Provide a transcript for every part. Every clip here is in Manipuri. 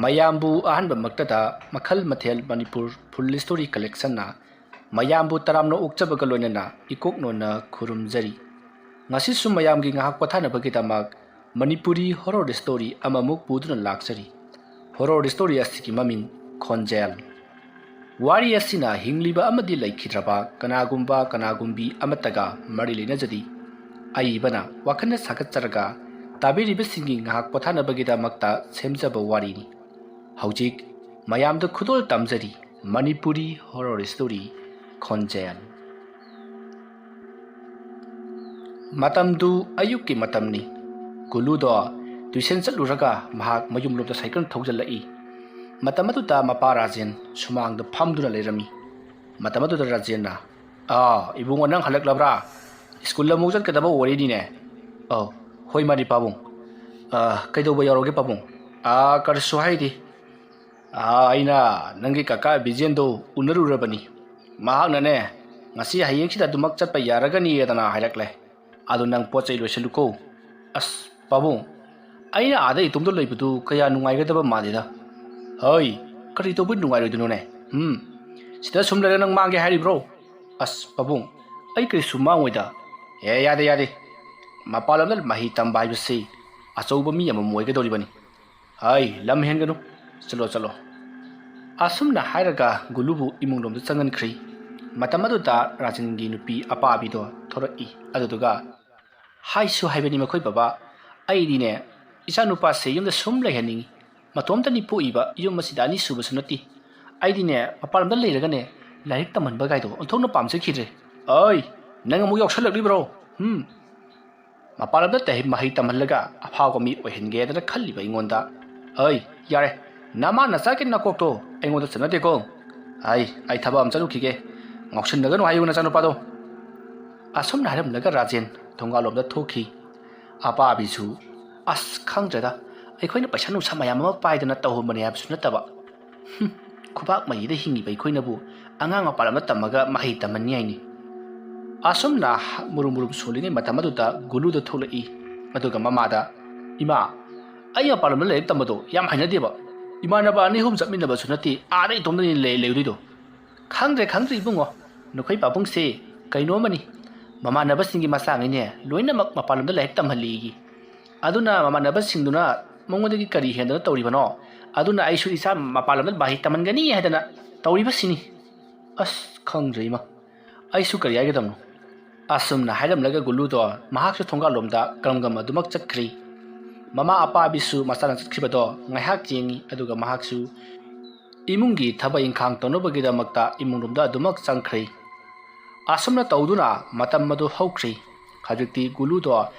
ꯃꯌꯥꯝꯕꯨ ꯑꯍꯥꯟꯕꯃꯛꯇꯗ ꯃꯈꯜ ꯃꯊꯦꯜ ꯃꯅꯤꯄꯨꯔ ꯐꯨꯜ ꯁ꯭ꯇꯣꯔꯤ ꯀꯂꯦꯛꯁꯟꯅ ꯃꯌꯥꯝꯕꯨ ꯇꯔꯥꯝꯅ ꯑꯣꯛꯆꯕꯒ ꯂꯣꯏꯅꯅ ꯏꯀꯣꯛꯅꯣꯟꯅ ꯈꯨꯔꯨꯝꯖꯔꯤ꯫ ꯉꯁꯤꯁꯨ ꯃꯌꯥꯝꯒꯤ ꯉꯥꯏꯍꯥꯛ ꯄꯣꯊꯥꯅꯕꯒꯤꯗꯃꯛ ꯃꯅꯤꯄꯨꯔꯤ ꯍꯣꯔꯔ ꯁ꯭ꯇꯣꯔꯤ ꯑꯃꯃꯨꯛ ꯄꯨꯗꯨꯅ ꯂꯥꯛꯆꯔꯤ꯫ ꯍꯣꯔꯔ ꯁ꯭ꯇꯣꯔꯤ ꯑꯁꯤꯒꯤ ꯃꯃꯤꯡ ꯈꯣꯟꯖꯦꯜ꯫ ꯋꯥꯔꯤ ꯑꯁꯤꯅ ꯍꯤꯡꯂꯤꯕ ꯑꯃꯗꯤ ꯂꯩꯈꯤꯗ꯭ꯔꯕ ꯀꯅꯥꯒꯨꯝꯕ ꯀꯅꯥꯒꯨꯝꯕꯤ ꯑꯃꯠꯇꯒ ꯃꯔꯤ ꯂꯩꯅꯖꯗꯤ ꯑꯏꯕꯅ ꯋꯥꯈꯜꯅ ꯁꯥꯒꯠꯆꯔꯒ ꯇꯥꯕꯤꯔꯤꯕꯁꯤꯡꯒꯤ ꯉꯥꯏꯍꯥꯛ ꯄꯣꯊꯥꯅꯕꯒꯤꯗꯃꯛꯇ ꯁꯦꯝꯖꯕ ꯋꯥꯔꯤꯅꯤ꯫ ꯍꯧꯖꯤꯛ ꯃꯌꯥꯝꯗ ꯈꯨꯗꯣꯜ ꯇꯝꯖꯔꯤ ꯃꯅꯤꯄꯨꯔꯤ ꯍꯣꯔꯔ ꯁ꯭ꯇꯣꯔꯤ ꯈꯣꯟꯖꯦꯜ꯫ ꯃꯇꯝꯗꯨ ꯑꯌꯨꯛꯀꯤ ꯃꯇꯝꯅꯤ꯫ ꯒꯨꯂꯨꯗꯣ ꯇ꯭ꯌꯨꯁꯟ ꯆꯠꯂꯨꯔꯒ ꯃꯍꯥꯛ ꯃꯌꯨꯝꯂꯣꯝꯗ ꯁꯥꯏꯀꯜ ꯊꯧꯖꯤꯜꯂꯛꯏ꯫ ꯃꯇꯝ ꯑꯗꯨꯗ ꯃꯄꯥ ꯔꯥꯖꯦꯟ ꯁꯨꯃꯥꯡꯗ ꯐꯝꯗꯨꯅ ꯂꯩꯔꯝꯃꯤ꯫ ꯃꯇꯝ ꯑꯗꯨꯗ ꯔꯥꯖꯦꯟꯅ ꯏꯕꯨꯡꯉꯣ ꯅꯪ ꯍꯜꯂꯛꯂꯕ꯭ꯔꯥ? ꯁ꯭ꯀꯨꯜ ꯑꯃꯨꯛ ꯆꯠꯀꯗꯕ ꯑꯣꯏꯔꯤꯅꯤꯅꯦ꯫ ꯍꯣꯏ ꯃꯥꯅꯤ ꯄꯥꯕꯨꯡ꯫ ꯀꯩꯗꯧꯕ ꯌꯥꯎꯔꯒꯦ ꯄꯥꯕꯨꯡ? ꯀꯔꯤꯁꯨ ꯍꯥꯏꯗꯦ꯫ ꯑꯩꯅ ꯅꯪꯒꯤ ꯀꯀꯥ ꯕꯤꯖꯦꯟꯗꯣ ꯎꯅꯔꯨꯔꯕꯅꯤ꯫ ꯃꯍꯥꯛꯅꯅꯦ ꯉꯁꯤ ꯍꯌꯦꯡꯁꯤꯗ ꯑꯗꯨꯃꯛ ꯆꯠꯄ ꯌꯥꯔꯒꯅꯤꯗꯅ ꯍꯥꯏꯔꯛꯂꯦ꯫ ꯑꯗꯨ ꯅꯪ ꯄꯣꯠ ꯆꯩ ꯂꯣꯏꯁꯤꯜꯂꯨꯀꯣ꯫ ꯄꯥꯕꯨꯡ, ꯑꯩꯅ ꯑꯥꯗ ꯏꯇꯣꯝꯇ ꯂꯩꯕꯗꯨ ꯀꯌా ꯅꯨꯡꯉꯥꯏꯒꯗꯕ ꯃꯥꯟꯗꯦꯗ꯫ ꯍꯣꯏ, ꯀꯔꯤ ꯇꯧꯕꯩ ꯅꯨꯡꯉꯥꯏꯔꯣꯏꯗꯣꯏꯅꯣꯅꯦ? ꯁꯤꯗ ꯁꯨꯝ ꯂꯩꯔꯒ ꯅꯪ ꯃꯥꯡꯒꯦ ꯍꯥꯏꯔꯤꯕ꯭ꯔꯣ? ꯄꯥꯕꯨꯡ, ꯑꯩ ꯀꯔꯤꯁꯨ ꯃꯥꯡꯉꯣꯏꯗ꯫ ꯌꯥꯗꯦ꯫ ꯃꯄꯥꯟ ꯂꯝꯗ ꯃꯍꯩ ꯇꯝꯕ ꯍꯥꯏꯕꯁꯤ ꯑꯆꯧꯕ ꯃꯤ ꯑꯃꯃꯝ ꯑꯣꯏꯒꯗꯧꯔꯤꯕꯅꯤ꯫ ꯂꯝ ꯍꯦꯟꯒꯅꯨ, ꯆꯠꯂꯣ꯫ ꯑꯁꯨꯝꯅ ꯍꯥꯏꯔꯒ ꯒꯨꯂꯨꯕꯨ ꯏꯃꯨꯡꯂꯣꯝꯗ ꯆꯪꯍꯟꯈ꯭ꯔꯤ꯫ ꯃꯇꯝ ꯑꯗꯨꯗ ꯔꯥꯖꯦꯟꯒꯤ ꯅꯨꯄꯤ ꯑꯄꯥꯕꯤꯗꯣ ꯊꯣꯔꯛꯏ꯫ ꯑꯗꯨꯗꯨꯒ ꯍꯥꯏꯁꯨ ꯍꯥꯏꯕꯅꯤ ꯃꯈꯣꯏ ꯕꯕꯥ, ꯑꯩꯗꯤꯅꯦ ꯏꯆꯥꯅꯨꯄꯥꯁꯦ ꯌꯨꯝꯗ ꯁꯨꯝ ꯂꯩꯍꯟꯅꯤꯡꯉꯤ꯫ ꯃꯇꯣꯝꯇꯅꯤ ꯄꯣꯛꯏꯕ, ꯌꯨꯝ ꯑꯁꯤꯗ ꯑꯅꯤ ꯁꯨꯕꯁꯨ ꯅꯠꯇꯦ꯫ ꯑꯩꯗꯤꯅꯦ ꯃꯄꯥꯟ ꯂꯝꯗ ꯂꯩꯔꯒꯅꯦ ꯂꯥꯏꯔꯤꯛ ꯇꯝꯍꯟꯕ ꯒꯥꯏꯗꯣ ꯑꯣꯟꯊꯣꯛꯅ ꯄꯥꯝꯖꯈꯤꯗ꯭ꯔꯦ꯫ ꯅꯪ ꯑꯃꯨꯛ ꯌꯥꯎꯁꯜꯂꯛꯂꯤꯕ꯭ꯔꯣ? ꯃꯄꯥꯟ ꯂꯝꯗ ꯃꯍꯩ ꯇꯝꯍꯜꯂꯒ ꯑꯐꯥꯎꯕ ꯃꯤ ꯑꯣꯏꯍꯟꯒꯦꯗꯅ ꯈꯜꯂꯤꯕ ꯑꯩꯉꯣꯟꯗ ꯌꯥꯔꯦ, ꯅꯃꯥ ꯅꯆꯥꯒꯤ ꯅꯀꯣꯛꯇꯣ ꯑꯩꯉꯣꯟꯗ ꯆꯠꯅꯗꯦꯀꯣ꯫ ꯑꯩ ꯊꯕꯛ ꯑꯃ ꯆꯠꯂꯨꯈꯤꯒꯦ, ꯉꯥꯎꯁꯤꯟꯅꯒꯅꯨ ꯍꯥꯏꯌꯨ ꯅꯆꯥꯅꯨꯄꯥꯗꯣ꯫ ꯑꯁꯨꯝꯅ ꯍꯥꯏꯔꯝꯂꯒ ꯔꯥꯖꯦꯟ ꯊꯣꯡꯒꯥꯜꯂꯣꯝꯗ ꯊꯣꯛꯈꯤ꯫ ꯑꯄꯥꯕꯤꯁꯨ ꯈꯪꯗ꯭ꯔꯦꯗ, ꯑꯩꯈꯣꯏꯅ ꯄꯩꯁꯥ ꯅꯨꯡꯁꯥ ꯃꯌꯥꯝ ꯑꯃ ꯄꯥꯏꯗꯅ ꯇꯧꯍꯟꯕꯅꯦ ꯍꯥꯏꯕꯁꯨ ꯅꯠꯇꯕ, ꯈꯨꯕꯥꯛ ꯃꯌꯤꯗ ꯍꯤꯡꯉꯤꯕ ꯑꯩꯈꯣꯏꯅꯕꯨ ꯑꯉꯥꯡ ꯃꯄꯥꯟ ꯂꯝꯗ ꯇꯝꯃꯒ ꯃꯍꯩ ꯇꯝꯍꯟꯅꯤꯡꯉꯥꯏꯅꯤ꯫ ꯑꯁꯨꯝꯅ ꯃꯨꯔꯨꯝ ꯁꯣꯜꯂꯤꯉꯩ ꯃꯇꯝ ꯑꯗꯨꯗ ꯒꯨꯂꯨꯗ ꯊꯣꯛꯂꯛꯏ꯫ ꯑꯗꯨꯒ ꯃꯃꯥꯗ, ꯏꯃꯥ, ꯑꯩ ꯃꯄꯥꯟ ꯂꯝꯗ ꯂꯥꯏꯔꯤꯛ ꯇꯝꯕꯗꯣ ꯌꯥꯝ ꯍꯩꯅꯗꯦꯕ꯫ ꯏꯃꯥꯟꯅꯕ ꯑꯅꯤ ꯑꯍꯨꯝ ꯆꯠꯃꯤꯟꯅꯕꯁꯨ ꯅꯠꯇꯦ, ꯑꯥꯗ ꯏꯇꯣꯝꯇꯅꯤ ꯂꯩꯔꯨꯗꯣꯏꯗꯣ꯫ ꯈꯪꯗ꯭ꯔꯦ ꯏꯕꯨꯡꯉꯣ, ꯅꯈꯣꯏ ꯄꯥꯕꯨꯡꯁꯦ ꯀꯩꯅꯣꯝꯃꯅꯤ꯫ ꯃꯃꯥꯟꯅꯕꯁꯤꯡꯒꯤ ꯃꯆꯥꯉꯩꯅꯦ ꯂꯣꯏꯅꯃꯛ ꯃꯄꯥꯟ ꯂꯝꯗ ꯂꯥꯏꯔꯤꯛ ꯇꯝꯍꯜꯂꯤꯒꯤ꯫ ꯑꯗꯨꯅ ꯃꯃꯥꯟꯅꯕꯁꯤꯡꯗꯨꯅ ꯃꯉꯣꯟꯗꯒꯤ ꯀꯔꯤ ꯍꯦꯟꯗꯅ ꯇꯧꯔꯤꯕꯅꯣ? ꯑꯗꯨꯅ ꯑꯩꯁꯨ ꯏꯆꯥ ꯃꯄꯥꯟ ꯂꯝꯗ ꯃꯍꯩ ꯇꯝꯍꯟꯒꯅꯤ ꯍꯥꯏꯗꯅ ꯇꯧꯔꯤꯕꯁꯤꯅꯤ꯫ ꯈꯪꯗ꯭ꯔꯦ ꯏꯃꯥ, ꯑꯩꯁꯨ ꯀꯔꯤ ꯍꯥꯏꯒꯗꯕꯅꯣ? ꯑꯁꯨꯝꯅ ꯍꯥꯏꯔꯝꯂꯒ ꯒꯨꯂꯨꯗꯣ ꯃꯍꯥꯛꯁꯨ ꯊꯣꯡꯒꯥꯜꯂꯣꯝꯗ ꯒꯝ ꯑꯗꯨꯃꯛ ꯆꯠꯈ꯭ꯔꯤ꯫ ꯃꯃꯥ ꯑꯄꯥꯕꯤꯁꯨ ꯃꯆꯥꯅ ꯆꯠꯈꯤꯕꯗꯣ ꯉꯥꯏꯍꯥꯛ ꯌꯦꯡꯉꯤ꯫ ꯑꯗꯨꯒ ꯃꯍꯥꯛꯁꯨ ꯏꯃꯨꯡꯒꯤ ꯊꯕꯛ ꯏꯪꯈꯥꯡ ꯇꯧꯅꯕꯒꯤꯗꯃꯛꯇ ꯏꯃꯨꯡꯂꯣꯝꯗ ꯑꯗꯨꯃꯛ ꯆꯪꯈ꯭ꯔꯤ꯫ ꯑꯁꯨꯝꯅ ꯇꯧꯗꯨꯅ ꯃꯇꯝ ꯑꯗꯨ ꯍꯧꯈ꯭ꯔꯤ꯫ ꯍꯧꯖꯤꯛꯇꯤ ꯒꯨꯂꯨꯗꯣ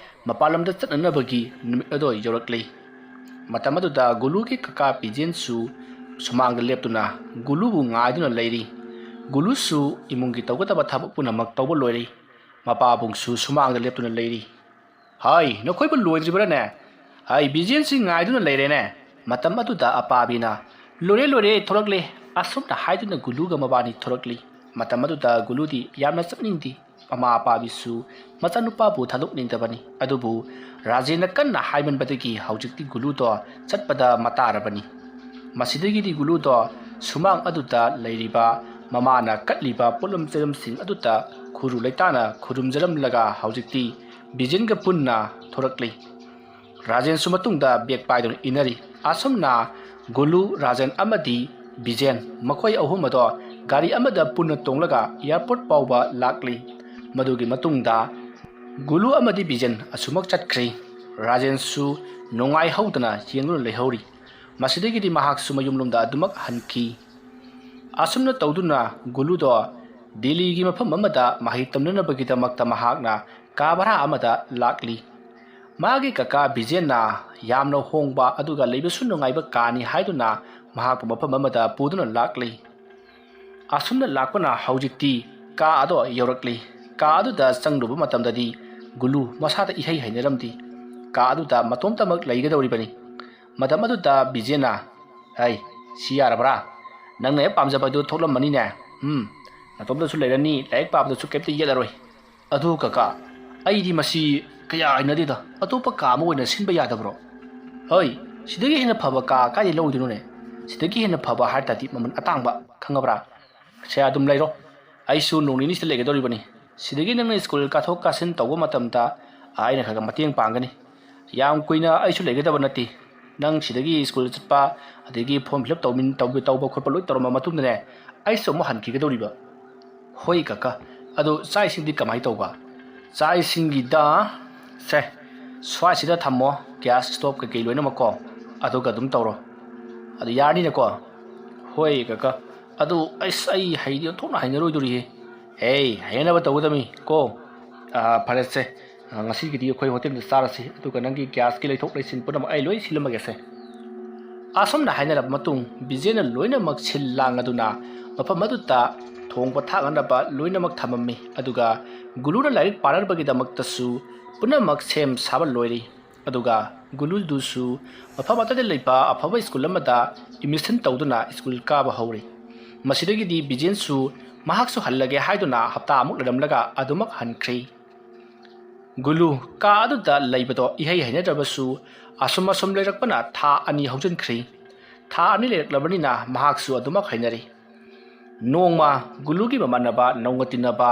ꯃꯄꯥꯟ ꯂꯝꯗ ꯆꯠꯅꯅꯕꯒꯤ ꯅꯨꯃꯤꯠ ꯑꯗꯨ ꯌꯧꯔꯛꯂꯤ꯫ ꯃꯇꯝ ꯑꯗꯨꯗ ꯒꯨꯂꯨꯒꯤ ꯀꯀꯥ ꯕꯤꯖꯦꯟꯁꯨ ꯁꯨꯃꯥꯡꯗ ꯂꯦꯞꯇꯨꯅ ꯒꯨꯂꯨꯕꯨ ꯉꯥꯏꯗꯨꯅ ꯂꯩꯔꯤ꯫ ꯒꯨꯂꯨꯁꯨ ꯏꯃꯨꯡꯒꯤ ꯇꯧꯒꯗꯕ ꯊꯕꯛ ꯄꯨꯝꯅꯃꯛ ꯇꯧꯕ ꯂꯣꯏꯔꯤ꯫ ꯃꯄꯥꯕꯨꯡꯁꯨ ꯁꯨꯃꯥꯡꯗ ꯂꯦꯞꯇꯨꯅ ꯂꯩꯔꯤ꯫ ꯅꯈꯣꯏꯕꯨ ꯂꯣꯏꯗ꯭ꯔꯤꯕ꯭ꯔꯥꯅꯦ? ꯕꯤꯖꯦꯟꯁꯤ ꯉꯥꯏꯗꯨꯅ ꯂꯩꯔꯦꯅꯦ꯫ ꯃꯇꯝ ꯑꯗꯨꯗ ꯑꯄꯥꯕꯤꯅ, ꯂꯣꯏꯔꯦ ꯊꯣꯔꯛꯂꯦ, ꯑꯁꯨꯝꯅ ꯍꯥꯏꯗꯨꯅ ꯒꯨꯂꯨꯒ ꯃꯕꯥꯅꯤ ꯊꯣꯔꯛꯂꯤ꯫ ꯃꯇꯝ ꯑꯗꯨꯗ ꯒꯨꯂꯨꯗꯤ ꯌꯥꯝꯅ ꯆꯠꯅꯤꯡꯗꯦ꯫ ꯃꯃꯥ ꯑꯄꯥꯕꯤꯁꯨ ꯃꯆꯥꯅꯨꯄꯥꯕꯨ ꯊꯥꯗꯣꯛꯅꯤꯡꯗꯕꯅꯤ꯫ ꯑꯗꯨꯕꯨ ꯔꯥꯖꯦꯟꯅ ꯀꯟꯅ ꯍꯥꯏꯃꯟꯕꯗꯒꯤ ꯍꯧꯖꯤꯛꯇꯤ ꯒꯨꯂꯨꯗꯣ ꯆꯠꯄꯗ ꯃꯇꯥꯔꯕꯅꯤ꯫ ꯃꯁꯤꯗꯒꯤꯗꯤ ꯒꯨꯂꯨꯗꯣ ꯁꯨꯃꯥꯡ ꯑꯗꯨꯗ ꯂꯩꯔꯤꯕ ꯃꯃꯥꯅ ꯀꯠꯂꯤꯕ ꯄꯣꯠꯂꯝ ꯆꯩꯔꯝꯁꯤꯡ ꯑꯗꯨꯗ ꯈꯨꯔꯨ ꯂꯩꯇꯥꯅ ꯈꯨꯔꯨꯝꯖꯔꯝꯂꯒ ꯍꯧꯖꯤꯛꯇꯤ ꯕꯤꯖꯦꯟꯒ ꯄꯨꯟꯅ ꯊꯣꯔꯛꯂꯤ꯫ ꯔꯥꯖꯦꯟꯁꯨ ꯃꯇꯨꯡꯗ ꯕꯦꯒ ꯄꯥꯏꯗꯨꯅ ꯏꯟꯅꯔꯤ꯫ ꯑꯁꯨꯝꯅ ꯒꯨꯂꯨ, ꯔꯥꯖꯦꯟ ꯑꯃꯗꯤ ꯕꯤꯖꯦꯟ ꯃꯈꯣꯏ ꯑꯍꯨꯝ ꯑꯗꯣ ꯒꯥꯔꯤ ꯑꯃꯗ ꯄꯨꯟꯅ ꯇꯣꯡꯂꯒ ꯑꯦꯌꯥꯔꯄꯣꯔꯠ ꯐꯥꯎꯕ ꯂꯥꯛꯂꯤ꯫ ꯃꯗꯨꯒꯤ ꯃꯇꯨꯡꯗ ꯒꯨꯂꯨ ꯑꯃꯗꯤ ꯕꯤꯖꯦꯟ ꯑꯁꯨꯃꯛ ꯆꯠꯈ꯭ꯔꯤ꯫ ꯔꯥꯖꯦꯟꯁꯨ ꯅꯨꯡꯉꯥꯏꯍꯧꯗꯅ ꯌꯦꯡꯗꯨꯅ ꯂꯩꯍꯧꯔꯤ꯫ ꯃꯁꯤꯗꯒꯤꯗꯤ ꯃꯍꯥꯛꯁꯨ ꯃꯌꯨꯝꯂꯣꯝꯗ ꯑꯗꯨꯃꯛ ꯍꯟꯈꯤ꯫ ꯑꯁꯨꯝꯅ ꯇꯧꯗꯨꯅ ꯒꯨꯂꯨꯗꯣ ꯗꯦꯜꯂꯤꯒꯤ ꯃꯐꯝ ꯑꯃꯗ ꯃꯍꯩ ꯇꯝꯅꯅꯕꯒꯤꯗꯃꯛꯇ ꯃꯍꯥꯛꯅ ꯀꯥ ꯚꯔꯥ ꯑꯃꯗ ꯂꯥꯛꯂꯤ꯫ ꯃꯥꯒꯤ ꯀꯀꯥ ꯕꯤꯖꯦꯟꯅ ꯌꯥꯝꯅ ꯍꯣꯡꯕ ꯑꯗꯨꯒ ꯂꯩꯕꯁꯨ ꯅꯨꯡꯉꯥꯏꯕ ꯀꯥꯅꯤ ꯍꯥꯏꯗꯨꯅ ꯃꯍꯥꯛꯄꯨ ꯃꯐꯝ ꯑꯃꯗ ꯄꯨꯗꯨꯅ ꯂꯥꯛꯂꯤ꯫ ꯑꯁꯨꯝꯅ ꯂꯥꯛꯄꯅ ꯍꯧꯖꯤꯛꯇꯤ ꯀꯥ ꯑꯗꯣ ꯌꯧꯔꯛꯂꯤ꯫ ꯀꯥ ꯑꯗꯨꯗ ꯆꯪꯂꯨꯕ ꯃꯇꯝꯗꯗꯤ ꯒꯨꯂꯨ ꯃꯁꯥꯗ ꯏꯍꯩ ꯍꯩꯅꯔꯝꯗꯦ꯫ ꯀꯥ ꯑꯗꯨꯗ ꯃꯇꯣꯝꯇꯃꯛ ꯂꯩꯒꯗꯧꯔꯤꯕꯅꯤ꯫ ꯃꯇꯝ ꯑꯗꯨꯗ ꯕꯤꯖꯦꯟꯅ, ꯁꯤ ꯌꯥꯔꯕ꯭ꯔꯥ? ꯅꯪꯅ ꯍꯦꯛ ꯄꯥꯝꯖꯕ ꯑꯗꯨ ꯊꯣꯛꯂꯝꯃꯅꯤꯅꯦ꯫ ꯅꯇꯣꯝꯇꯁꯨ ꯂꯩꯔꯅꯤ, ꯂꯥꯏꯔꯤꯛ ꯄꯥꯕꯗꯁꯨ ꯀꯩꯝꯇ ꯌꯦꯠꯂꯔꯣꯏ꯫ ꯑꯗꯨ ꯀꯀꯥ, ꯑꯩꯗꯤ ꯃꯁꯤ ꯀꯌꯥ ꯍꯩꯅꯗꯦꯗ, ꯑꯇꯣꯞꯄ ꯀꯥ ꯑꯃ ꯑꯣꯏꯅ ꯁꯤꯟꯕ ꯌꯥꯗꯕ꯭ꯔꯣ? ꯁꯤꯗꯒꯤ ꯍꯦꯟꯅ ꯐꯕ ꯀꯥ ꯀꯥꯏꯗꯩ ꯂꯧꯗꯣꯏꯅꯣꯅꯦ? ꯁꯤꯗꯒꯤ ꯍꯦꯟꯅ ꯐꯕ ꯍꯥꯏꯇꯥꯔꯗꯤ ꯃꯃꯜ ꯑꯇꯥꯡꯕ ꯈꯪꯉꯕ꯭ꯔꯥ ꯁꯦ ꯑꯗꯨꯝ ꯂꯩꯔꯣ ꯑꯩꯁꯨ ꯅꯣꯡ ꯅꯤꯅꯤ ꯁꯤꯗ ꯂꯩꯒꯗꯧꯔꯤꯕꯅꯤ ꯁꯤꯗꯒꯤ ꯅꯪꯅ ꯁ꯭ꯀꯨꯜ ꯀꯥꯊꯣꯛ ꯀꯥꯁꯤꯟ ꯇꯧꯕ ꯃꯇꯝꯗ ꯑꯩꯅ ꯈꯔ ꯃꯇꯦꯡ ꯄꯥꯡꯒꯅꯤ ꯌꯥꯝ ꯀꯨꯏꯅ ꯑꯩꯁꯨ ꯂꯩꯒꯗꯕ ꯅꯠꯇꯦ ꯅꯪ ꯁꯤꯗꯒꯤ ꯁ꯭ꯀꯨꯜ ꯆꯠꯄ ꯑꯗꯒꯤ ꯐꯣꯔꯝ ꯐꯤꯜ ꯑꯞ ꯇꯧꯕ ꯈꯣꯠꯄ ꯂꯣꯏ ꯇꯧꯔꯝꯕ ꯃꯇꯨꯡꯗꯅꯦ ꯑꯩꯁꯨ ꯑꯃꯨꯛ ꯍꯟꯈꯤꯒꯗꯧꯔꯤꯕ ꯍꯣꯏ ꯀꯀꯥ ꯑꯗꯣ ꯆꯥꯛ ꯏꯁꯤꯡꯗꯤ ꯀꯃꯥꯏꯅ ꯇꯧꯕ ꯆꯥꯛ ꯏꯁꯤꯡꯒꯤꯗ ꯁꯦ ꯁ꯭ꯋꯥꯏꯁꯤꯗ ꯊꯝꯃꯣ ꯒ꯭ꯌꯥꯁ ꯁ꯭ꯇꯣꯞ ꯀꯩꯀꯩ ꯂꯣꯏꯅꯃꯛꯀꯣ ꯑꯗꯨꯒ ꯑꯗꯨꯝ ꯇꯧꯔꯣ ꯑꯗꯨ ꯌꯥꯔꯅꯤꯅꯀꯣ ꯍꯣꯏ ꯀꯀꯥ ꯑꯗꯨ ꯑꯩ ꯍꯩꯗꯤ ꯑꯣꯟꯊꯣꯛꯅ ꯍꯩꯅꯔꯣꯏꯗꯣꯔꯤꯍꯦ ꯍꯩꯅꯅꯕ ꯇꯧꯒꯗꯕꯅꯤ ꯀꯣ ꯐꯔꯦꯁꯦ ꯉꯁꯤꯒꯤꯗꯤ ꯑꯩꯈꯣꯏ ꯍꯣꯇꯦꯜꯗ ꯆꯥꯔꯁꯤ ꯑꯗꯨꯒ ꯅꯪꯒꯤ ꯒ꯭ꯌꯥꯁꯀꯤ ꯂꯩꯊꯣꯛ ꯂꯩꯁꯤꯟ ꯄꯨꯝꯅꯃꯛ ꯑꯩ ꯂꯣꯏ ꯁꯤꯜꯂꯝꯃꯒꯦꯁꯦ ꯑꯁꯨꯝꯅ ꯍꯥꯏꯅꯔꯕ ꯃꯇꯨꯡ ꯕꯤꯖꯦꯅ ꯂꯣꯏꯅꯃꯛ ꯁꯤꯜ ꯂꯥꯡꯉꯗꯨꯅ ꯃꯐꯝ ꯑꯗꯨꯗ ꯊꯣꯡꯕ ꯊꯥꯛꯅꯅꯕ ꯂꯣꯏꯅꯃꯛ ꯊꯝꯃꯝꯃꯤ ꯑꯗꯨꯒ ꯒꯨꯂꯨꯅ ꯂꯥꯏꯔꯤꯛ ꯄꯥꯅꯕꯒꯤꯗꯃꯛꯇꯁꯨ ꯄꯨꯝꯅꯃꯛ ꯁꯦꯝ ꯁꯥꯕ ꯂꯣꯏꯔꯤ ꯑꯗꯨꯒ ꯒꯨꯂꯨꯗꯨꯁꯨ ꯃꯐꯝ ꯑꯇꯩꯗ ꯂꯩꯕ ꯑꯐꯕ ꯁ꯭ꯀꯨꯜ ꯑꯃꯗ ꯑꯦꯗꯃꯤꯁꯟ ꯇꯧꯗꯨꯅ ꯁ꯭ꯀꯨꯜ ꯀꯥꯕ ꯍꯧꯔꯤ ꯃꯁꯤꯗꯒꯤꯗꯤ ꯕꯤꯖꯦꯟꯁꯨ ꯃꯍꯥꯛꯁꯨ ꯍꯜꯂꯒꯦ ꯍꯥꯏꯗꯨꯅ ꯍꯞꯇꯥ ꯑꯃꯨꯛ ꯂꯩꯔꯝꯂꯒ ꯑꯗꯨꯃꯛ ꯍꯟꯈ꯭ꯔꯤ ꯒꯨꯂꯨ ꯀꯥ ꯑꯗꯨꯗ ꯂꯩꯕꯗꯣ ꯏꯍꯩ ꯍꯩꯅꯗ꯭ꯔꯕꯁꯨ ꯑꯁꯨꯝ ꯂꯩꯔꯛꯄꯅ ꯊꯥ 2 ꯍꯧꯖꯤꯟꯈ꯭ꯔꯤ ꯊꯥ 2 ꯂꯩꯔꯛꯂꯕꯅꯤꯅ ꯃꯍꯥꯛꯁꯨ ꯑꯗꯨꯃꯛ ꯍꯩꯅꯔꯤ ꯅꯣꯡꯃ ꯒꯨꯂꯨꯒꯤ ꯃꯃꯥꯟꯅꯕ ꯅꯧꯅ ꯇꯤꯟꯅꯕ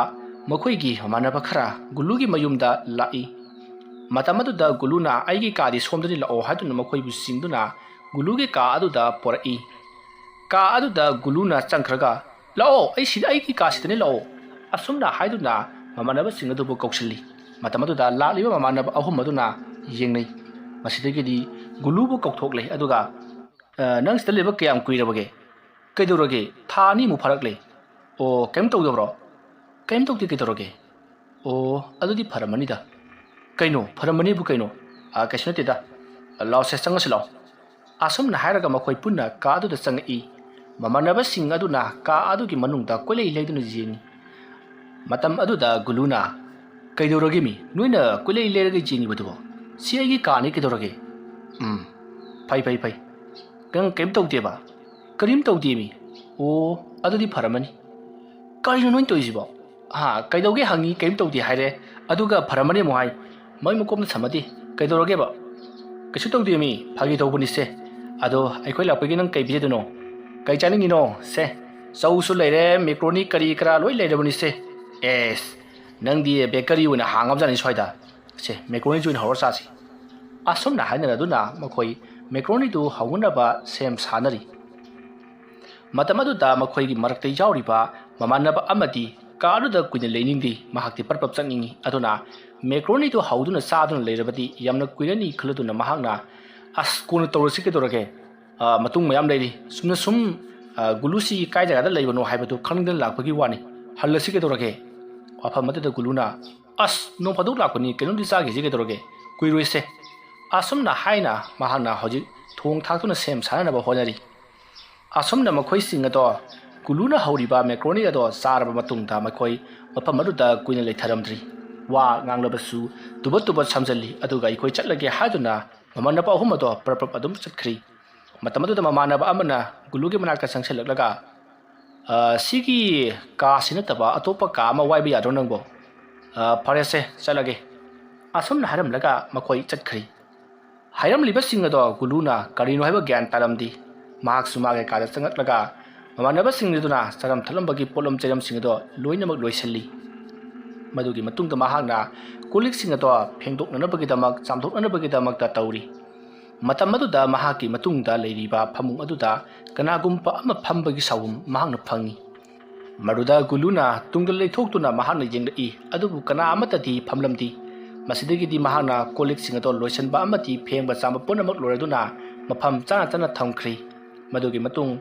ꯃꯈꯣꯏꯒꯤ ꯃꯃꯥꯟꯅꯕ ꯈꯔ ꯒꯨꯂꯨꯒꯤ ꯃꯌꯨꯝꯗ ꯂꯥꯛꯏ ꯃꯇꯝ ꯑꯗꯨꯗ ꯒꯨꯂꯨꯅ ꯑꯩꯒꯤ ꯀꯥꯗꯤ ꯁꯣꯝꯗꯗꯤ ꯂꯥꯛꯑꯣ ꯍꯥꯏꯗꯨꯅ ꯃꯈꯣꯏꯕꯨ ꯆꯤꯡꯗꯨꯅ ꯒꯨꯂꯨꯒꯤ ꯀꯥ ꯑꯗꯨꯗ ꯄꯣꯔꯛꯏ ꯀꯥ ꯑꯗꯨꯗ ꯒꯨꯂꯨꯅ ꯆꯪꯈ꯭ꯔꯒ ꯂꯥꯛꯑꯣ ꯑꯩꯒꯤ ꯀꯥꯁꯤꯗꯅꯤ ꯂꯥꯛꯑꯣ ꯑꯁꯨꯝꯅ ꯍꯥꯏꯗꯨꯅ ꯃꯃꯥꯟꯅꯕꯁꯤꯡ ꯑꯗꯨꯕꯨ ꯀꯧꯁꯤꯜꯂꯤ ꯃꯇꯝ ꯑꯗꯨꯗ ꯂꯥꯛꯂꯤꯕ ꯃꯃꯥꯟꯅꯕ ꯑꯍꯨꯝ ꯑꯗꯨꯅ ꯌꯦꯡꯅꯩ ꯃꯁꯤꯗꯒꯤꯗꯤ ꯒꯨꯂꯨꯕꯨ ꯀꯧꯊꯣꯛꯂꯦ ꯑꯗꯨꯒ ꯅꯪ ꯁꯤꯗ ꯂꯩꯕ ꯀꯌꯥꯝ ꯀꯨꯏꯔꯕꯒꯦ ꯀꯩꯗꯧꯔꯒꯦ ꯊꯥ 2 ꯃꯨꯛ ꯐꯥꯔꯛꯂꯦ ꯑꯣ ꯀꯩꯝ ꯇꯧꯗꯕ꯭ꯔꯣ ꯀꯩꯝ ꯇꯧꯗꯦ ꯀꯩꯗꯧꯔꯒꯦ ꯑꯣ ꯑꯗꯨꯗꯤ ꯐꯔꯝꯃꯅꯤꯗ ꯀꯩꯅꯣ ꯐꯔꯝꯃꯅꯤꯕꯨ ꯀꯩꯅꯣ ꯀꯩꯁꯨ ꯅꯠꯇꯦꯗ ꯂꯥꯎꯁꯦ ꯆꯪꯉꯁꯤ ꯂꯥꯎ ꯑꯁꯨꯝꯅ ꯍꯥꯏꯔꯒ ꯃꯈꯣꯏ ꯄꯨꯟꯅ ꯀꯥ ꯑꯗꯨꯗ ꯆꯪꯉꯛꯏ ꯃꯃꯥꯟꯅꯕꯁꯤꯡ ꯑꯗꯨꯅ ꯀꯥ ꯑꯗꯨꯒꯤ ꯃꯅꯨꯡꯗ ꯀꯣꯏꯂꯩ ꯂꯩꯗꯨꯅ ꯌꯦꯡꯉꯤ ꯃꯇꯝ ꯑꯗꯨꯗ ꯒꯨꯂꯨꯅ ꯀꯩꯗꯧꯔꯒꯦ ꯃꯤ ꯅꯣꯏꯅ ꯀꯣꯏꯂꯩ ꯂꯩꯔꯒ ꯌꯦꯡꯉꯤꯕꯗꯨꯕꯣ ꯁꯤ ꯑꯩꯒꯤ ꯀꯥꯅꯤ ꯀꯩꯗꯧꯔꯒꯦ ꯐꯩ ꯅꯪ ꯀꯩꯝ ꯇꯧꯗꯦꯕ ꯀꯔꯤꯝ ꯇꯧꯗꯦ ꯃꯤ ꯑꯣ ꯑꯗꯨꯗꯤ ꯐꯔꯝꯃꯅꯤ ꯀꯔꯤꯅꯣ ꯅꯣꯏ ꯇꯧꯔꯤꯁꯤꯕꯣ ꯀꯩꯗꯧꯒꯦ ꯍꯪꯉꯤ ꯀꯩꯝ ꯇꯧꯗꯦ ꯍꯥꯏꯔꯦ ꯑꯗꯨꯒ ꯐꯔꯝꯃꯅꯤ ꯑꯃꯨꯛ ꯍꯥꯏ ꯃꯣꯏ ꯃꯀꯣꯝꯗ ꯁꯝꯃꯗꯤ ꯀꯩꯗꯧꯔꯒꯦꯕ ꯀꯩꯁꯨ ꯇꯧꯗꯦ ꯃꯤ ꯐꯥꯒꯤ ꯇꯧꯕꯅꯤꯁꯦ ꯑꯗꯣ ꯑꯩꯈꯣꯏ ꯂꯥꯛꯄꯒꯤ ꯅꯪ ꯀꯩ ꯄꯤꯖꯗꯣꯏꯅꯣ ꯀꯩ ꯆꯥꯅꯤꯡꯉꯤꯅೋ ꯁꯦ ꯆꯧꯁꯨ ꯂꯩꯔꯦ ꯃꯦꯀ꯭ꯔꯣꯅꯤ ꯀꯔꯤ ꯀꯔꯥ ꯂꯣꯏ ꯂꯩꯔꯕꯅꯤꯁꯦ ꯑꯦꯁ ꯅꯪꯗꯤ ꯕꯦꯀꯔꯤ ꯑꯣꯏꯅ ꯍꯥꯡꯉꯕꯖꯥꯠꯅꯤ ꯁ꯭ꯋꯥꯏꯗ ꯁꯦ ꯃꯦꯀ꯭ꯔꯣꯅꯤꯁꯨ ꯑꯣꯏꯅ ꯍꯧꯔ ꯆꯥꯁꯤ ꯑꯁꯨꯝꯅ ꯍꯥꯏꯅꯔꯗꯨꯅ ꯃꯈꯣꯏ ꯃꯦꯀ꯭ꯔꯣꯅꯤꯗꯨ ꯍꯧꯅꯅꯕ ꯁꯦꯝ ꯁꯥꯅꯔꯤ ꯃꯇꯝ ꯑꯗꯨꯗ ꯃꯈꯣꯏꯒꯤ ꯃꯔꯛꯇ ꯌꯥꯎꯔꯤꯕ ꯃꯃꯥꯟꯅꯕ ꯑꯃꯗꯤ ꯀꯥ ꯑꯗꯨꯗ ꯀꯨꯏꯅ ꯂꯩꯅꯤꯡꯗꯦ ꯃꯍꯥꯛꯇꯤ ꯄꯔꯄꯞ ꯆꯠꯅꯤꯡꯉꯤ ꯑꯗꯨꯅ ꯃꯦꯀ꯭ꯔꯣꯅꯤꯗꯨ ꯍꯧꯗꯨꯅ ꯆꯥꯗꯨꯅ ꯂꯩꯔꯕꯗꯤ ꯌꯥꯝꯅ ꯀꯨꯏꯔꯅꯤ ꯈꯜꯂꯗꯨꯅ ꯃꯍꯥꯛꯅ ꯑꯁ ꯀꯣꯟꯅ ꯇꯧꯔꯁꯤ ꯀꯩꯗꯧꯔꯒꯦ ꯃꯇꯨꯡ ꯃꯌꯥꯝ ꯂꯩꯔꯤ ꯁꯨꯝ ꯒꯨꯂꯨꯁꯤ ꯀꯥꯏ ꯖꯒꯥꯗ ꯂꯩꯕꯅꯣ ꯍꯥꯏꯕꯗꯨ ꯈꯪꯗꯅ ꯂꯥꯛꯄꯒꯤ ꯋꯥꯅꯤ ꯍꯜꯂꯁꯤ ꯀꯩꯗꯧꯔꯒꯦ ꯋꯥꯐꯝ ꯑꯗꯨꯗ ꯒꯨꯂꯨꯅ ꯑꯁ ꯅꯣꯡ ꯐꯥꯗꯣꯛ ꯂꯥꯛꯄꯅꯤ ꯀꯩꯅꯣꯝꯗꯤ ꯆꯥꯈꯤꯁꯤ ꯀꯩꯗꯧꯔꯒꯦ ꯀꯨꯏꯔꯣꯏꯁꯦ ꯑꯁꯨꯝꯅ ꯍꯥꯏꯅ ꯃꯍꯥꯛꯅ ꯍꯧꯖꯤꯛ ꯊꯣꯡ ꯊꯥꯛꯇꯨꯅ ꯁꯦꯝ ꯁꯥꯅꯅꯕ ꯍꯣꯠꯅꯔꯤ ꯑꯁꯨꯝꯅ ꯃꯈꯣꯏꯁꯤꯡ ꯑꯗꯣ ꯒꯨꯂꯨꯅ ꯍꯧꯔꯤꯕ ꯃꯦꯀ꯭ꯔꯣꯅꯤ ꯑꯗꯣ ꯆꯥꯔꯕ ꯃꯇꯨꯡꯗ ꯃꯈꯣꯏ ꯃꯐꯝ ꯑꯗꯨꯗ ꯀꯨꯏꯅ ꯂꯩꯊꯔꯝꯗ꯭ꯔꯤ ꯋꯥ ꯉꯥꯡꯂꯕꯁꯨ ꯇꯨꯕꯠ ꯁꯝꯖꯜꯂꯤ ꯑꯗꯨꯒ ꯑꯩꯈꯣꯏ ꯆꯠꯂꯒꯦ ꯍꯥꯏꯗꯨꯅ ꯃꯃꯥꯟꯅꯕ ꯑꯍꯨꯝ ꯑꯗꯣ ꯄꯔꯄꯞ ꯑꯗꯨꯝ ꯆꯠꯈ꯭ꯔꯤ ꯃꯇꯝ ꯑꯗꯨꯗ ꯃꯃꯥꯟꯅꯕ ꯑꯃꯅ ꯒꯨꯂꯨꯒꯤ ꯃꯅꯥꯛꯇ ꯆꯪꯁꯤꯜꯂꯛꯂꯒ ꯁꯤꯒꯤ ꯀꯥꯁꯤ ꯅꯠꯇꯕ ꯑꯇꯣꯞꯄ ꯀꯥ ꯑꯃ ꯋꯥꯏꯕ ꯌꯥꯗ꯭ꯔꯣ ꯅꯪꯕꯣ ꯐꯔꯦꯁꯦ ꯆꯠꯂꯒꯦ ꯑꯁꯨꯝꯅ ꯍꯥꯏꯔꯝꯂꯒ ꯃꯈꯣꯏ ꯆꯠꯈ꯭ꯔꯤ ꯍꯥꯏꯔꯝꯂꯤꯕꯁꯤꯡ ꯑꯗꯣ ꯒꯨꯂꯨꯅ ꯀꯔꯤꯅꯣ ꯍꯥꯏꯕ ꯒ꯭ꯌꯥꯟ ꯇꯥꯔꯝꯗꯤ ꯃꯍꯥꯛꯁꯨ ꯃꯥꯒꯤ ꯀꯥꯗ ꯆꯪꯉꯛꯂꯒ ꯃꯃꯥꯟꯅꯕꯁꯤꯡ ꯑꯗꯨꯅ ꯆꯔꯝ ꯊꯠꯂꯝꯕꯒꯤ ꯄꯣꯠꯂꯝ ꯆꯩꯔꯝꯁꯤꯡ ꯑꯗꯣ ꯂꯣꯏꯅꯃꯛ ꯂꯣꯏꯁꯤꯜꯂꯤ ꯃꯗꯨꯒꯤ ꯃꯇꯨꯡꯗ ꯃꯍꯥꯛꯅ ꯀꯣꯜꯂꯤꯛꯁꯤꯡ ꯑꯗꯣ ꯐꯦꯡꯗꯣꯛꯅꯅꯕꯒꯤꯗꯃꯛ ꯆꯥꯝꯊꯣꯛꯅꯅꯕꯒꯤꯗꯃꯛꯇ ꯇꯧꯔꯤ ꯃꯇꯝ ꯑꯗꯨꯗ ꯃꯍꯥꯛꯀꯤ ꯃꯇꯨꯡꯗ ꯂꯩꯔꯤꯕ ꯐꯃꯨꯡ ꯑꯗꯨꯗ ꯀꯅꯥꯒꯨꯝꯕ ꯑꯃ ꯐꯝꯕꯒꯤ ꯁꯥꯎꯝ ꯃꯍꯥꯛꯅ ꯐꯪꯏ ꯃꯗꯨꯗ ꯒꯨꯂꯨꯅ ꯇꯨꯡꯗ ꯂꯩꯊꯣꯛꯇꯨꯅ ꯃꯍꯥꯛꯅ ꯌꯦꯡꯂꯛꯏ ꯑꯗꯨꯕꯨ ꯀꯅꯥ ꯑꯃꯠꯇꯗꯤ ꯐꯝꯂꯝꯗꯦ ꯃꯁꯤꯗꯒꯤꯗꯤ ꯃꯍꯥꯛꯅ ꯀꯣꯜꯂꯤꯛꯁꯤꯡ ꯑꯗꯣ ꯂꯣꯏꯁꯤꯟꯕ ꯑꯃꯗꯤ ꯐꯦꯡꯕ ꯆꯥꯝꯕ ꯄꯨꯝꯅꯃꯛ ꯂꯣꯏꯔꯗꯨꯅ ꯃꯐꯝ ꯆꯥꯅ ꯊꯝꯈ꯭ꯔꯤ ꯃꯗꯨꯒꯤ ꯃꯇꯨꯡ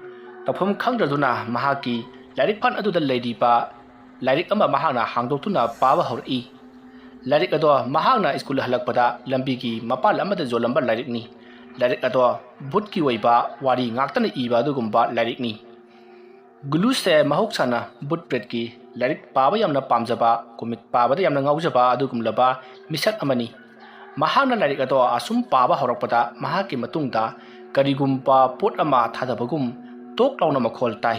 ꯇꯧꯐꯝ ꯈꯪꯗ꯭ꯔꯗꯨꯅ ꯃꯍꯥꯛꯀꯤ ꯂꯥꯏꯔꯤꯛꯐꯝ ꯑꯗꯨꯗ ꯂꯩꯔꯤꯕ ꯂꯥꯏꯔꯤꯛ ꯑꯃ ꯃꯍꯥꯛꯅ ꯍꯥꯡꯗꯣꯛꯇꯨꯅ ꯄꯥꯕ ꯍꯧꯔꯛꯏ ꯂꯥꯏꯔꯤꯛ ꯑꯗꯣ ꯃꯍꯥꯛꯅ ꯁ꯭ꯀꯨꯜ ꯍꯜꯂꯛꯄꯗ ꯂꯝꯕꯤꯒꯤ ꯃꯄꯥꯟ ꯑꯃꯗ ꯌꯣꯜꯂꯝꯕ ꯂꯥꯏꯔꯤꯛꯅꯤ ꯂꯥꯏꯔꯤꯛ ꯑꯗꯣ ꯚꯨꯠꯀꯤ ꯑꯣꯏꯕ ꯋꯥꯔꯤ ꯉꯥꯛꯇꯅ ꯏꯕ ꯑꯗꯨꯒꯨꯝꯕ ꯂꯥꯏꯔꯤꯛꯅꯤ ꯒꯨꯂꯨꯁꯦ ꯃꯍꯧꯁꯥꯅ ꯚꯨꯠ ꯄ꯭ꯔꯦꯠꯀꯤ ꯂꯥꯏꯔꯤꯛ ꯄꯥꯕ ꯌꯥꯝꯅ ꯄꯥꯝꯖꯕ ꯀꯣꯃꯤꯛ ꯄꯥꯕꯗ ꯌꯥꯝꯅ ꯉꯥꯎꯖꯕ ꯑꯗꯨꯒꯨꯝꯂꯕ ꯃꯤꯁꯛ ꯑꯃꯅꯤ ꯃꯍꯥꯛꯅ ꯂꯥꯏꯔꯤꯛ ꯑꯗꯣ ꯑꯁꯨꯝ ꯄꯥꯕ ꯍꯧꯔꯛꯄꯗ ꯃꯍꯥꯛꯀꯤ ꯃꯇꯨꯡꯗ ꯀꯔꯤꯒꯨꯝꯕ ꯄꯣꯠ ꯑꯃ ꯊꯥꯗꯕꯒꯨꯝ ꯇꯣꯛ ꯂꯥꯎꯅ ꯃꯈꯣꯜ ꯇꯥꯏ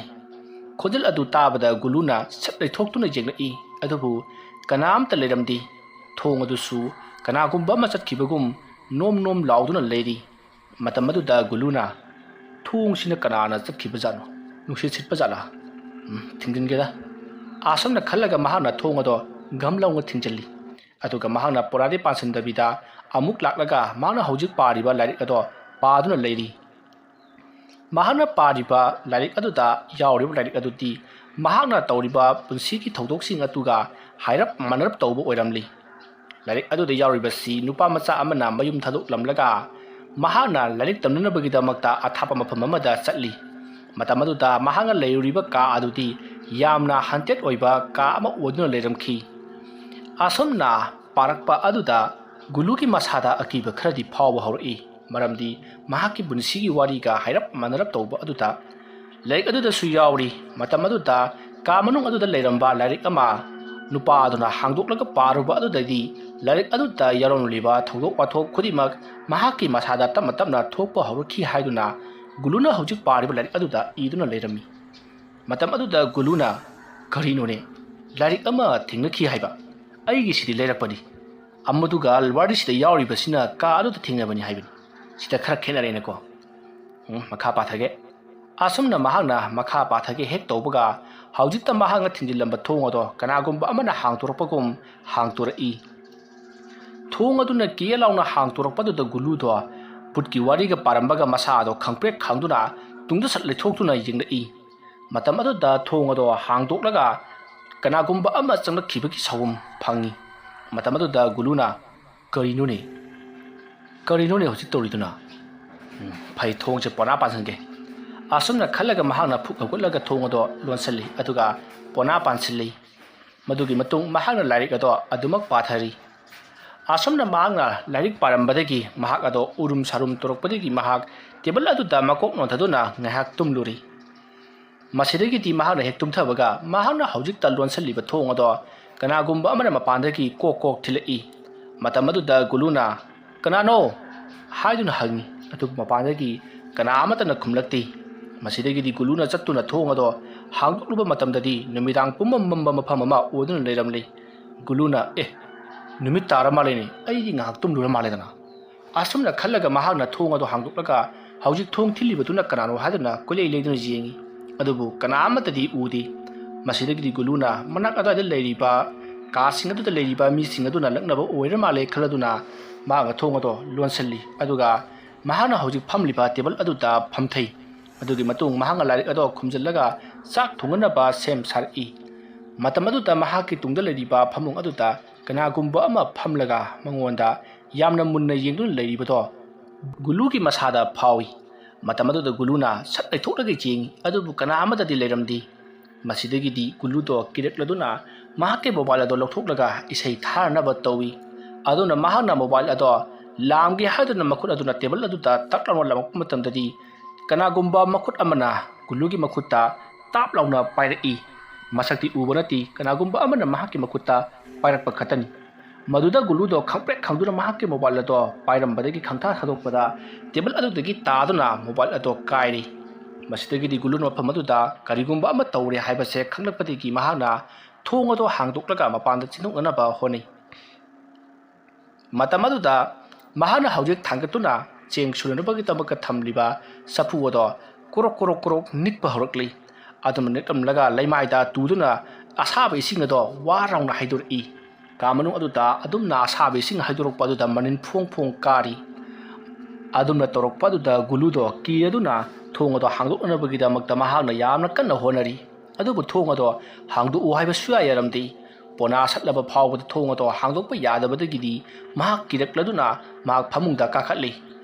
ꯈꯣꯟꯖꯦꯜ ꯑꯗꯨ ꯇꯥꯕꯗ ꯒꯨꯂꯨꯅ ꯁꯠ ꯂꯩꯊꯣꯛꯇꯨꯅ ꯌꯦꯡꯂꯛꯏ ꯑꯗꯨꯕꯨ ꯀꯅꯥꯝꯇ ꯂꯩꯔꯝꯗꯦ ꯊꯣꯡ ꯑꯗꯨꯁꯨ ꯀꯅꯥꯒꯨꯝꯕ ꯑꯃ ꯆꯠꯈꯤꯕꯒꯨꯝ ꯅꯣꯝ ꯂꯥꯎꯗꯨꯅ ꯂꯩꯔꯤ ꯃꯇꯝ ꯑꯗꯨꯗ ꯒꯨꯂꯨꯅ ꯊꯣꯡꯁꯤꯅ ꯀꯅꯥꯅ ꯆꯠꯈꯤꯕꯖꯥꯠꯅꯣ ꯅꯨꯡꯁꯤꯠ ꯁꯤꯠꯄꯖꯥꯠꯂꯥ ꯊꯤꯡꯖꯤꯟꯒꯦꯗ ꯑꯁꯨꯝꯅ ꯈꯜꯂꯒ ꯃꯍꯥꯛꯅ ꯊꯣꯡ ꯑꯗꯣ ꯒꯝ ꯂꯥꯎꯅ ꯊꯤꯡꯖꯤꯜꯂꯤ ꯑꯗꯨꯒ ꯃꯍꯥꯛꯅ ꯄꯣꯔꯥꯗꯤ ꯄꯥꯟꯁꯤꯟꯗꯕꯤꯗ ꯑꯃꯨꯛ ꯂꯥꯛꯂꯒ ꯃꯍꯥꯛꯅ ꯍꯧꯖꯤꯛ ꯄꯥꯔꯤꯕ ꯂꯥꯏꯔꯤꯛ ꯑꯗꯣ ꯄꯥꯗꯨꯅ ꯂꯩꯔꯤ ꯃꯍꯥꯛꯅ ꯄꯥꯔꯤꯕ ꯂꯥꯏꯔꯤꯛ ꯑꯗꯨꯗ ꯌꯥꯎꯔꯤꯕ ꯂꯥꯏꯔꯤꯛ ꯑꯗꯨꯗꯤ ꯃꯍꯥꯛꯅ ꯇꯧꯔꯤꯕ ꯄꯨꯟꯁꯤꯒꯤ ꯊꯧꯗꯣꯛꯁꯤꯡ ꯑꯗꯨꯒ ꯍꯥꯏꯔꯞ ꯃꯥꯟꯅꯔꯞ ꯇꯧꯕ ꯑꯣꯏꯔꯝꯂꯤ ꯂꯥꯏꯔꯤꯛ ꯑꯗꯨꯗ ꯌꯥꯎꯔꯤꯕꯁꯤ ꯅꯨꯄꯥ ꯃꯆꯥ ꯑꯃꯅ ꯃꯌꯨꯝ ꯊꯥꯗꯣꯛꯂꯝꯂꯒ ꯃꯍꯥꯛꯅ ꯂꯥꯏꯔꯤꯛ ꯇꯝꯅꯅꯕꯒꯤꯗꯃꯛꯇ ꯑꯊꯥꯞꯄ ꯃꯐꯝ ꯑꯃꯗ ꯆꯠꯂꯤ ꯃꯇꯝ ꯑꯗꯨꯗ ꯃꯍꯥꯛꯅ ꯂꯩꯔꯨꯔꯤꯕ ꯀꯥ ꯑꯗꯨꯗꯤ ꯌꯥꯝꯅ ꯍꯟꯇꯦꯠ ꯑꯣꯏꯕ ꯀꯥ ꯑꯃ ꯑꯣꯏꯗꯨꯅ ꯂꯩꯔꯝꯈꯤ ꯑꯁꯨꯝꯅ ꯄꯥꯔꯛꯄ ꯑꯗꯨꯗ ꯒꯨꯂꯨꯒꯤ ꯃꯁꯥꯗ ꯑꯀꯤꯕ ꯈꯔꯗꯤ ꯐꯥꯎꯕ ꯍꯧꯔꯛꯏ ꯃꯔꯝꯗꯤ ꯃꯍꯥꯛꯀꯤ ꯄꯨꯟꯁꯤꯒꯤ ꯋꯥꯔꯤꯒ ꯍꯥꯏꯔꯞ ꯃꯥꯟꯅꯔꯞ ꯇꯧꯕ ꯑꯗꯨꯗ ꯂꯥꯏꯔꯤꯛ ꯑꯗꯨꯗꯁꯨ ꯌꯥꯎꯔꯤ ꯃꯇꯝ ꯑꯗꯨꯗ ꯀꯥ ꯃꯅꯨꯡ ꯑꯗꯨꯗ ꯂꯩꯔꯝꯕ ꯂꯥꯏꯔꯤꯛ ꯑꯃ ꯅꯨꯄꯥ ꯑꯗꯨꯅ ꯍꯥꯡꯗꯣꯛꯂꯒ ꯄꯥꯔꯨꯕ ꯑꯗꯨꯗꯗꯤ ꯂꯥꯏꯔꯤꯛ ꯑꯗꯨꯗ ꯌꯥꯎꯔꯝꯂꯤꯕ ꯊꯧꯗꯣꯛ ꯋꯥꯊꯣꯛ ꯈꯨꯗꯤꯡꯃꯛ ꯃꯍꯥꯛꯀꯤ ꯃꯁꯥꯗ ꯇꯞꯅ ꯇꯞꯅ ꯊꯣꯛꯄ ꯍꯧꯔꯛꯈꯤ ꯍꯥꯏꯗꯨꯅ ꯒꯨꯂꯨꯅ ꯍꯧꯖꯤꯛ ꯄꯥꯔꯤꯕ ꯂꯥꯏꯔꯤꯛ ꯑꯗꯨꯗ ꯏꯗꯨꯅ ꯂꯩꯔꯝꯃꯤ ꯃꯇꯝ ꯑꯗꯨꯗ ꯒꯨꯂꯨꯅ ꯀꯔꯤꯅꯣꯅꯦ ꯂꯥꯏꯔꯤꯛ ꯑꯃ ꯊꯦꯡꯅꯈꯤ ꯍꯥꯏꯕ ꯑꯩꯒꯤꯁꯤꯗꯤ ꯂꯩꯔꯛꯄꯅꯤ ꯑꯃꯗꯨꯒ ꯋꯥꯔꯤꯁꯤꯗ ꯌꯥꯎꯔꯤꯕꯁꯤꯅ ꯀꯥ ꯑꯗꯨꯗ ꯊꯦꯡꯅꯕꯅꯤ ꯍꯥꯏꯕꯅꯤ ꯁꯤꯗ ꯈꯔ ꯈꯦꯠꯅꯔꯦꯅꯀꯣ ꯃꯈꯥ ꯄꯥꯊꯒꯦ ꯑꯁꯨꯝꯅ ꯃꯍꯥꯛꯅ ꯃꯈꯥ ꯄꯥꯊꯒꯦ ꯍꯦꯛ ꯇꯧꯕꯒ ꯍꯧꯖꯤꯛꯇ ꯃꯍꯥꯛꯅ ꯊꯤꯡꯖꯤꯜꯂꯝꯕ ꯊꯣꯡ ꯑꯗꯣ ꯀꯅꯥꯒꯨꯝꯕ ꯑꯃꯅ ꯍꯥꯡꯇꯣꯔꯛꯄꯒꯨꯝ ꯍꯥꯡꯇꯣꯔꯛꯏ ꯊꯣꯡ ꯑꯗꯨꯅ ꯀꯤꯌꯦ ꯂꯥꯎꯅ ꯍꯥꯡꯇꯣꯔꯛꯄꯗꯨꯗ ꯒꯨꯂꯨꯗꯣ ꯕꯨꯠꯀꯤ ꯋꯥꯔꯤꯒ ꯄꯥꯔꯝꯕꯒ ꯃꯁꯥ ꯑꯗꯣ ꯈꯪꯄ꯭ꯔꯦꯛ ꯈꯪꯗꯨꯅ ꯇꯨꯡꯗ ꯁꯠ ꯂꯩꯊꯣꯛꯇꯨꯅ ꯌꯦꯡꯂꯛꯏ ꯃꯇꯝ ꯑꯗꯨꯗ ꯊꯣꯡ ꯑꯗꯣ ꯍꯥꯡꯗꯣꯛꯂꯒ ꯀꯅꯥꯒꯨꯝꯕ ꯑꯃ ꯆꯪꯂꯛꯈꯤꯕꯒꯤ ꯁꯥꯎꯝ ꯐꯪꯏ ꯃꯇꯝ ꯑꯗꯨꯗ ꯒꯨꯂꯨꯅ ꯀꯔꯤꯅꯣꯅꯦ ꯍꯧꯖꯤꯛ ꯇꯧꯔꯤꯗꯨꯅ ꯐꯩ ꯊꯣꯡꯁꯦ ꯄꯣꯅꯥ ꯄꯥꯟꯁꯤꯟꯒꯦ ꯑꯁꯨꯝꯅ ꯈꯜꯂꯒ ꯃꯍꯥꯛꯅ ꯐꯨꯛ ꯍꯧꯒꯠꯂꯒ ꯊꯣꯡ ꯑꯗꯣ ꯂꯣꯟꯁꯤꯜꯂꯤ ꯑꯗꯨꯒ ꯄꯣꯅꯥ ꯄꯥꯟꯁꯤꯜꯂꯤ ꯃꯗꯨꯒꯤ ꯃꯇꯨꯡ ꯃꯍꯥꯛꯅ ꯂꯥꯏꯔꯤꯛ ꯑꯗꯣ ꯑꯗꯨꯃꯛ ꯄꯥꯊꯔꯤ ꯑꯁꯨꯝꯅ ꯃꯍꯥꯛꯅ ꯂꯥꯏꯔꯤꯛ ꯄꯥꯔꯝꯕꯗꯒꯤ ꯃꯍꯥꯛ ꯑꯗꯣ ꯎꯔꯨꯝ ꯁꯥꯔꯨꯝ ꯇꯧꯔꯛꯄꯗꯒꯤ ꯃꯍꯥꯛ ꯇꯦꯕꯜ ꯑꯗꯨꯗ ꯃꯀꯣꯛ ꯅꯣꯟꯊꯗꯨꯅ ꯉꯥꯏꯍꯥꯛ ꯇꯨꯝꯂꯨꯔꯤ ꯃꯁꯤꯗꯒꯤꯗꯤ ꯃꯍꯥꯛꯅ ꯍꯦꯛ ꯇꯨꯝꯊꯕꯒ ꯃꯍꯥꯛꯅ ꯍꯧꯖꯤꯛꯇ ꯂꯣꯟꯁꯤꯜꯂꯤꯕ ꯊꯣꯡ ꯑꯗꯣ ꯀꯅꯥꯒꯨꯝꯕ ꯑꯃꯅ ꯃꯄꯥꯟꯗꯒꯤ ꯀꯣꯛ ꯀꯣꯛ ꯊꯤꯜꯂꯛꯏ ꯃꯇꯝ ꯑꯗꯨꯗ ꯒꯨꯂꯨꯅ ꯀꯅꯥꯅꯣ ꯍꯥꯏꯗꯨꯅ ꯍꯪꯉꯤ ꯑꯗꯨꯕꯨ ꯃꯄꯥꯟꯗꯒꯤ ꯀꯅꯥ ꯑꯃꯠꯇꯅ ꯈꯨꯝꯂꯛꯇꯦ ꯃꯁꯤꯗꯒꯤꯗꯤ ꯒꯨꯂꯨꯅ ꯆꯠꯇꯨꯅ ꯊꯣꯡ ꯑꯗꯣ ꯍꯥꯡꯗꯣꯛꯂꯨꯕ ꯃꯇꯝꯗꯗꯤ ꯅꯨꯃꯤꯗꯥꯡ ꯄꯨꯝꯃꯝ ꯃꯝꯕ ꯃꯐꯝ ꯑꯃ ꯑꯣꯏꯗꯨꯅ ꯂꯩꯔꯝꯂꯤ ꯒꯨꯂꯨꯅ ꯅꯨꯃꯤꯠ ꯇꯥꯔ ꯃꯥꯜꯂꯦꯅꯦ ꯑꯩꯗꯤ ꯉꯥꯏꯍꯥꯛ ꯇꯨꯝꯂꯨꯔ ꯃꯥꯜꯂꯦꯗꯅ ꯑꯁꯨꯝꯅ ꯈꯜꯂꯒ ꯃꯍꯥꯛꯅ ꯊꯣꯡ ꯑꯗꯣ ꯍꯥꯡꯗꯣꯛꯂꯒ ꯍꯧꯖꯤꯛ ꯊꯣꯡ ꯊꯤꯜꯂꯤꯕꯗꯨꯅ ꯀꯅꯥꯅೋ ꯍꯥꯏꯗꯨꯅ ꯀꯣꯏꯂꯩ ꯂꯩꯗꯨꯅ ꯌꯦꯡꯉꯤ ꯑꯗꯨꯕꯨ ꯀꯅꯥ ꯑꯃꯠꯇꯗꯤ ꯎꯗꯦ ꯃꯁꯤꯗꯒꯤꯗꯤ ꯒꯨꯂꯨꯅ ꯃꯅꯥꯛ ꯑꯗꯨꯋꯥꯏꯗ ꯂꯩꯔꯤꯕ ꯀꯥꯁꯤꯡ ꯑꯗꯨꯗ ꯂꯩꯔꯤꯕ ꯃꯤꯁꯤꯡ ꯑꯗꯨꯅ ꯂꯛꯅꯕ ꯑꯣꯏꯔ ꯃꯥꯜꯂꯦ ꯈꯜꯂꯗꯨꯅ ꯃꯍꯥꯛꯅ ꯊꯣꯡ ꯑꯗꯣ ꯂꯣꯟꯁꯤꯜꯂꯤ ꯑꯗꯨꯒ ꯃꯍꯥꯛꯅ ꯍꯧꯖꯤꯛ ꯐꯝꯂꯤꯕ ꯇꯦꯕꯜ ꯑꯗꯨꯗ ꯐꯝꯊꯩ ꯑꯗꯨꯒꯤ ꯃꯇꯨꯡ ꯃꯍꯥꯛꯅ ꯂꯥꯏꯔꯤꯛ ꯑꯗꯣ ꯈꯨꯝꯖꯤꯜꯂꯒ ꯆꯥꯛ ꯊꯣꯡꯅꯅꯕ ꯁꯦꯝ ꯁꯥꯔꯛꯏ ꯃꯇꯝ ꯑꯗꯨꯗ ꯃꯍꯥꯛꯀꯤ ꯇꯨꯡꯗ ꯂꯩꯔꯤꯕ ꯐꯃꯨꯡ ꯑꯗꯨꯗ ꯀꯅꯥꯒꯨꯝꯕ ꯑꯃ ꯐꯝꯂꯒ ꯃꯉꯣꯟꯗ ꯌꯥꯝꯅ ꯃꯨꯟꯅ ꯌꯦꯡꯗꯨꯅ ꯂꯩꯔꯤꯕꯗꯣ ꯒꯨꯂꯨꯒꯤ ꯃꯁꯥꯗ ꯐꯥꯎꯏ ꯃꯇꯝ ꯑꯗꯨꯗ ꯒꯨꯂꯨꯅ ꯁꯠ ꯂꯩꯊꯣꯛꯂꯒ ꯌꯦꯡꯉꯤ ꯑꯗꯨꯕꯨ ꯀꯅꯥ ꯑꯃꯗꯗꯤ ꯂꯩꯔꯝꯗꯦ ꯃꯁꯤꯗꯒꯤꯗꯤ ꯒꯨꯂꯨꯗꯣ ꯀꯤꯔꯛꯂꯗꯨꯅ ꯃꯍꯥꯛꯀꯤ ꯃꯣꯕꯥꯏꯜ ꯑꯗꯣ ꯂꯧꯊꯣꯛꯂꯒ ꯏꯁꯩ ꯊꯥꯅꯕ ꯇꯧꯏ ꯑꯗꯨꯅ ꯃꯍꯥꯛꯅ ꯃꯣꯕꯥꯏꯜ ꯑꯗꯣ ꯂꯥꯝꯒꯦ ꯍꯥꯏꯗꯨꯅ ꯃꯈꯨꯠ ꯑꯗꯨꯅ ꯇꯦꯕꯜ ꯑꯗꯨꯗ ꯇꯛ ꯂꯥꯎꯅ ꯂꯥꯝꯃꯛꯄ ꯃꯇꯝꯗꯗꯤ ꯀꯅꯥꯒꯨꯝꯕ ꯃꯈꯨꯠ ꯑꯃꯅ ꯒꯨꯂꯨꯒꯤ ꯃꯈꯨꯠꯇ ꯇꯥꯞ ꯂꯥꯎꯅ ꯄꯥꯏꯔꯛꯏ ꯃꯁꯛꯇꯤ ꯎꯕ ꯅꯠꯇꯦ ꯀꯅꯥꯒꯨꯝꯕ ꯑꯃꯅ ꯃꯍꯥꯛꯀꯤ ꯃꯈꯨꯠꯇ ꯄꯥꯏꯔꯛꯄ ꯈꯛꯇꯅꯤ ꯃꯗꯨꯗ ꯒꯨꯂꯨꯗꯣ ꯈꯪꯄ꯭ꯔꯦꯛ ꯈꯪꯗꯨꯅ ꯃꯍꯥꯛꯀꯤ ꯃꯣꯕꯥꯏꯜ ꯑꯗꯣ ꯄꯥꯏꯔꯝꯕꯗꯒꯤ ꯈꯪꯊꯥ ꯊꯥꯗꯣꯛꯄꯗ ꯇꯦꯕꯜ ꯑꯗꯨꯗꯒꯤ ꯇꯥꯗꯨꯅ ꯃꯣꯕꯥꯏꯜ ꯑꯗꯣ ꯀꯥꯏꯔꯤ ꯃꯁꯤꯗꯒꯤꯗꯤ ꯒꯨꯂꯨꯅ ꯃꯐꯝ ꯑꯗꯨꯗ ꯀꯔꯤꯒꯨꯝꯕ ꯑꯃ ꯇꯧꯔꯦ ꯍꯥꯏꯕꯁꯦ ꯈꯪꯂꯛꯄꯗꯒꯤ ꯃꯍꯥꯛꯅ ꯊꯣꯡ ꯑꯗꯣ ꯍꯥꯡꯗꯣꯛꯂꯒ ꯃꯄꯥꯟꯗ ꯆꯦꯟꯊꯣꯛꯅꯅꯕ ꯍꯣꯠꯅꯩ ꯃꯇꯝ ꯑꯗꯨꯗ ꯃꯍꯥꯛꯅ ꯍꯧꯖꯤꯛ ꯊꯥꯡꯒꯠꯇꯨꯅ ꯆꯦꯡ ꯁꯨꯅꯅꯕꯒꯤꯗꯃꯛꯇ ꯊꯝꯂꯤꯕ ꯆꯐꯨ ꯑꯗꯣ ꯀꯣꯔꯣꯛ ꯀꯣꯔꯣꯛ ꯀꯣꯔꯣꯛ ꯅꯤꯛꯄ ꯍꯧꯔꯛꯂꯤ ꯑꯗꯨꯅ ꯅꯤꯛꯂꯝꯂꯒ ꯂꯩꯃꯥꯏꯗ ꯇꯨꯗꯨꯅ ꯑꯁꯥꯕ ꯏꯁꯤꯡ ꯑꯗꯣ ꯋꯥ ꯂꯥꯎꯅ ꯍꯩꯗꯣꯔꯛꯏ ꯀꯥ ꯃꯅꯨꯡ ꯑꯗꯨꯗ ꯑꯗꯨꯝꯅ ꯑꯁꯥꯕ ꯏꯁꯤꯡ ꯍꯩꯗꯣꯔꯛꯄ ꯑꯗꯨꯗ ꯃꯅꯤꯟ ꯐꯣꯡ ꯐꯣꯡ ꯀꯥꯔꯤ ꯑꯗꯨꯝꯅ ꯇꯧꯔꯛꯄ ꯑꯗꯨꯗ ꯒꯨꯂꯨꯗꯣ ꯀꯤꯔꯗꯨꯅ ꯊꯣꯡ ꯑꯗꯣ ꯍꯥꯡꯗꯣꯛꯅꯕꯒꯤꯗꯃꯛꯇ ꯃꯍꯥꯛꯅ ꯌꯥꯝꯅ ꯀꯟꯅ ꯍꯣꯠꯅꯔꯤ ꯑꯗꯨꯕꯨ ꯊꯣꯡ ꯑꯗꯣ ꯍꯥꯡꯗꯣꯛꯎ ꯍꯥꯏꯕ ꯁꯨꯌꯥ ꯌꯥꯔꯝꯗꯦ ꯄꯣꯅꯥ ꯁꯠꯂꯕ ꯐꯥꯎꯕꯗ ꯊꯣꯡ ꯑꯗꯣ ꯍꯥꯡꯗꯣꯛꯄ ꯌꯥꯗꯕꯗꯒꯤꯗꯤ ꯃꯍꯥꯛ ꯀꯤꯔꯛꯂꯗꯨꯅ ꯃꯍꯥꯛ ꯐꯃꯨꯡꯗ ꯀꯥꯈꯠꯂꯤ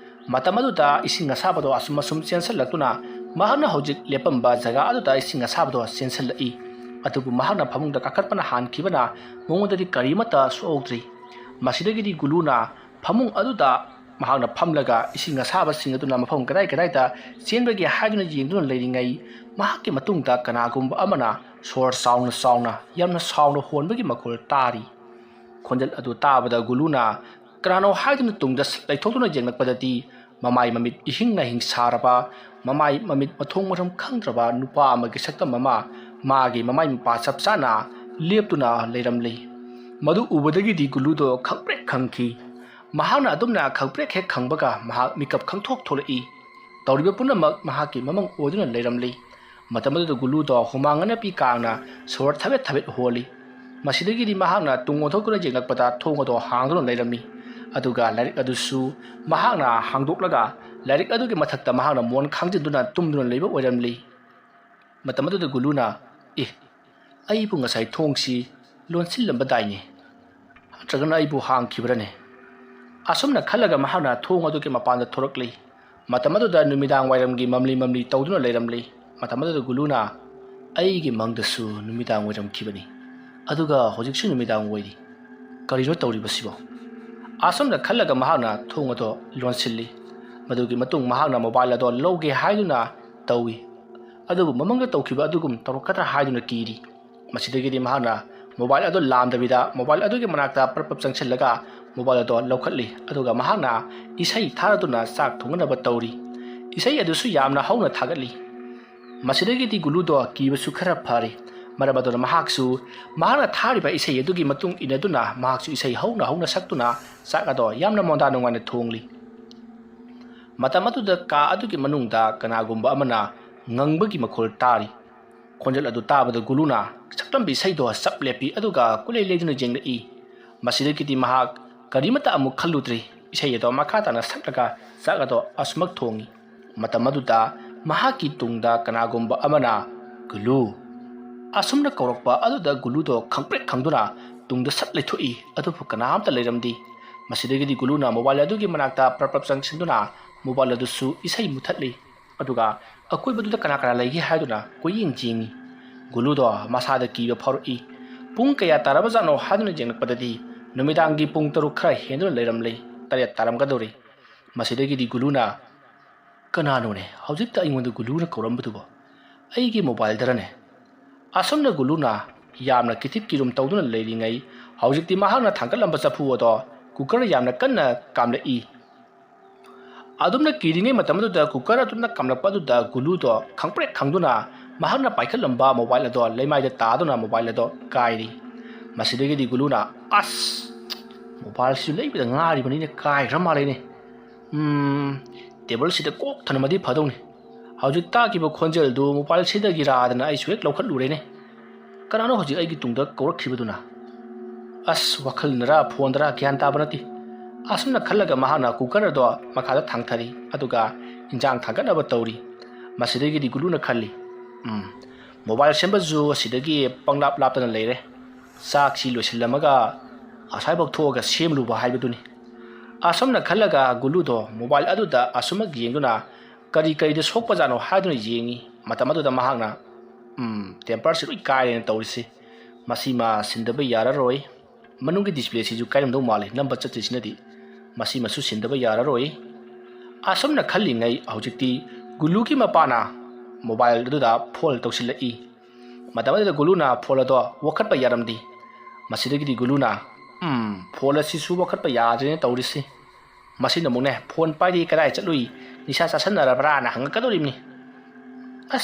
ꯃꯇꯝ ꯑꯗꯨꯗ ꯏꯁꯤꯡ ꯑꯁꯥꯕꯗꯣ ꯑꯁꯨꯝ ꯆꯦꯟꯁꯤꯜꯂꯛꯇꯨꯅ ꯃꯍꯥꯛꯅ ꯍꯧꯖꯤꯛ ꯂꯦꯞꯄꯝꯕ ꯖꯒꯥ ꯑꯗꯨꯗ ꯏꯁꯤꯡ ꯑꯁꯥꯕꯗꯣ ꯆꯦꯟꯁꯤꯜꯂꯛꯏ ꯑꯗꯨꯕꯨ ꯃꯍꯥꯛꯅ ꯐꯃꯨꯡꯗ ꯀꯥꯈꯠꯄꯅ ꯍꯥꯟꯈꯤꯕꯅ ꯃꯉꯣꯟꯗꯗꯤ ꯀꯔꯤꯃꯠꯇ ꯁꯣꯛꯍꯧꯗ꯭ꯔꯤ ꯃꯁꯤꯗꯒꯤꯗꯤ ꯒꯨꯂꯨꯅ ꯐꯃꯨꯡ ꯑꯗꯨꯗ ꯃꯍꯥꯛꯅ ꯐꯝꯂꯒ ꯏꯁꯤꯡ ꯑꯁꯥꯕꯁꯤꯡ ꯑꯗꯨꯅ ꯃꯐꯝ ꯀꯗꯥꯏꯗ ꯆꯦꯟꯕꯒꯦ ꯍꯥꯏꯗꯨꯅ ꯌꯦꯡꯗꯨꯅ ꯂꯩꯔꯤꯉꯩ ꯃꯍꯥꯛꯀꯤ ꯃꯇꯨꯡꯗ ꯀꯅꯥꯒꯨꯝꯕ ꯑꯃꯅ ꯁꯣꯔ ꯆꯥꯎꯅ ꯆꯥꯎꯅ ꯌꯥꯝꯅ ꯁꯥꯎꯅ ꯍꯣꯟꯕꯒꯤ ꯃꯈꯣꯜ ꯇꯥꯔꯤ ꯈꯣꯟꯖꯦꯜ ꯑꯗꯨ ꯇꯥꯕꯗ ꯒꯨꯂꯨꯅ ꯀꯅꯥꯅꯣ ꯍꯥꯏꯗꯨꯅ ꯇꯨꯡꯗ ꯂꯩꯊꯣꯛꯇꯨꯅ ꯌꯦꯡꯂꯛꯄꯗꯗꯤ ꯃꯃꯥꯏ ꯃꯃꯤꯠ ꯏꯍꯤꯡ ꯅꯥꯍꯤꯡ ꯁꯥꯔꯕ ꯃꯃꯥꯏ ꯃꯃꯤꯠ ꯃꯊꯣꯡ ꯃꯔꯝ ꯈꯪꯗ꯭ꯔꯕ ꯅꯨꯄꯥ ꯑꯃꯒꯤ ꯁꯛꯇꯝ ꯑꯃ ꯃꯥꯒꯤ ꯃꯃꯥꯏ ꯃꯄꯥ ꯆꯞ ꯆꯥꯅ ꯂꯦꯞꯇꯨꯅ ꯂꯩꯔꯝꯂꯤ ꯃꯗꯨ ꯎꯕꯗꯒꯤꯗꯤ ꯒꯨꯂꯨꯗꯣ ꯈꯪꯄ꯭ꯔꯦꯛ ꯈꯪꯈꯤ ꯃꯍꯥꯛꯅ ꯑꯗꯨꯝꯅ ꯈꯪꯄ꯭ꯔꯦꯛ ꯍꯦꯛ ꯈꯪꯕꯒ ꯃꯍꯥꯛ ꯃꯤꯀꯞ ꯈꯪꯊꯣꯛ ꯊꯣꯛꯂꯛꯏ ꯇꯧꯔꯤꯕ ꯄꯨꯝꯅꯃꯛ ꯃꯍꯥꯛꯀꯤ ꯃꯃꯪ ꯑꯣꯏꯗꯨꯅ ꯂꯩꯔꯝꯂꯤ꯫ ꯃꯇꯝ ꯑꯗꯨꯗ ꯒꯨꯂꯨꯗꯣ ꯍꯨꯃꯥꯡ ꯑꯅꯞꯄꯤ ꯀꯥꯡꯅ ꯁꯣꯔ ꯊꯕꯦꯠ ꯊꯕꯦꯠ ꯍꯣꯜꯂꯤ꯫ ꯃꯁꯤꯗꯒꯤꯗꯤ ꯃꯍꯥꯛꯅ ꯇꯨꯡ ꯑꯣꯟꯊꯣꯛꯇꯨꯅ ꯌꯦꯡꯂꯛꯄꯗ ꯊꯣꯡ ꯑꯗꯨ ꯍꯥꯡꯗꯨꯅ ꯂꯩꯔꯝꯃꯤ꯫ ꯑꯗꯨꯒ ꯂꯥꯏꯔꯤꯛ ꯑꯗꯨꯁꯨ ꯃꯍꯥꯛꯅ ꯍꯥꯡꯗꯣꯛꯂꯒ ꯂꯥꯏꯔꯤꯛ ꯑꯗꯨꯒꯤ ꯃꯊꯛꯇ ꯃꯍꯥꯛꯅ ꯃꯣꯟ ꯈꯥꯡꯖꯤꯟꯗꯨꯅ ꯇꯨꯝꯗꯨꯅ ꯂꯩꯕ ꯑꯣꯏꯔꯝꯂꯤ꯫ ꯃꯇꯝ ꯑꯗꯨꯗ ꯒꯨꯂꯨꯅ ꯑꯩꯕꯨ ꯉꯁꯥꯏ ꯊꯣꯡꯁꯤ ꯂꯣꯟꯁꯤꯜꯂꯝꯕꯗꯥꯏꯅꯦ, ꯅꯠꯇ꯭ꯔꯒꯅ ꯑꯩꯕꯨ ꯍꯥꯡꯈꯤꯕ꯭ꯔꯅꯦ? ꯑꯁꯨꯝꯅ ꯈꯜꯂꯒ ꯃꯍꯥꯛꯅ ꯊꯣꯡ ꯑꯗꯨꯒꯤ ꯃꯄꯥꯟꯗ ꯊꯣꯔꯛꯂꯤ꯫ ꯃꯇꯝ ꯑꯗꯨꯗ ꯅꯨꯃꯤꯗꯥꯡ ꯋꯥꯏꯔꯝꯒꯤ ꯃꯝꯂꯤ ꯃꯝꯂꯤ ꯇꯧꯗꯨꯅ ꯂꯩꯔꯝꯂꯤ꯫ ꯃꯇꯝ ꯑꯗꯨꯗ ꯒꯨꯂꯨꯅ ꯑꯩꯒꯤ ꯃꯪꯗꯁꯨ ꯅꯨꯃꯤꯗꯥꯡ ꯑꯣꯏꯔꯝꯈꯤꯕꯅꯤ, ꯑꯗꯨꯒ ꯍꯧꯖꯤꯛꯁꯨ ꯅꯨꯃꯤꯗꯥꯡ ꯑꯣꯏꯔꯤ, ꯀꯔꯤꯅꯣ ꯇꯧꯔꯤꯕꯁꯤꯕꯣ? ꯑꯁꯨꯝꯅ ꯈꯜꯂꯒ ꯃꯍꯥꯛꯅ ꯊꯣꯡ ꯑꯗꯨ ꯂꯣꯟꯁꯤꯜꯂꯤ꯫ ꯃꯗꯨꯒꯤ ꯃꯇꯨꯡ ꯃꯍꯥꯛꯅ ꯃꯣꯕꯥꯏꯜ ꯑꯗꯨ ꯂꯧꯒꯦ ꯍꯥꯏꯗꯨꯅ ꯇꯧꯏ, ꯑꯗꯨꯕꯨ ꯃꯃꯥꯡꯗ ꯇꯧꯈꯤꯕ ꯑꯗꯨꯒꯨꯝ ꯇꯧꯔꯛꯀꯗ꯭ꯔꯥ ꯍꯥꯏꯗꯨꯅ ꯀꯤꯔꯤ꯫ ꯃꯁꯤꯗꯒꯤꯗꯤ ꯃꯍꯥꯛꯅ ꯃꯣꯕꯥꯏꯜ ꯑꯗꯨ ꯂꯥꯝꯗꯕꯤꯗ ꯃꯣꯕꯥꯏꯜ ꯑꯗꯨꯒꯤ ꯃꯅꯥꯛꯇ ꯄꯔꯞ ꯆꯪꯁꯤꯜꯂꯒ ꯃꯣꯕꯥꯏꯜ ꯑꯗꯨ ꯂꯧꯈꯠꯂꯤ꯫ ꯑꯗꯨꯒ ꯃꯍꯥꯛꯅ ꯏꯁꯩ ꯊꯥꯔꯗꯨꯅ ꯆꯥꯛ ꯊꯣꯡꯅꯕ ꯇꯧꯔꯤ꯫ ꯏꯁꯩ ꯑꯗꯨꯁꯨ ꯌꯥꯝꯅ ꯍꯧꯅ ꯊꯥꯒꯠꯂꯤ꯫ ꯃꯁꯤꯗꯒꯤꯗꯤ ꯒꯨꯂꯨꯗꯣ ꯀꯤꯕꯁꯨ ꯈꯔ ꯐꯔꯤ꯫ ꯃꯔꯝ ꯑꯗꯨꯅ ꯃꯍꯥꯛꯅ ꯊꯥꯔꯤꯕ ꯏꯁꯩ ꯑꯗꯨꯒꯤ ꯃꯇꯨꯡ ꯏꯟꯅꯗꯨꯅ ꯃꯍꯥꯛꯁꯨ ꯏꯁꯩ ꯍꯧꯅ ꯍꯧꯅ ꯁꯛꯇꯨꯅ ꯆꯥꯛ ꯑꯗꯣ ꯌꯥꯝꯅ ꯃꯣꯟꯗꯥ ꯅꯨꯡꯉꯥꯏꯅ ꯊꯣꯡꯂꯤ꯫ ꯃꯇꯝ ꯑꯗꯨꯗ ꯀꯥ ꯑꯗꯨꯒꯤ ꯃꯅꯨꯡꯗ ꯀꯅꯥꯒꯨꯝꯕ ꯑꯃꯅ ꯉꯪꯕꯒꯤ ꯃꯈꯣꯜ ꯇꯥꯔꯤ꯫ ꯈꯣꯟꯖꯦꯜ ꯑꯗꯨ ꯇꯥꯕꯗ ꯒꯨꯂꯨꯅ ꯁꯛꯂꯝꯕ ꯏꯁꯩꯗꯣ ꯆꯞ ꯂꯦꯞꯄꯤ, ꯑꯗꯨꯒ ꯀꯨꯂꯩ ꯂꯩꯗꯨꯅ ꯌꯦꯡꯂꯛꯏ꯫ ꯃꯁꯤꯗꯒꯤꯗꯤ ꯃꯍꯥꯛ ꯀꯔꯤꯃꯠꯇ ꯑꯃꯨꯛ ꯈꯜꯂꯨꯗ꯭ꯔꯤ꯫ ꯏꯁꯩ ꯑꯗꯣ ꯃꯈꯥ ꯇꯥꯅ ꯁꯛꯂꯒ ꯆꯥꯛ ꯑꯗꯣ ꯑꯁꯨꯃꯛ ꯊꯣꯡꯉꯤ꯫ ꯃꯇꯝ ꯑꯗꯨꯗ ꯃꯍꯥꯛꯀꯤ ꯇꯨꯡꯗ ꯀꯅꯥꯒꯨꯝꯕ ꯑꯃꯅ ꯒꯨꯂꯨ ꯑꯁꯨꯝꯅ ꯀꯧꯔꯛꯄ ꯑꯗꯨꯗ ꯒꯨꯂꯨꯗꯣ ꯈꯪꯄ꯭ꯔꯦꯛ ꯈꯪꯗꯨꯅ ꯇꯨꯡꯗ ꯁꯠ ꯂꯩꯊꯣꯛꯏ, ꯑꯗꯨꯕꯨ ꯀꯅꯥꯝꯇ ꯂꯩꯔꯝꯗꯦ꯫ ꯃꯁꯤꯗꯒꯤꯗꯤ ꯒꯨꯂꯨꯅ ꯃꯣꯕꯥꯏꯜ ꯑꯗꯨꯒꯤ ꯃꯅꯥꯛꯇ ꯄꯔꯞ ꯆꯪꯁꯤꯟꯗꯨꯅ ꯃꯣꯕꯥꯏꯜ ꯑꯗꯨꯁꯨ ꯏꯁꯩ ꯃꯨꯊꯠꯂꯤ, ꯑꯗꯨꯒ ꯑꯀꯣꯏꯕꯗꯨꯗ ꯀꯅꯥ ꯀꯅꯥ ꯂꯩꯒꯦ ꯍꯥꯏꯗꯨꯅ ꯀꯣꯏꯌꯦꯡ ꯌꯦꯡꯉꯤ꯫ ꯒꯨꯂꯨꯗꯣ ꯃꯁꯥꯗ ꯀꯤꯕ ꯐꯥꯎꯔꯛꯏ꯫ ꯄꯨꯡ ꯀꯌꯥ ꯇꯥꯔꯕꯖꯥꯠꯅꯣ ꯍꯥꯏꯗꯨꯅ ꯌꯦꯡꯂꯛꯄꯗꯗꯤ ꯅꯨꯃꯤꯗꯥꯡꯒꯤ ꯄꯨꯡ 6 ꯈꯔ ꯍꯦꯟꯗꯨꯅ ꯂꯩꯔꯝꯂꯤ꯫ 7 ꯇꯥꯔꯝꯒꯗꯧꯔꯤ꯫ ꯃꯁꯤꯗꯒꯤꯗꯤ ꯒꯨꯂꯨꯅ ꯀꯅꯥꯅꯣꯅꯦ ꯍꯧꯖꯤꯛꯇ ꯑꯩꯉꯣꯟꯗ ꯒꯨꯂꯨꯅ ꯀꯧꯔꯝꯕꯗꯨꯕꯣ? ꯑꯩꯒꯤ ꯃꯣꯕꯥꯏꯜꯗꯔꯅꯦ? ꯑꯁꯨꯝꯅ ꯒꯨꯂꯨꯅ ꯌꯥꯝꯅ ꯀꯤꯊꯤꯛ ꯀꯤꯔꯨꯝ ꯇꯧꯗꯨꯅ ꯂꯩꯔꯤꯉꯩ ꯍꯧꯖꯤꯛꯇꯤ ꯃꯍꯥꯛꯅ ꯊꯥꯡꯒꯠꯂꯝꯕ ꯆꯐꯨ ꯑꯗꯣ ꯀꯨꯀꯔ ꯌꯥꯝꯅ ꯀꯟꯅ ꯀꯥꯝꯂꯛꯏ꯫ ꯑꯗꯨꯝꯅ ꯀꯤꯔꯤꯉꯩ ꯃꯇꯝ ꯑꯗꯨꯗ ꯀꯨꯀꯔ ꯑꯗꯨꯅ ꯀꯥꯝꯂꯛꯄ ꯑꯗꯨꯗ ꯒꯨꯂꯨꯗꯣ ꯈꯪꯄ꯭ꯔꯦꯛ ꯈꯪꯗꯨꯅ ꯃꯍꯥꯛꯅ ꯄꯥꯏꯈꯠꯂꯝꯕ ꯃꯣꯕꯥꯏꯜ ꯑꯗꯣ ꯂꯩꯃꯥꯏꯗ ꯇꯥꯗꯨꯅ ꯃꯣꯕꯥꯏꯜ ꯑꯗꯣ ꯀꯥꯏꯔꯤ꯫ ꯃꯁꯤꯗꯒꯤꯗꯤ ꯒꯨꯂꯨꯅ ꯃꯣꯕꯥꯏꯜꯁꯤꯁꯨ ꯂꯩꯕꯗ ꯉꯥꯔꯤꯕꯅꯤꯅ ꯀꯥꯏꯈ꯭ꯔ ꯃꯥꯜꯂꯦꯅꯦ, ꯇꯦꯕꯜꯁꯤꯗ ꯀꯣꯛ ꯊꯅꯝꯃꯗꯤ ꯐꯗꯧꯅꯤ, ꯍꯧꯖꯤꯛ ꯇꯥꯈꯤꯕ ꯈꯣꯟꯖꯦꯜꯗꯨ ꯃꯣꯕꯥꯏꯜꯁꯤꯗꯒꯤꯔꯥꯗꯅ ꯑꯩꯁꯨ ꯍꯦꯛ ꯂꯧꯈꯠꯂꯨꯔꯦꯅꯦ, ꯀꯅꯥꯅꯣ ꯍꯧꯖꯤꯛ ꯑꯩꯒꯤ ꯇꯨꯡꯗ ꯀꯧꯔꯛꯈꯤꯕꯗꯨꯅ? ꯋꯥꯈꯜꯅꯔꯥ ꯐꯣꯟꯗꯔꯥ ꯒ꯭ꯌꯥꯟ ꯇꯥꯕ ꯅꯠꯇꯦ꯫ ꯑꯁꯨꯝꯅ ꯈꯜꯂꯒ ꯃꯍꯥꯛꯅ ꯀꯨꯀꯔ ꯑꯗꯣ ꯃꯈꯥꯗ ꯊꯥꯡꯊꯔꯤ, ꯑꯗꯨꯒ ꯏꯟꯖꯥꯡ ꯊꯥꯡꯒꯠꯅꯕ ꯇꯧꯔꯤ꯫ ꯃꯁꯤꯗꯒꯤꯗꯤ ꯒꯨꯂꯨꯅ ꯈꯜꯂꯤ, ꯃꯣꯕꯥꯏꯜ ꯁꯦꯝꯕꯁꯨ ꯑꯁꯤꯗꯒꯤ ꯄꯪꯂꯥꯞ ꯂꯥꯞꯇꯅ ꯂꯩꯔꯦ, ꯆꯥꯛꯁꯤ ꯂꯣꯏꯁꯤꯜꯂꯝꯃꯒ ꯑꯁꯥꯏꯐꯥꯎ ꯊꯣꯛꯑꯒ ꯁꯦꯝꯂꯨꯕ ꯍꯥꯏꯕꯗꯨꯅꯤ꯫ ꯑꯁꯨꯝꯅ ꯈꯜꯂꯒ ꯒꯨꯂꯨꯗꯣ ꯃꯣꯕꯥꯏꯜ ꯑꯗꯨꯗ ꯑꯁꯨꯃꯛ ꯌꯦꯡꯗꯨꯅ ꯀꯔꯤꯗ ꯁꯣꯛꯄꯖꯥꯠꯅꯣ ꯍꯥꯏꯗꯨꯅ ꯌꯦꯡꯉꯤ꯫ ꯃꯇꯝ ꯑꯗꯨꯗ ꯃꯍꯥꯛꯅ ꯇꯦꯝꯄꯔꯁꯤ ꯂꯣꯏ ꯀꯥꯏꯔꯦꯅ ꯇꯧꯔꯤꯁꯤ, ꯃꯁꯤꯃ ꯁꯤꯟꯗꯕ ꯌꯥꯔꯔꯣꯏ, ꯃꯅꯨꯡꯒꯤ ꯗꯤꯁꯄ꯭ꯂꯦꯁꯤꯁꯨ ꯀꯥꯏꯔꯝꯗꯧ ꯃꯥꯜꯂꯤ, ꯅꯝꯕ ꯆꯠꯇ꯭ꯔꯤꯁꯤꯅꯗꯤ ꯃꯁꯤꯃꯁꯨ ꯁꯤꯟꯗꯕ ꯌꯥꯔꯔꯣꯏ꯫ ꯑꯁꯨꯝꯅ ꯈꯜꯂꯤꯉꯩ ꯍꯧꯖꯤꯛꯇꯤ ꯒꯨꯂꯨꯒꯤ ꯃꯄꯥꯅ ꯃꯣꯕꯥꯏꯜ ꯑꯗꯨꯗ ꯐꯣꯜ ꯇꯧꯁꯤꯜꯂꯛꯏ꯫ ꯃꯇꯝ ꯑꯗꯨꯗ ꯒꯨꯂꯨꯅ ꯐꯣꯜ ꯑꯗꯣ ꯋꯥꯈꯠꯄ ꯌꯥꯔꯝꯗꯦ꯫ ꯃꯁꯤꯗꯒꯤꯗꯤ ꯒꯨꯂꯨꯅ ꯐꯣꯜ ꯑꯁꯤꯁꯨ ꯋꯥꯈꯠꯄ ꯌꯥꯗ꯭ꯔꯦꯅ ꯇꯧꯔꯤꯁꯤ, ꯃꯁꯤꯅ ꯑꯃꯨꯛꯅꯦ ꯐꯣꯟ ꯄꯥꯏꯔꯤ ꯀꯗꯥꯏ ꯆꯠꯂꯨꯏ, ꯅꯤꯁꯥ ꯆꯥꯁꯟꯅꯔꯕ꯭ꯔꯥꯅ ꯍꯪꯉꯛꯀꯗꯧꯔꯤꯕꯅꯤ꯫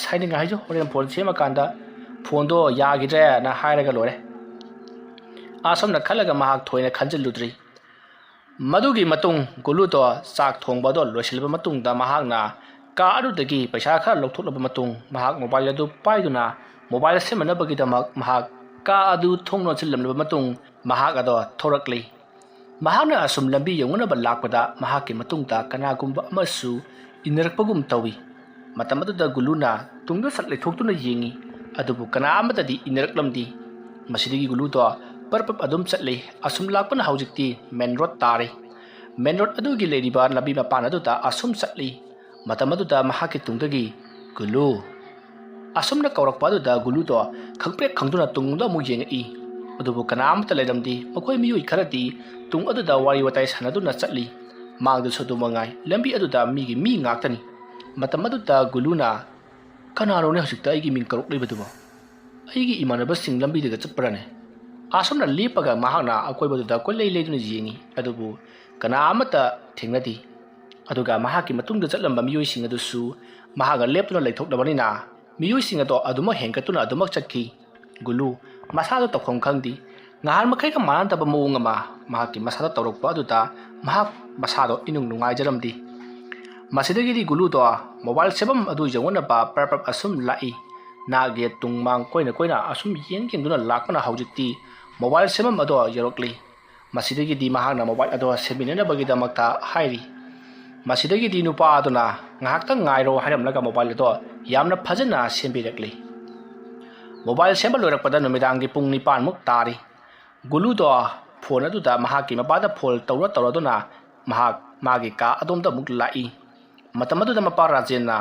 ꯍꯥꯏꯅꯤꯡꯉꯥꯏ ꯍꯥꯏꯖꯧ, ꯍꯣꯔꯦꯟ ꯐꯣꯟ ꯁꯦꯝꯃꯀꯥꯟꯗ ꯐꯣꯟꯗꯣ ꯌꯥꯈꯤꯗ꯭ꯔꯦꯅ ꯍꯥꯏꯔꯒ ꯂꯣꯏꯔꯦ꯫ ꯑꯁꯨꯝꯅ ꯈꯜꯂꯒ ꯃꯍꯥꯛ ꯊꯣꯏꯅ ꯈꯟꯖꯤꯜꯂꯨꯗ꯭ꯔꯤ꯫ ꯃꯗꯨꯒꯤ ꯃꯇꯨꯡ ꯒꯨꯂꯨꯗꯣ ꯆꯥꯛ ꯊꯣꯡꯕ ꯑꯗꯣ ꯂꯣꯏꯁꯤꯜꯂꯕ ꯃꯇꯨꯡꯗ ꯃꯍꯥꯛꯅ ꯀꯥ ꯑꯗꯨꯗꯒꯤ ꯄꯩꯁꯥ ꯈꯔ ꯂꯧꯊꯣꯛꯂꯕ ꯃꯇꯨꯡ ꯃꯍꯥꯛ ꯃꯣꯕꯥꯏꯜ ꯑꯗꯨ ꯄꯥꯏꯗꯨꯅ ꯃꯣꯕꯥꯏꯜ ꯁꯦꯝꯅꯅꯕꯒꯤꯗꯃꯛ ꯃꯍꯥꯛ ꯀꯥ ꯑꯗꯨ ꯊꯣꯡ ꯂꯣꯟꯁꯤꯜꯂꯝꯂꯕ ꯃꯇꯨꯡ ꯃꯍꯥꯛ ꯑꯗꯣ ꯊꯣꯔꯛꯂꯤ꯫ ꯃꯍꯥꯛꯅ ꯑꯁꯨꯝ ꯂꯝꯕꯤ ꯌꯧꯅꯅꯕ ꯂꯥꯛꯄꯗ ꯃꯍꯥꯛꯀꯤ ꯃꯇꯨꯡꯗ ꯀꯅꯥꯒꯨꯝꯕ ꯑꯃꯁꯨ ꯏꯟꯅꯔꯛꯄꯒꯨꯝ ꯇꯧꯏ꯫ ꯃꯇꯝ ꯑꯗꯨꯗ ꯒꯨꯂꯨꯅ ꯇꯨꯡꯗ ꯁꯠ ꯂꯩꯊꯣꯛꯇꯨꯅ ꯌꯦꯡꯉꯤ, ꯑꯗꯨꯕꯨ ꯀꯅꯥ ꯑꯃꯠꯇꯗꯤ ꯏꯟꯅꯔꯛꯂꯝꯗꯦ꯫ ꯃꯁꯤꯗꯒꯤ ꯒꯨꯂꯨꯗꯣ ꯄꯔꯞ ꯑꯗꯨꯝ ꯆꯠꯂꯤ꯫ ꯑꯁꯨꯝ ꯂꯥꯛꯄꯅ ꯍꯧꯖꯤꯛꯇꯤ ꯃꯦꯟ ꯔꯣꯗ ꯇꯥꯔꯤ꯫ ꯃꯦꯟ ꯔꯣꯗ ꯑꯗꯨꯒꯤ ꯂꯩꯔꯤꯕ ꯂꯝꯕꯤ ꯃꯄꯥꯟ ꯑꯗꯨꯗ ꯑꯁꯨꯝ ꯆꯠꯂꯤ꯫ ꯃꯇꯝ ꯑꯗꯨꯗ ꯃꯍꯥꯛꯀꯤ ꯇꯨꯡꯗꯒꯤ ꯒꯨꯂꯨ ꯑꯁꯨꯝꯅ ꯀꯧꯔꯛꯄ ꯑꯗꯨꯗ ꯒꯨꯂꯨꯗꯣ ꯈꯪꯄ꯭ꯔꯦꯛ ꯈꯪꯗꯨꯅ ꯇꯨꯡꯗ ꯑꯃꯨꯛ ꯌꯦꯡꯉꯛꯏ, ꯑꯗꯨꯕꯨ ꯀꯅꯥ ꯑꯃꯠꯇ ꯂꯩꯔꯝꯗꯦ꯫ ꯃꯈꯣꯏ ꯃꯤꯑꯣꯏ ꯈꯔꯗꯤ ꯇꯨꯡ ꯑꯗꯨꯗ ꯋꯥꯔꯤ ꯋꯥꯇꯥꯏ ꯁꯥꯟꯅꯗꯨꯅ ꯆꯠꯂꯤ꯫ ꯃꯥꯡꯗꯁꯨ ꯑꯗꯨꯃꯉꯥꯏ, ꯂꯝꯕꯤ ꯑꯗꯨꯗ ꯃꯤ ꯉꯥꯛꯇꯅꯤ꯫ ꯃꯇꯝ ꯑꯗꯨꯗ ꯒꯨꯂꯨꯅ ꯀꯅꯥꯅꯣꯅꯦ ꯍꯧꯖꯤꯛꯇ ꯑꯩꯒꯤ ꯃꯤꯡ ꯀꯧꯔꯛꯂꯤꯕꯗꯨꯕꯣ? ꯑꯩꯒꯤ ꯏꯃꯥꯟꯅꯕꯁꯤꯡ ꯂꯝꯕꯤꯗꯒ ꯆꯠꯄ꯭ꯔꯅꯦ? ꯑꯁꯨꯝꯅ ꯂꯦꯞꯄꯒ ꯃꯍꯥꯛꯅ ꯑꯀꯣꯏꯕꯗꯨꯗ ꯀꯣꯏꯂꯩ ꯂꯩꯗꯨꯅ ꯌꯦꯡꯉꯤ, ꯑꯗꯨꯕꯨ ꯀꯅꯥ ꯑꯃꯠꯇ ꯊꯦꯡꯅꯗꯦ꯫ ꯑꯗꯨꯒ ꯃꯍꯥꯛꯀꯤ ꯃꯇꯨꯡꯗ ꯆꯠꯂꯝꯕ ꯃꯤꯑꯣꯏꯁꯤꯡ ꯑꯗꯨꯁꯨ ꯃꯍꯥꯛꯅ ꯂꯦꯞꯇꯨꯅ ꯂꯩꯊꯣꯛꯂꯕꯅꯤꯅ ꯃꯤꯑꯣꯏꯁꯤꯡ ꯑꯗꯣ ꯑꯗꯨꯃꯛ ꯍꯦꯟꯒꯠꯇꯨꯅ ꯑꯗꯨꯃꯛ ꯆꯠꯈꯤ꯫ ꯒꯨꯂꯨ ꯃꯁꯥꯗꯣ ꯇꯧꯐꯝ ꯈꯪꯗꯦ꯫ ꯉꯍꯥꯟ ꯃꯈꯩꯒ ꯃꯥꯟꯅꯗꯕ ꯃꯑꯣꯡ ꯑꯃ ꯃꯍꯥꯛꯀꯤ ꯃꯁꯥꯗ ꯇꯧꯔꯛꯄ ꯑꯗꯨꯗ ꯃꯍꯥꯛ ꯃꯁꯥꯗꯣ ꯏꯅꯨꯡ ꯅꯨꯡꯉꯥꯏꯖꯔꯝꯗꯦ꯫ ꯃꯁꯤꯗꯒꯤꯗꯤ ꯒꯨꯂꯨꯗꯣ ꯃꯣꯕꯥꯏꯜ ꯁꯦꯝꯐꯝ ꯑꯗꯨ ꯌꯧꯅꯕ ꯄꯔꯞ ꯑꯁꯨꯝ ꯂꯥꯛꯏ ꯅꯥꯒꯤ ꯇꯨꯡ ꯃꯥꯡ ꯀꯣꯏꯅ ꯑꯁꯨꯝ ꯌꯦꯡꯗꯨꯅ ꯂꯥꯛꯄꯅ ꯍꯧꯖꯤꯛꯇꯤ ꯃꯣꯕꯥꯏꯜ ꯁꯦꯝꯐꯝ ꯑꯗꯣ ꯌꯧꯔꯛꯂꯤ ꯃꯁꯤꯗꯒꯤꯗꯤ ꯃꯍꯥꯛꯅ ꯃꯣꯕꯥꯏꯜ ꯑꯗꯣ ꯁꯦꯝꯕꯤꯅꯅꯕꯒꯤꯗꯃꯛꯇ ꯍꯥꯏꯔꯤ ꯃꯁꯤꯗꯒꯤꯗꯤ ꯅꯨꯄꯥ ꯑꯗꯨꯅ ꯉꯥꯏꯍꯥꯛꯇꯪ ꯉꯥꯏꯔꯣ ꯍꯥꯏꯔꯝꯂꯒ ꯃꯣꯕꯥꯏꯜ ꯑꯗꯣ ꯌꯥꯝꯅ ꯐꯖꯅ ꯁꯦꯝꯕꯤꯔꯛꯂꯤ ꯃꯣꯕꯥꯏꯜ ꯁꯦꯝꯕ ꯂꯣꯏꯔꯛꯄꯗ ꯅꯨꯃꯤꯗꯥꯡꯒꯤ ꯄꯨꯡ 9ꯃꯨꯛ ꯇꯥꯔꯤ ꯒꯨꯂꯨꯗꯣ ꯐꯣꯟ ꯑꯗꯨꯗ ꯃꯍꯥꯛꯀꯤ ꯃꯄꯥꯗ ꯐꯣꯟ ꯇꯧꯔꯗꯨꯅ ꯃꯍꯥꯛ ꯃꯥꯒꯤ ꯀꯥ ꯑꯗꯣꯝꯗ ꯑꯃꯨꯛ ꯂꯥꯛꯏ ꯃꯇꯝ ꯑꯗꯨꯗ ꯃꯄꯥ ꯔꯥꯖꯦꯟꯅ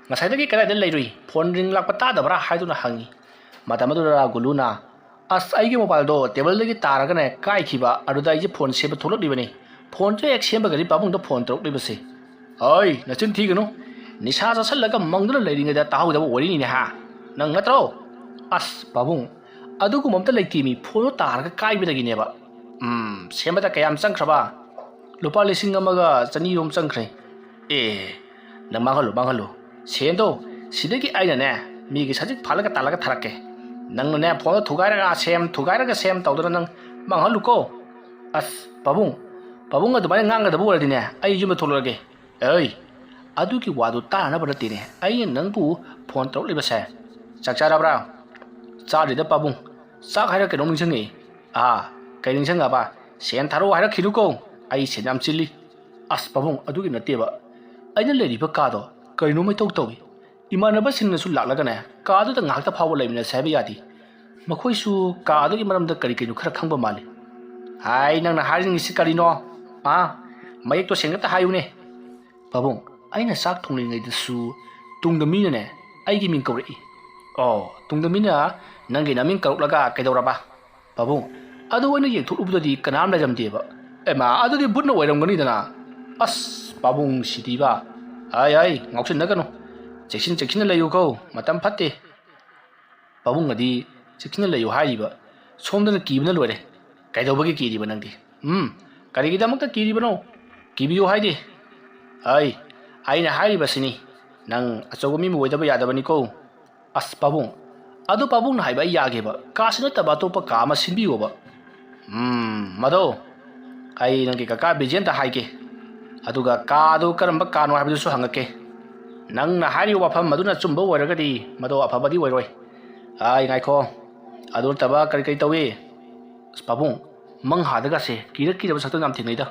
ꯉꯁꯥꯏꯗꯒꯤ ꯀꯗꯥꯏꯗ ꯂꯩꯔꯨꯏ ꯐꯣꯟ ꯔꯤꯡ ꯂꯥꯛꯄ ꯇꯥꯗꯕ꯭ꯔꯥ ꯍꯥꯏꯗꯨꯅ ꯍꯪꯉꯤ ꯃꯇꯝ ꯑꯗꯨꯗ ꯒꯨꯂꯨꯅ ꯑꯁ ꯑꯩꯒꯤ ꯃꯣꯕꯥꯏꯜꯗꯣ ꯇꯦꯕꯜꯗꯒꯤ ꯇꯥꯔꯒꯅꯦ ꯀꯥꯏꯈꯤꯕ ꯑꯗꯨꯗ ꯑꯩꯁꯦ ꯐꯣꯟ ꯁꯦꯝꯕ ꯊꯣꯛꯂꯛꯂꯤꯕꯅꯤ ꯐꯣꯟꯁꯨ ꯍꯦꯛ ꯁꯦꯝꯕꯒꯗꯤ ꯄꯥꯕꯨꯡꯗ ꯐꯣꯟ ꯇꯧꯔꯛꯂꯤꯕꯁꯦ ꯑꯩ ꯅꯆꯤꯟ ꯊꯤꯒꯅꯨ ꯅꯤꯁꯥ ꯆꯥꯁꯜꯂꯒ ꯃꯪꯗꯨꯅ ꯂꯩꯔꯤꯉꯩꯗ ꯇꯥꯍꯧꯗꯕ ꯋꯥꯔꯤꯅꯤꯅꯦ ꯍꯥ ꯅꯪ ꯅꯠꯇ꯭ꯔꯣ ꯑꯁ ꯄꯥꯕꯨꯡ ꯑꯗꯨꯒꯨꯝꯕ ꯑꯝꯇ ꯂꯩꯇꯦꯃꯤ ꯐꯣꯟꯗꯣ ꯇꯥꯔꯒ ꯀꯥꯏꯕꯗꯒꯤꯅꯦꯕ ꯁꯦꯝꯕꯗ ꯀꯌꯥꯝ ꯆꯪꯈ꯭ꯔꯕ ꯂꯨꯄꯥ 1,200 ꯆꯪꯈ꯭ꯔꯦ ꯑꯦ ꯅꯪ ꯃꯥꯡꯍꯜꯂꯨ ꯁꯦꯟꯗꯣ ꯁꯤꯗꯒꯤ ꯑꯩꯅꯅꯦ ꯃꯤꯒꯤ ꯁꯖꯤꯛ ꯐꯥꯜꯂꯒ ꯇꯥꯜꯂꯒ ꯊꯥꯔꯛꯀꯦ ꯅꯪꯅꯅꯦ ꯐꯣꯟꯗꯣ ꯊꯨꯒꯥꯏꯔꯒ ꯁꯦꯝ ꯇꯧꯗꯅ ꯅꯪ ꯃꯥꯡꯍꯜꯂꯨꯀꯣ ꯑꯁ ꯄꯥꯕꯨꯡ ꯑꯗꯨꯃꯥꯏꯅ ꯉꯥꯡꯒꯗꯕ ꯑꯣꯏꯔꯗꯤꯅꯦ ꯑꯩ ꯌꯨꯝꯗ ꯊꯣꯛꯂꯛꯑꯒꯦ ꯑꯩ ꯑꯗꯨꯒꯤ ꯋꯥꯗꯨ ꯇꯥꯅꯕ ꯅꯠꯇꯦꯅꯦ ꯑꯩꯅ ꯅꯪꯕꯨ ꯐꯣꯟ ꯇꯧꯔꯛꯂꯤꯕꯁꯦ ꯆꯥꯛ ꯆꯥꯔꯕ꯭ꯔꯥ ꯆꯥꯗ꯭ꯔꯤꯗ ꯄꯥꯕꯨꯡ ꯆꯥꯛ ꯍꯥꯏꯔ ꯀꯩꯅꯣꯝ ꯅꯤꯡꯁꯤꯡꯉꯛꯏ ꯀꯩ ꯅꯤꯡꯁꯤꯡꯉꯕ ꯁꯦꯟ ꯊꯥꯔꯛꯑꯣ ꯍꯥꯏꯔꯛꯈꯤꯅꯨꯀꯣ ꯑꯩ ꯁꯦꯟ ꯌꯥꯝ ꯆꯤꯜꯂꯤ ꯑꯁ ꯄꯥꯕꯨꯡ ꯑꯗꯨꯒꯤ ꯅꯠꯇꯦꯕ ꯑꯩꯅ ꯂꯩꯔꯤꯕ ꯀꯥꯗꯣ ꯀꯩꯅꯣ ꯏꯇꯧ ꯇꯧꯏ ꯏꯃꯥꯟꯅꯕꯁꯤꯡꯅꯁꯨ ꯂꯥꯛꯂꯒꯅꯦ ꯀꯥꯗꯨꯗ ꯉꯥꯏꯍꯥꯛꯇ ꯐꯥꯎꯕ ꯂꯩꯃꯤꯟꯅꯁꯦ ꯍꯥꯏꯕ ꯌꯥꯗꯦ ꯃꯈꯣꯏꯁꯨ ꯀꯥ ꯑꯗꯨꯒꯤ ꯃꯔꯝꯗ ꯀꯩꯅꯣ ꯈꯔ ꯈꯪꯕ ꯃꯥꯜꯂꯤ ꯍꯥꯏ ꯅꯪꯅ ꯍꯥꯏꯅꯤꯡꯉꯤꯁꯤ ꯀꯔꯤꯅꯣ ꯃꯌꯦꯛꯇꯣ ꯁꯦꯡꯅꯇ ꯍꯥꯏꯌꯨꯅꯦ ꯄꯥꯕꯨꯡ ꯑꯩꯅ ꯆꯥꯛ ꯊꯣꯡꯂꯤꯉꯩꯗꯁꯨ ꯇꯨꯡꯗ ꯃꯤꯅꯅꯦ ꯑꯩꯒꯤ ꯃꯤꯡ ꯀꯧꯔꯛꯏ ꯇꯨꯡꯗ ꯃꯤꯅ ꯅꯪꯒꯤ ꯅꯃꯤꯡ ꯀꯧꯔꯛꯂꯒ ꯀꯩꯗꯧꯔꯕ ꯄꯥꯕꯨꯡ ꯑꯗꯨ ꯑꯣꯏꯅ ꯌꯦꯡꯊꯣꯛꯂꯨꯕꯗꯗꯤ ꯀꯅꯥꯝ ꯂꯩꯔꯝꯗꯦꯕ ꯑꯗꯨꯗꯤ ꯕꯨꯠꯅ ꯑꯣꯏꯔꯝꯒꯅꯤꯗꯅ ꯑꯁ ꯄꯥꯕꯨꯡ ꯁꯤꯗꯤꯕ ꯑꯩ ꯉꯥꯎꯁꯤꯟꯅꯒꯅꯨ ꯆꯦꯛꯁꯤꯟꯅ ꯂꯩꯌꯨꯀꯣ ꯃꯇꯝ ꯐꯠꯇꯦ ꯄꯥꯕꯨꯡꯅꯗꯤ ꯆꯦꯛꯁꯤꯟꯅ ꯂꯩꯌꯨ ꯍꯥꯏꯔꯤꯕ ꯁꯣꯝꯗꯅ ꯀꯤꯕꯅ ꯂꯣꯏꯔꯦ ꯀꯩꯗꯧꯕꯒꯤ ꯀꯤꯔꯤꯕ ꯅꯪꯗꯤ ꯀꯔꯤꯒꯤꯗꯃꯛꯇ ꯀꯤꯔꯤꯕꯅꯣ ꯀꯤꯕꯤꯌꯨ ꯍꯥꯏꯗꯤ ꯑꯩꯅ ꯍꯥꯏꯔꯤꯕꯁꯤꯅꯤ ꯅꯪ ꯑꯆꯧꯕ ꯃꯤ ꯑꯣꯏꯗꯕ ꯌꯥꯗꯕꯅꯤꯀೋ ꯑꯁ ꯄꯥꯕꯨꯡ ꯑꯗꯨ ꯄꯥꯕꯨꯡꯅ ꯍꯥꯏꯕ ꯑꯩ ꯌꯥꯒꯦꯕ ꯀꯥꯁꯤ ꯅꯠꯇꯕ ꯑꯇꯣꯞꯄ ꯀꯥ ꯑꯃ ꯁꯤꯟꯕꯤꯌꯣꯕ ꯃꯗꯣ ꯑꯩ ꯅꯪꯒꯤ ꯀꯀꯥ ꯕꯤꯖꯦꯟꯇ ꯍꯥꯏꯒꯦ ꯑꯗꯨꯒ ꯀꯥꯗꯨ ꯀꯔꯝꯕ ꯀꯥꯅꯣ ꯍꯥꯏꯕꯗꯨꯁꯨ ꯍꯪꯉꯛꯀꯦ ꯅꯪꯅ ꯍꯥꯏꯔꯤꯕ ꯋꯥꯐꯝ ꯑꯗꯨꯅ ꯆꯨꯝꯕ ꯑꯣꯏꯔꯒꯗꯤ ꯃꯗꯣ ꯑꯐꯕꯗꯤ ꯑꯣꯏꯔꯣꯏ ꯉꯥꯏꯈꯣ ꯑꯗꯨ ꯅꯠꯇꯕ ꯀꯔꯤ ꯇꯧꯏ ꯑꯁ ꯄꯥꯕꯨꯡ ꯃꯪ ꯍꯥꯗꯒꯁꯦ ꯀꯤꯔꯕ ꯁꯛꯇꯝ ꯌꯥꯝ ꯊꯦꯡꯅꯩꯗ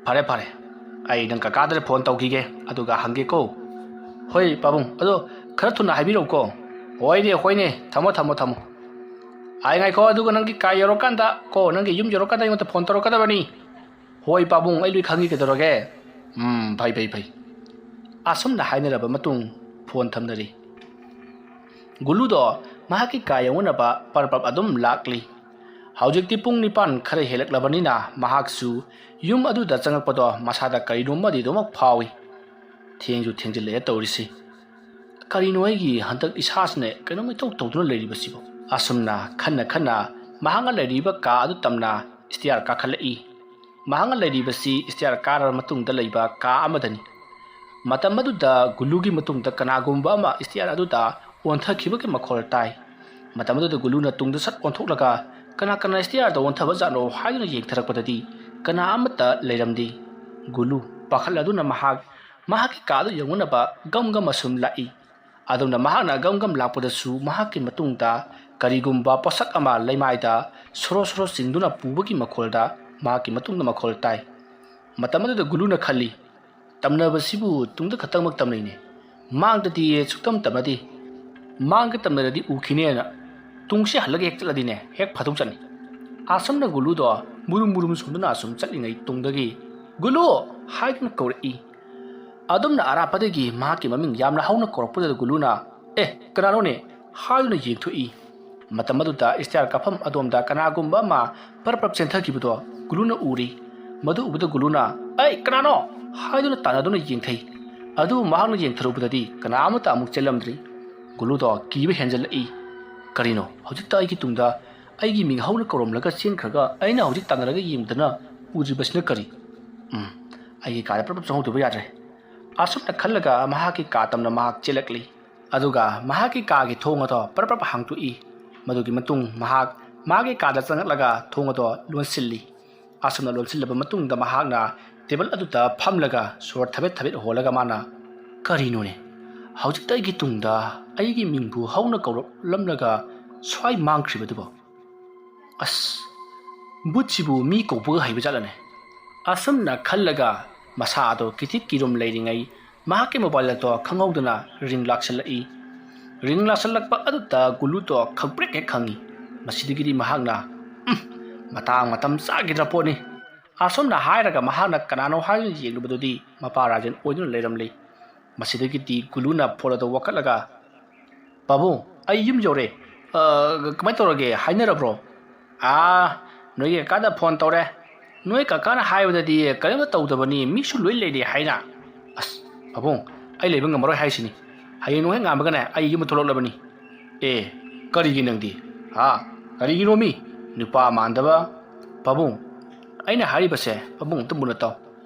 ꯐꯔꯦ ꯑꯩ ꯅꯪ ꯀꯀꯥꯗ ꯐꯣꯟ ꯇꯧꯈꯤꯒꯦ ꯑꯗꯨꯒ ꯍꯪꯒꯦꯀꯣ ꯍꯣꯏ ꯄꯥꯕꯨꯡ ꯑꯗꯣ ꯈꯔ ꯊꯨꯅ ꯍꯥꯏꯕꯤꯔꯛꯎꯀꯣ ꯍꯣꯏꯅꯦ ꯊꯝꯃꯣ ꯉꯥꯏꯈꯣ ꯑꯗꯨꯒ ꯅꯪꯒꯤ ꯀꯥ ꯌꯧꯔꯀꯥꯟꯗ ꯅꯪꯒꯤ ꯌꯨꯝ ꯌꯧꯔꯀꯥꯟꯗ ꯑꯩꯉꯣꯟꯗ ꯐꯣꯟ ꯇꯧꯔꯛꯀꯗꯕꯅꯤ ꯍꯣꯏ ꯄꯥꯕꯨꯡ ꯑꯩ ꯂꯣꯏ ꯈꯪꯉꯤ ꯀꯩꯗꯧꯔꯒꯦ ꯐꯩ ꯑꯁꯨꯝꯅ ꯍꯥꯏꯅꯔꯕ ꯃꯇꯨꯡ ꯐꯣꯟ ꯊꯝꯅꯔꯤ ꯒꯨꯂꯨꯗꯣ ꯃꯍꯥꯛꯀꯤ ꯀꯥ ꯌꯧꯅꯕ ꯄꯔꯞ ꯑꯗꯨꯝ ꯂꯥꯛꯂꯤ ꯍꯧꯖꯤꯛꯇꯤ ꯄꯨꯡ 9 ꯈꯔ ꯍꯦꯜꯂꯛꯂꯕꯅꯤꯅ ꯃꯍꯥꯛꯁꯨ ꯌꯨꯝ ꯑꯗꯨꯗ ꯆꯪꯉꯛꯄꯗꯣ ꯃꯁꯥꯗ ꯀꯔꯤꯅꯣꯃꯗꯤ ꯑꯗꯨꯃꯛ ꯐꯥꯎꯏ ꯊꯦꯡꯖꯤꯜꯂꯛꯑꯦ ꯇꯧꯔꯤꯁꯤ ꯀꯔꯤꯅꯣ ꯑꯩꯒꯤ ꯍꯟꯗꯛ ꯏꯁꯥꯁꯤꯅ ꯀꯩꯅꯣꯝ ꯏꯇꯧ ꯇꯧꯗꯨꯅ ꯂꯩꯔꯤꯕꯁꯤꯕꯨ ꯑꯁꯨꯝꯅ ꯈꯟꯅ ꯃꯍꯥꯛꯅ ꯂꯩꯔꯤꯕ ꯀꯥ ꯑꯗꯨ ꯇꯝꯅ ꯏꯁꯇꯤꯌꯥꯔ ꯀꯥꯈꯠꯂꯛꯏ ꯃꯍꯥꯛꯅ ꯂꯩꯔꯤꯕꯁꯤ ꯏꯁꯇꯤꯌꯥꯔ ꯀꯥꯔꯕ ꯃꯇꯨꯡꯗ ꯂꯩꯕ ꯀꯥ ꯑꯃꯗꯅꯤ ꯃꯇꯝ ꯑꯗꯨꯗ ꯒꯨꯂꯨꯒꯤ ꯃꯇꯨꯡꯗ ꯀꯅꯥꯒꯨꯝꯕ ꯑꯃ ꯏꯁꯇꯤꯌꯥꯔ ꯑꯗꯨꯗ ꯑꯣꯟꯊꯈꯤꯕꯒꯤ ꯃꯈꯣꯜ ꯇꯥꯏ ꯃꯇꯝ ꯑꯗꯨꯗ ꯒꯨꯂꯨꯅ ꯇꯨꯡꯗ ꯁꯠ ꯑꯣꯟꯊꯣꯛꯂꯒ ꯀꯅꯥ ꯏꯁꯇꯤꯌꯥꯔꯗ ꯑꯣꯟꯊꯕ ꯖꯥꯠꯅꯣ ꯍꯥꯏꯗꯨꯅ ꯌꯦꯡꯊꯔꯛꯄꯗꯗꯤ ꯀꯅꯥ ꯑꯃꯠꯇ ꯂꯩꯔꯝꯗꯦ ꯒꯨꯂꯨ ꯄꯥꯈꯠꯂꯗꯨꯅ ꯃꯍꯥꯛꯀꯤ ꯀꯥꯗꯨ ꯌꯧꯅꯕ ꯒꯝ ꯑꯁꯨꯝ ꯂꯥꯛꯏ ꯑꯗꯨꯝꯅ ꯃꯍꯥꯛꯅ ꯒꯝ ꯂꯥꯛꯄꯗꯁꯨ ꯃꯍꯥꯛꯀꯤ ꯃꯇꯨꯡꯗ ꯀꯔꯤꯒꯨꯝꯕ ꯄꯣꯠꯁꯛ ꯑꯃ ꯂꯩꯃꯥꯏꯗ ꯁꯣꯔꯣ ꯆꯤꯡꯗꯨꯅ ꯄꯨꯕꯒꯤ ꯃꯈꯣꯜꯗ ꯃꯍꯥꯛꯀꯤ ꯃꯇꯨꯡꯗ ꯃꯈꯣꯜ ꯇꯥꯏ ꯃꯇꯝ ꯑꯗꯨꯗ ꯒꯨꯂꯨꯅ ꯈꯜꯂꯤ ꯇꯝꯅꯕꯁꯤꯕꯨ ꯇꯨꯡꯗ ꯈꯛꯇꯃꯛ ꯇꯝꯅꯩꯅꯦ ꯃꯥꯡꯗꯗꯤ ꯁꯨꯛꯇꯝ ꯇꯝꯅꯗꯦ ꯃꯥꯡꯗ ꯇꯝꯅꯔꯗꯤ ꯎꯈꯤꯅꯦꯅ ꯇꯨꯡꯁꯤ ꯍꯜꯂꯒ ꯍꯦꯛ ꯆꯠꯂꯗꯤꯅꯦ ꯍꯦꯛ ꯐꯥꯗꯣꯛ ꯆꯠꯅꯤ ꯑꯁꯨꯝꯅ ꯒꯨꯂꯨꯗꯣ ꯃꯨꯔꯨꯝ ꯁꯨꯝꯗꯨꯅ ꯑꯁꯨꯝ ꯆꯠꯂꯤꯉꯩ ꯇꯨꯡꯗꯒꯤ ꯒꯨꯂꯨ ꯍꯥꯏꯗꯨꯅ ꯀꯧꯔꯛꯏ ꯑꯗꯨꯝꯅ ꯑꯔꯥꯞꯄꯗꯒꯤ ꯃꯍꯥꯛꯀꯤ ꯃꯃꯤꯡ ꯌꯥꯝꯅ ꯍꯧꯅ ꯀꯧꯔꯛꯄꯗ ꯒꯨꯂꯨꯅ ꯀꯅꯥꯅꯣꯅꯦ ꯍꯥꯏꯗꯨꯅ ꯌꯦꯡꯊꯣꯛꯏ ꯃꯇꯝ ꯑꯗꯨꯗ ꯏꯁꯇꯤꯌꯥꯔ ꯀꯥꯐꯝ ꯑꯗꯣꯝꯗ ꯀꯅꯥꯒꯨꯝꯕ ꯑꯃ ꯄꯔꯞ ꯆꯦꯟꯊꯈꯤꯕꯗꯣ ꯒꯨꯂꯨꯅ ꯎꯔꯤ ꯃꯗꯨ ꯎꯕꯗ ꯒꯨꯂꯨꯅ ꯀꯅꯥꯅꯣ ꯍꯥꯏꯗꯨꯅ ꯇꯥꯟꯅꯗꯨꯅ ꯌꯦꯡꯊꯩ ꯑꯗꯨꯕꯨ ꯃꯍꯥꯛꯅ ꯌꯦꯡꯊꯔꯨꯕꯗꯗꯤ ꯀꯅꯥ ꯑꯃꯠꯇ ꯑꯃꯨꯛ ꯆꯦꯜꯂꯝꯗ꯭ꯔꯤ ꯒꯨꯂꯨꯗꯣ ꯀꯤꯕ ꯍꯦꯟꯖꯜꯂꯛꯏ ꯀꯔꯤꯅꯣ ꯍꯧꯖꯤꯛꯇ ꯑꯩꯒꯤ ꯇꯨꯡꯗ ꯑꯩꯒꯤ ꯃꯤꯡ ꯍꯧꯅ ꯀꯧꯔꯝꯂꯒ ꯆꯦꯟꯈ꯭ꯔꯒ ꯑꯩꯅ ꯍꯧꯖꯤꯛ ꯇꯥꯟꯅꯔꯒ ꯌꯦꯡꯗꯅ ꯎꯗ꯭ꯔꯤꯕꯁꯤꯅ ꯀꯔꯤ ꯑꯩꯒꯤ ꯀꯥꯗ ꯄꯔꯞ ꯆꯪꯍꯧꯗꯕ ꯌꯥꯗ꯭ꯔꯦ ꯑꯁꯨꯝꯅ ꯈꯜꯂꯒ ꯃꯍꯥꯛꯀꯤ ꯀꯥ ꯇꯝꯅ ꯃꯍꯥꯛ ꯆꯦꯜꯂꯛꯂꯤ ꯑꯗꯨꯒ ꯃꯍꯥꯛꯀꯤ ꯀꯥꯒꯤ ꯊꯣꯡ ꯑꯗꯣ ꯄꯔꯞ ꯍꯥꯡꯇꯣꯛꯏ ꯃꯗꯨꯒꯤ ꯃꯇꯨꯡ ꯃꯍꯥꯛ ꯃꯥꯒꯤ ꯀꯥꯗ ꯆꯪꯂꯛꯂꯒ ꯊꯣꯡ ꯑꯗꯣ ꯂꯣꯟꯁꯤꯜꯂꯤ ꯑꯁꯨꯝꯅ ꯂꯣꯟꯁꯤꯜꯂꯕ ꯃꯇꯨꯡꯗ ꯃꯍꯥꯛꯅ ꯇꯦꯕꯜ ꯑꯗꯨꯗ ꯐꯝꯂꯒ ꯁꯣꯔ ꯊꯕꯦꯠ ꯊꯕꯦꯠ ꯍꯣꯜꯂꯒ ꯃꯥꯅ ꯀꯔꯤꯅꯣꯅꯦ ꯍꯧꯖꯤꯛꯇ ꯑꯩꯒꯤ ꯇꯨꯡꯗ ꯑꯩꯒꯤ ꯃꯤꯡꯕꯨ ꯍꯧꯅ ꯀꯧꯔꯛꯂꯝꯂꯒ ꯁ꯭ꯋꯥꯏ ꯃꯥꯡꯈ꯭ꯔꯤꯕꯗꯨꯕꯣ ꯑꯁ ꯕꯨꯠꯁꯤꯕꯨ ꯃꯤ ꯀꯧꯕꯒ ꯍꯩꯕ ꯖꯥꯠꯂꯅꯦ ꯑꯁꯨꯝꯅ ꯈꯜꯂꯒ ꯃꯁꯥ ꯑꯗꯣ ꯀꯤꯊꯤꯛ ꯀꯤꯔꯨꯝ ꯂꯩꯔꯤꯉꯩ ꯃꯍꯥꯛꯀꯤ ꯃꯣꯕꯥꯏꯜ ꯑꯗꯣ ꯈꯪꯍꯧꯗꯅ ꯔꯤꯡ ꯂꯥꯛꯁꯜꯂꯛꯏ ꯔꯤꯡ ꯂꯥꯛꯁꯜꯂꯛꯄ ꯑꯗꯨꯗ ꯒꯨꯂꯨꯗꯣ ꯈꯪꯄ꯭ꯔꯦꯛ ꯍꯦꯛ ꯈꯪꯉꯤ ꯃꯁꯤꯗꯒꯤꯗꯤ ꯃꯍꯥꯛꯅ ꯃꯇꯥꯡ ꯃꯇꯝ ꯆꯥꯒꯤꯗ꯭ꯔ ꯄꯣꯠꯅꯤ ꯑꯁꯨꯝꯅ ꯍꯥꯏꯔꯒ ꯃꯍꯥꯛꯅ ꯀꯅꯥꯅꯣ ꯍꯥꯏꯗꯨꯅ ꯌꯦꯡꯂꯨꯕꯗꯨꯗꯤ ꯃꯄꯥ ꯔꯥꯖꯦꯟ ꯑꯣꯏꯗꯨꯅ ꯂꯩꯔꯝꯂꯤ ꯃꯁꯤꯗꯒꯤꯗꯤ ꯒꯨꯂꯨꯅ ꯐꯣꯟ ꯑꯗꯨ ꯋꯥꯀꯠꯂꯒ ꯄꯥꯕꯨꯡ ꯑꯩ ꯌꯨꯝ ꯌꯧꯔꯦ ꯀꯃꯥꯏꯅ ꯇꯧꯔꯒꯦ ꯍꯥꯏꯅꯔꯕ꯭ꯔꯣ ꯅꯣꯏꯒꯤ ꯀꯥꯀꯥꯗ ꯐꯣꯟ ꯇꯧꯔꯦ ꯅꯣꯏ ꯀꯥꯀꯥꯅ ꯍꯥꯏꯕꯗꯗꯤ ꯀꯔꯤꯝꯇ ꯇꯧꯗꯕꯅꯤ ꯃꯤꯁꯨ ꯂꯣꯏ ꯂꯩꯔꯦ ꯍꯥꯏꯅ ꯑꯁ ꯄꯥꯕꯨꯡ ꯑꯩ ꯂꯩꯕ ꯉꯝꯃꯔꯣꯏ ꯍꯥꯏꯁꯤꯅꯤ ꯍꯌꯦꯡ ꯅꯣꯡ ꯍꯦꯛ ꯉꯥꯟꯕꯒꯅꯦ ꯑꯩ ꯌꯨꯝ ꯊꯣꯛꯂꯛꯂꯕꯅꯤ ꯀꯔꯤꯒꯤ ꯅꯪꯗꯤ ꯀꯔꯤꯒꯤꯅꯣ ꯃꯤ ꯅꯨꯄꯥ ꯃꯥꯟꯗꯕ ꯄꯥꯕꯨꯡ ꯑꯩꯅ ꯍꯥꯏꯔꯤꯕꯁꯦ ꯄꯥꯕꯨꯡ ꯑꯝꯇ ꯃꯨꯟꯅ ꯇꯥꯎ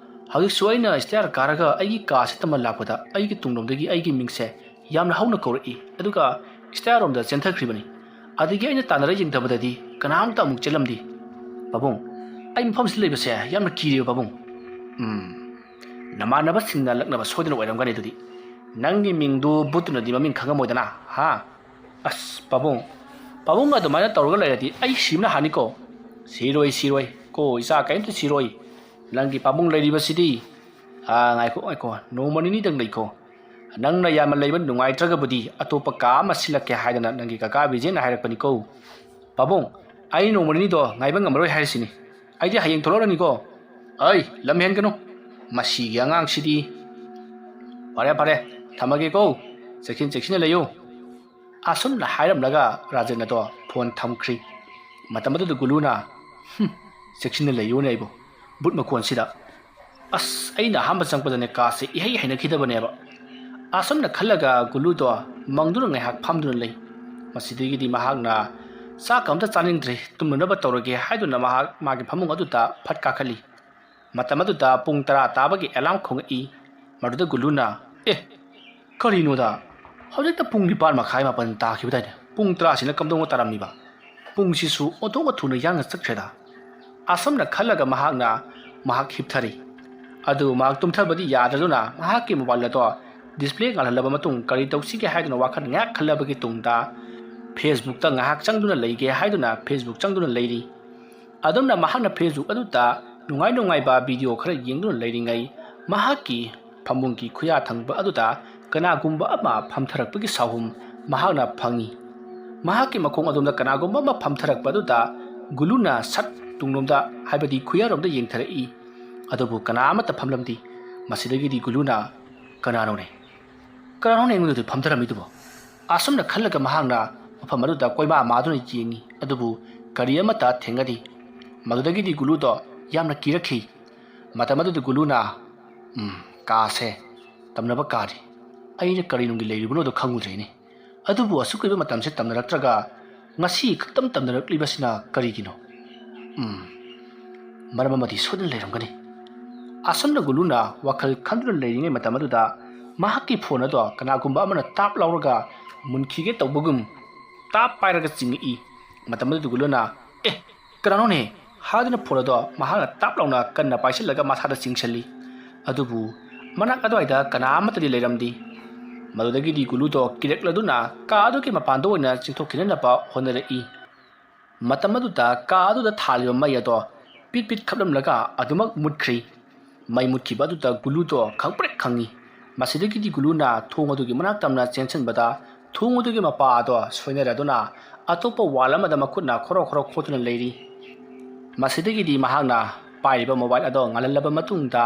ꯍꯧꯖꯤꯛꯁꯨ ꯑꯩꯅ ꯏꯁꯇꯤꯌꯥꯔ ꯀꯥꯔꯒ ꯑꯩꯒꯤ ꯀꯥꯁꯦ ꯇꯝꯃ ꯂꯥꯛꯄꯗ ꯑꯩꯒꯤ ꯇꯨꯡꯂꯣꯝꯗꯒꯤ ꯑꯩꯒꯤ ꯃꯤꯡꯁꯦ ꯌꯥꯝꯅ ꯍꯧꯅ ꯀꯧꯔꯛꯏ ꯑꯗꯨꯒ ꯏꯁꯇꯤꯌꯥꯔꯔꯣꯝꯗ ꯆꯦꯟꯊꯈ꯭ꯔꯤꯕꯅꯤ ꯑꯗꯒꯤ ꯑꯩꯅ ꯇꯥꯟꯅꯔ ꯌꯦꯡꯊꯕꯗꯗꯤ ꯀꯅꯥꯝꯇ ꯑꯃꯨꯛ ꯆꯦꯜꯂꯝꯗꯦ ꯄꯥꯕꯨꯡ ꯑꯩ ꯃꯐꯝꯁꯤꯗ ꯂꯩꯕꯁꯦ ꯌꯥꯝꯅ ꯀꯤꯔꯦꯕ ꯄꯥꯕꯨꯡ ꯅꯃꯥꯟꯅꯕꯁꯤꯡꯅ ꯂꯛꯅꯕ ꯁꯣꯏꯗꯅ ꯑꯣꯏꯔꯝꯒꯅꯤ ꯑꯗꯨꯗꯤ ꯅꯪꯒꯤ ꯃꯤꯡꯗꯨ ꯕꯨꯠꯇꯨꯅꯗꯤ ꯃꯃꯤꯡ ꯈꯪꯉꯝꯃꯣꯏꯗꯅ ꯑꯁ ꯄꯥꯕꯨꯡ ꯑꯗꯨꯃꯥꯏꯅ ꯇꯧꯔꯒ ꯂꯩꯔꯗꯤ ꯑꯩ ꯁꯤꯕꯅ ꯍꯥꯟꯅꯤꯀꯣ ꯁꯤꯔꯣꯏ ꯀꯣ ꯏꯆꯥ ꯀꯔꯤꯝꯇ ꯁꯤꯔꯣꯏ ꯅꯪꯒꯤ ꯄꯥꯕꯨꯡ ꯂꯩꯔꯤꯕꯁꯤꯗꯤ ꯉꯥꯏꯈꯣ ꯅꯣꯡꯃ ꯅꯤꯅꯤꯗꯪ ꯂꯩꯈꯣ ꯅꯪꯅ ꯌꯥꯝꯅ ꯂꯩꯕ ꯅꯨꯡꯉꯥꯏꯇ꯭ꯔꯒꯕꯨꯗꯤ ꯑꯇꯣꯞꯄ ꯀꯥ ꯑꯃ ꯁꯤꯜꯂꯛꯀꯦ ꯍꯥꯏꯗꯅ ꯅꯪꯒꯤ ꯀꯀꯥ ꯕꯤꯖꯦꯟꯅ ꯍꯥꯏꯔꯛꯄꯅꯤꯀꯣ ꯄꯥꯕꯨꯡ ꯑꯩ ꯅꯣꯡꯃ ꯅꯤꯅꯤꯗꯣ ꯉꯥꯏꯕ ꯉꯝꯃꯔꯣই ꯍꯥꯏꯔꯤꯁꯤನಿ ꯑꯩꯗꯤ ꯍꯌꯦꯡ ꯊꯣꯛꯂꯛꯑꯅꯤꯀꯣ ꯂꯝ ꯍꯦꯟꯒꯅꯨ ꯃꯁꯤꯒꯤ ꯑꯉꯥꯡꯁꯤꯗꯤ ꯐꯔꯦ ꯊꯝꯃꯒꯦꯀꯣ ꯆꯦꯛꯁꯤꯟꯅ ꯂꯩꯌꯨ ꯑꯁꯨꯝꯅ ꯍꯥꯏꯔꯝꯂꯒ ꯔꯥꯖꯟ ꯑꯗꯣ ꯐꯣꯟ ꯊꯝꯈ꯭ꯔꯤ ꯃꯇꯝ ꯑꯗꯨꯗ ꯒꯨꯂꯨꯅ ꯆꯦꯛꯁꯤꯟꯅ ꯂꯩꯌꯨꯅꯦ ꯑꯩꯕꯨ ꯕꯨꯠ ꯃꯈꯣꯟꯁꯤꯗ ꯑꯁ ꯑꯩꯅ ꯑꯍꯥꯟꯕ ꯆꯪꯄꯗꯅꯦ ꯀꯥꯁꯦ ꯏꯍꯩ ꯍꯩꯅꯈꯤꯗꯕꯅꯦꯕ ꯑꯁꯨꯝꯅ ꯈꯜꯂꯒ ꯒꯨꯂꯨꯗꯣ ꯃꯪꯗꯨꯅ ꯉꯥꯏꯍꯥꯛ ꯐꯝꯗꯨꯅ ꯂꯩ ꯃꯁꯤꯗꯒꯤꯗꯤ ꯃꯍꯥꯛꯅ ꯆꯥꯛ ꯑꯝꯇ ꯆꯥꯅꯤꯡꯗ꯭ꯔꯦ ꯇꯨꯝꯅꯅꯕ ꯇꯧꯔꯒꯦ ꯍꯥꯏꯗꯨꯅ ꯃꯍꯥꯛ ꯃꯥꯒꯤ ꯐꯃꯨꯡ ꯑꯗꯨꯗ ꯐꯠ ꯀꯥꯈꯠꯂꯤ ꯃꯇꯝ ꯑꯗꯨꯗ ꯄꯨꯡ 10 ꯇꯥꯕꯒꯤ ꯑꯦꯂꯥꯔꯝ ꯈꯣꯡꯉꯛꯏ ꯃꯗꯨꯗ ꯒꯨꯂꯨꯅ ꯀꯔꯤꯅꯣꯗ ꯍꯧꯖꯤꯛꯇ ꯄꯨꯡ 9:30 ꯇꯥꯈꯤꯕꯗꯥꯏꯅꯦ ꯄꯨꯡ 10 ꯀꯝꯗꯧꯅ ꯇꯥꯔꯝꯃꯤꯕ ꯄꯨꯡꯁꯤꯁꯨ ꯑꯣꯟꯊꯣꯛꯅ ꯊꯨꯅ ꯌꯥꯡꯅ ꯆꯠꯈ꯭ꯔꯦꯗ ꯑꯁꯨꯝꯅ ꯈꯜꯂꯒ ꯃꯍꯥꯛ ꯍꯤꯞꯊꯔꯤ ꯑꯗꯨ ꯃꯍꯥꯛ ꯇꯨꯝꯊꯕꯗꯤ ꯌꯥꯗ꯭ꯔꯗꯨꯅ ꯃꯍꯥꯛꯀꯤ ꯃꯣꯕꯥꯏꯜ ꯑꯗꯣ ꯗꯤꯁꯄ꯭ꯂꯦ ꯉꯥꯜꯍꯜꯂꯕ ꯃꯇꯨꯡ ꯀꯔꯤ ꯇꯧꯁꯤꯒꯦ ꯍꯥꯏꯗꯨꯅ ꯋꯥꯈꯜ ꯉꯥꯏꯍꯥꯛ ꯈꯜꯂꯕꯒꯤ ꯇꯨꯡꯗ ꯐꯦꯁꯕꯨꯛꯇ ꯉꯥꯏꯍꯥꯛ ꯆꯪꯗꯨꯅ ꯂꯩꯒꯦ ꯍꯥꯏꯗꯨꯅ ꯐꯦꯁꯕꯨꯛ ꯆꯪꯗꯨꯅ ꯂꯩꯔꯤ ꯑꯗꯨꯝꯅ ꯃꯍꯥꯛꯅ ꯐꯦꯁꯕꯨꯛ ꯑꯗꯨꯗ ꯅꯨꯡꯉꯥꯏꯕ ꯚꯤꯗꯤꯑꯣ ꯈꯔ ꯌꯦꯡꯗꯨꯅ ꯂꯩꯔꯤꯉꯩ ꯃꯍꯥꯛꯀꯤ ꯐꯃꯨꯡꯒꯤ ꯈꯨꯌꯥ ꯊꯪꯕ ꯑꯗꯨꯗ ꯀꯅꯥꯒꯨꯝꯕ ꯑꯃ ꯐꯝꯊꯔꯛꯄꯒꯤ ꯁꯥꯍꯨꯝ ꯃꯍꯥꯛꯅ ꯐꯪꯉꯤ ꯃꯍꯥꯛꯀꯤ ꯃꯈꯣꯡ ꯑꯗꯣꯝꯗ ꯀꯅꯥꯒꯨꯝꯕ ꯑꯃ ꯐꯝꯊꯔꯛꯄ ꯑꯗꯨꯗ ꯒꯨꯂꯨꯅ ꯁꯠ ꯇꯨꯡꯂꯣꯝꯗ ꯍꯥꯏꯕꯗꯤ ꯈꯨꯌꯥꯔꯣꯝꯗ ꯌꯦꯡꯊꯔꯛꯏ ꯑꯗꯨꯕꯨ ꯀꯅꯥ ꯑꯃꯠꯇ ꯐꯝꯂꯝꯗꯦ ꯃꯁꯤꯗꯒꯤꯗꯤ ꯒꯨꯂꯨꯅ ꯀꯅꯥꯅꯣꯅꯦ ꯑꯩꯉꯣꯟꯗ ꯐꯝꯊꯔꯝꯃꯤꯗꯨꯕꯣ ꯑꯁꯨꯝꯅ ꯈꯜꯂꯒ ꯃꯍꯥꯛꯅ ꯃꯐꯝ ꯑꯗꯨꯗ ꯀꯣꯏꯃꯥ ꯃꯥꯗꯨꯅ ꯌꯦꯡꯉꯤ ꯑꯗꯨꯕꯨ ꯀꯔꯤ ꯑꯃꯠꯇ ꯊꯦꯡꯅꯗꯦ ꯃꯗꯨꯗꯒꯤꯗꯤ ꯒꯨꯂꯨꯗꯣ ꯌꯥꯝꯅ ꯀꯤꯔꯛꯈꯤ ꯃꯇꯝ ꯑꯗꯨꯗ ꯒꯨꯂꯨꯅ ꯀꯥꯁꯦ ꯇꯝꯅꯕ ꯀꯥꯗꯤ ꯑꯩꯅ ꯀꯔꯤꯅꯨꯡꯒꯤ ꯂꯩꯔꯤꯕꯅꯣꯗꯣ ꯈꯪꯉꯨꯗ꯭ꯔꯦꯅꯦ ꯑꯗꯨꯕꯨ ꯑꯁꯨꯛ ꯀꯨꯏꯕ ꯃꯇꯝꯁꯦ ꯇꯝꯅꯔꯛꯇ꯭ꯔꯒ ꯉꯁꯤ ꯈꯛꯇꯪ ꯇꯝꯅꯔꯛꯂꯤꯕꯁꯤꯅ ꯀꯔꯤꯒꯤꯅꯣ ꯃꯔꯝ ꯑꯃꯗꯤ ꯁꯣꯏꯗꯅ ꯂꯩꯔꯝꯒꯅꯤ ꯑꯁꯨꯝꯅ ꯒꯨꯂꯨꯅ ꯋꯥꯈꯜ ꯈꯟꯗꯨꯅ ꯂꯩꯔꯤꯉꯩ ꯃꯇꯝ ꯑꯗꯨꯗ ꯃꯍꯥꯛꯀꯤ ꯐꯣꯟ ꯑꯗꯣ ꯀꯅꯥꯒꯨꯝꯕ ꯑꯃꯅ ꯇꯥꯞ ꯂꯥꯎꯔꯒ ꯃꯨꯟꯈꯤꯒꯦ ꯇꯧꯕꯒꯨꯝ ꯇꯥꯞ ꯄꯥꯏꯔꯒ ꯆꯤꯡꯉꯛꯏ ꯃꯇꯝ ꯑꯗꯨꯗ ꯒꯨꯂꯨꯅ ꯀꯅꯥꯅꯣꯅꯦ ꯍꯥꯏꯗꯨꯅ ꯐꯣꯟ ꯑꯗꯣ ꯃꯍꯥꯛꯅ ꯇꯥꯞ ꯂꯥꯎꯅ ꯀꯟꯅ ꯄꯥꯏꯁꯤꯜꯂꯒ ꯃꯁꯥꯗ ꯆꯤꯡꯁꯤꯜꯂꯤ ꯑꯗꯨꯕꯨ ꯃꯅꯥꯛ ꯑꯗꯨꯋꯥꯏꯗ ꯀꯅꯥ ꯑꯃꯠꯇꯗꯤ ꯂꯩꯔꯝꯗꯦ ꯃꯗꯨꯗꯒꯤꯗꯤ ꯒꯨꯂꯨꯗꯣ ꯀꯤꯔꯛꯂꯗꯨꯅ ꯀꯥ ꯑꯗꯨꯒꯤ ꯃꯄꯥꯟꯗ ꯑꯣꯏꯅ ꯆꯤꯡꯊꯣꯛꯈꯤꯅꯅꯕ ꯍꯣꯠꯅꯔꯛꯏ ꯃꯇꯝ ꯑꯗꯨꯗ ꯀꯥ ꯑꯗꯨꯗ ꯊꯥꯜꯂꯤꯕ ꯃꯩ ꯑꯗꯣ ꯄꯤꯠ ꯈꯞꯂꯝꯂꯒ ꯑꯗꯨꯃꯛ ꯃꯨꯠꯈ꯭ꯔꯤ ꯃꯩ ꯃꯨꯠꯈꯤꯕ ꯑꯗꯨꯗ ꯒꯨꯂꯨꯗꯣ ꯈꯪꯄ꯭ꯔꯦꯛ ꯈꯪꯉꯤ ꯃꯁꯤꯗꯒꯤꯗꯤ ꯒꯨꯂꯨꯅ ꯊꯣꯡ ꯑꯗꯨꯒꯤ ꯃꯅꯥꯛ ꯇꯝꯅ ꯆꯦꯟꯁꯤꯟꯕꯗ ꯊꯣꯡ ꯑꯗꯨꯒꯤ ꯃꯄꯥ ꯑꯗꯣ ꯁꯣꯏꯅꯔꯗꯨꯅ ꯑꯇꯣꯞꯄ ꯋꯥꯜ ꯑꯃꯗ ꯃꯈꯨꯠꯅ ꯈꯣꯔꯣ ꯈꯣꯠꯇꯨꯅ ꯂꯩꯔꯤ ꯃꯁꯤꯗꯒꯤꯗꯤ ꯃꯍꯥꯛꯅ ꯄꯥꯏꯔꯤꯕ ꯃꯣꯕꯥꯏꯜ ꯑꯗꯣ ꯉꯥꯜꯍꯜꯂꯕ ꯃꯇꯨꯡꯗ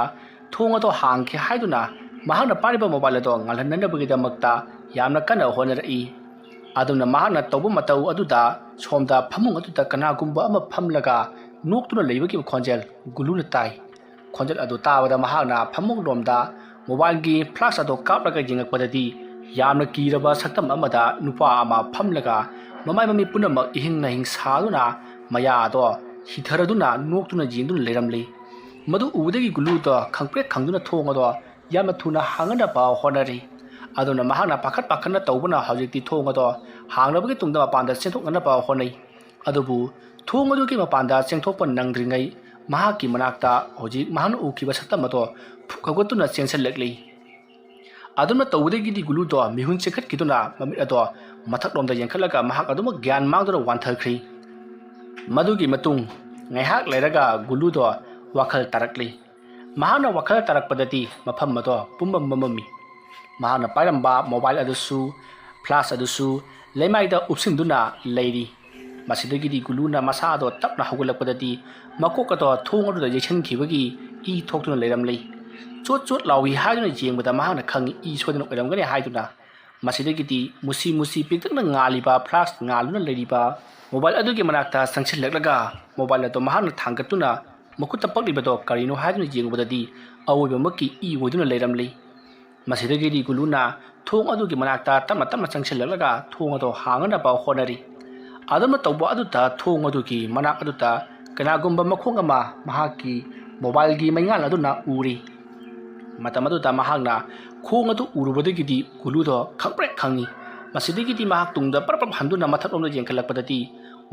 ꯊꯣꯡ ꯑꯗꯣ ꯍꯥꯡꯈꯤ ꯍꯥꯏꯗꯨꯅ ꯃꯍꯥꯛꯅ ꯄꯥꯏꯔꯤꯕ ꯃꯣꯕꯥꯏꯜ ꯑꯗꯣ ꯉꯥꯜꯍꯟꯅꯅꯕꯒꯤꯗꯃꯛꯇ ꯌꯥꯝꯅ ꯀꯟꯅ ꯍꯣꯠꯅꯔꯛꯏ ꯑꯗꯨꯅ ꯃꯍꯥꯛꯅ ꯇꯧꯕ ꯃꯇꯧ ꯑꯗꯨꯗ ꯁꯣꯝꯗ ꯐꯃꯨꯡ ꯑꯗꯨꯗ ꯀꯅꯥꯒꯨꯝꯕ ꯑꯃ ꯐꯝꯂꯒ ꯅꯣꯛꯇꯨꯅ ꯂꯩꯕꯒꯤ ꯈꯣꯟꯖꯦꯜ ꯒꯨꯂꯨꯅ ꯇꯥꯏ ꯈꯣꯟꯖꯦꯜ ꯑꯗꯨ ꯇꯥꯕꯗ ꯃꯍꯥꯛꯅ ꯐꯃꯨꯡꯂꯣꯝꯗ ꯃꯣꯕꯥꯏꯜꯒꯤ ꯐ꯭ꯂꯥꯁ ꯑꯗꯨ ꯀꯥꯞꯂꯒ ꯌꯦꯡꯉꯛꯄꯗꯗꯤ ꯌꯥꯝꯅ ꯀꯤꯔꯕ ꯁꯛꯇꯝ ꯑꯃꯗ ꯅꯨꯄꯥ ꯑꯃ ꯐꯝꯂꯒ ꯃꯃꯥꯏ ꯃꯃꯤꯠ ꯄꯨꯝꯅꯃꯛ ꯏꯍꯤꯡ ꯅꯥꯍꯤꯡ ꯁꯥꯗꯨꯅ ꯃꯌꯥ ꯑꯗꯣ ꯍꯤꯊꯔꯗꯨꯅ ꯅꯣꯛꯇꯨꯅ ꯌꯦꯡꯗꯨꯅ ꯂꯩꯔꯝꯂꯤ ꯃꯗꯨ ꯎꯕꯗꯒꯤ ꯒꯨꯂꯨꯗꯣ ꯈꯪꯄ꯭ꯔꯦꯛ ꯈꯪꯗꯨꯅ ꯊꯣꯡ ꯑꯗꯣ ꯌꯥꯝꯅ ꯊꯨꯅ ꯍꯥꯡꯅꯅꯕ ꯍꯣꯠꯅꯔꯤ ꯑꯗꯨꯅ ꯃꯍꯥꯛꯅ ꯄꯥꯈꯠꯅ ꯇꯧꯕꯅ ꯍꯧꯖꯤꯛꯇꯤ ꯊꯣꯡ ꯑꯗꯣ ꯍꯥꯡꯅꯕꯒꯤ ꯇꯨꯡꯗ ꯃꯄꯥꯟꯗ ꯆꯦꯟꯊꯣꯛꯅꯅꯕ ꯍꯣꯠꯅꯩ ꯑꯗꯨꯕꯨ ꯊꯣꯡ ꯑꯗꯨꯒꯤ ꯃꯄꯥꯟꯗ ꯆꯦꯟꯊꯣꯛꯄ ꯅꯪꯗ꯭ꯔꯤꯉꯩ ꯃꯍꯥꯛꯀꯤ ꯃꯅꯥꯛꯇ ꯍꯧꯖꯤꯛ ꯃꯍꯥꯛꯅ ꯎꯈꯤꯕ ꯁꯛꯇꯝ ꯑꯗꯣ ꯐꯨꯛ ꯍꯧꯒꯠꯇꯨꯅ ꯆꯦꯟꯁꯤꯜꯂꯛꯂꯤ꯫ ꯑꯗꯨꯝꯅ ꯇꯧꯕꯗꯒꯤꯗꯤ ꯒꯨꯂꯨꯗꯣ ꯃꯤꯍꯨꯟ ꯆꯦꯟꯈꯠꯈꯤꯗꯨꯅ ꯃꯃꯤꯠ ꯑꯗꯣ ꯃꯊꯛꯂꯣꯝꯗ ꯌꯦꯡꯈꯠꯂꯒ ꯃꯍꯥꯛ ꯑꯗꯨꯃꯛ ꯒ꯭ꯌꯥꯟ ꯃꯥꯡꯗꯨꯅ ꯋꯥꯟꯊꯈ꯭ꯔꯤ꯫ ꯃꯗꯨꯒꯤ ꯃꯇꯨꯡ ꯉꯥꯏꯍꯥꯛ ꯂꯩꯔꯒ ꯒꯨꯂꯨꯗꯣ ꯋꯥꯈꯜ ꯇꯥꯔꯛꯂꯤ꯫ ꯃꯍꯥꯛꯅ ꯋꯥꯈꯜ ꯇꯥꯔꯛꯄꯗꯗꯤ ꯃꯐꯝ ꯑꯗꯣ ꯄꯨꯝꯃꯝ ꯃꯝꯃꯝꯃꯤ꯫ ꯃꯍꯥꯛꯅ ꯄꯥꯏꯔꯝꯕ ꯃꯣꯕꯥꯏꯜ ꯑꯗꯨꯁꯨ ꯐ꯭ꯂꯥꯁ ꯑꯗꯨꯁꯨ ꯂꯩꯃꯥꯏꯗ ꯎꯞꯁꯤꯟꯗꯨꯅ ꯂꯩꯔꯤ꯫ ꯃꯁꯤꯗꯒꯤꯗꯤ ꯒꯨꯂꯨꯅ ꯃꯁꯥ ꯑꯗꯣ ꯇꯞꯅ ꯍꯧꯒꯠꯂꯛꯄꯗꯗꯤ ꯃꯀꯣꯛ ꯑꯗꯣ ꯊꯣꯡ ꯑꯗꯨꯗ ꯌꯩꯁꯤꯟꯈꯤꯕꯒꯤ ꯏ ꯊꯣꯛꯇꯨꯅ ꯂꯩꯔꯝꯂꯤ꯫ ꯆꯣꯠ ꯆꯣꯠ ꯂꯥꯎꯏ ꯍꯥꯏꯗꯨꯅ ꯌꯦꯡꯕꯗ ꯃꯍꯥꯛꯅ ꯈꯪꯏ ꯏ ꯁꯣꯏꯗꯅ ꯑꯣꯏꯔꯝꯒꯅꯤ ꯍꯥꯏꯗꯨꯅ꯫ ꯃꯁꯤꯗꯒꯤꯗꯤ ꯃꯨꯁꯤ ꯃꯨꯁꯤ ꯄꯤꯛꯇꯛꯅ ꯉꯥꯜꯂꯤꯕ ꯐ꯭ꯂꯥꯁ ꯉꯥꯜꯗꯨꯅ ꯂꯩꯔꯤꯕ ꯃꯣꯕꯥꯏꯜ ꯑꯗꯨꯒꯤ ꯃꯅꯥꯛꯇ ꯆꯪꯁꯤꯜꯂꯛꯂꯒ ꯃꯣꯕꯥꯏꯜ ꯑꯗꯣ ꯃꯍꯥꯛꯅ ꯊꯥꯡꯒꯠꯇꯨꯅ ꯃꯈꯨꯠꯇ ꯄꯛꯂꯤꯕꯗꯣ ꯀꯔꯤꯅꯣ ꯍꯥꯏꯗꯨꯅ ꯌꯦꯡꯕꯗꯗꯤ ꯑꯋꯣꯏꯕꯃꯛꯀꯤ ꯏ ꯑꯣꯏꯗꯨꯅ ꯂꯩꯔꯝꯂꯤ꯫ ꯃꯁꯤꯗꯒꯤꯗꯤ ꯒꯨꯂꯨꯅ ꯊꯣꯡ ꯑꯗꯨꯒꯤ ꯃꯅꯥꯛꯇ ꯇꯞꯅ ꯇꯞꯅ ꯆꯪꯁꯤꯜꯂꯛꯂꯒ ꯊꯣꯡ ꯑꯗꯣ ꯍꯥꯡꯅꯅꯕ ꯍꯣꯠꯅꯔꯤ꯫ ꯑꯗꯨꯝꯅ ꯇꯧꯕ ꯑꯗꯨꯗ ꯊꯣꯡ ꯑꯗꯨꯒꯤ ꯃꯅꯥꯛ ꯑꯗꯨꯗ ꯀꯅꯥꯒꯨꯝꯕ ꯃꯈꯣꯡ ꯑꯃ ꯃꯍꯥꯛꯀꯤ ꯃꯣꯕꯥꯏꯜꯒꯤ ꯃꯩꯉꯥꯜ ꯑꯗꯨꯅ ꯎꯔꯤ꯫ ꯃꯇꯝ ꯑꯗꯨꯗ ꯃꯍꯥꯛꯅ ꯈꯣꯡ ꯑꯗꯨ ꯎꯔꯨꯕꯗꯒꯤꯗꯤ ꯒꯨꯂꯨꯗꯣ ꯈꯪꯄ꯭ꯔꯦꯛ ꯈꯪꯏ꯫ ꯃꯁꯤꯗꯒꯤꯗꯤ ꯃꯍꯥꯛ ꯇꯨꯡꯗ ꯄꯔꯞ ꯍꯟꯗꯨꯅ ꯃꯊꯛꯂꯣꯝꯗ ꯌꯦꯡꯈꯠꯂꯛꯄꯗꯗꯤ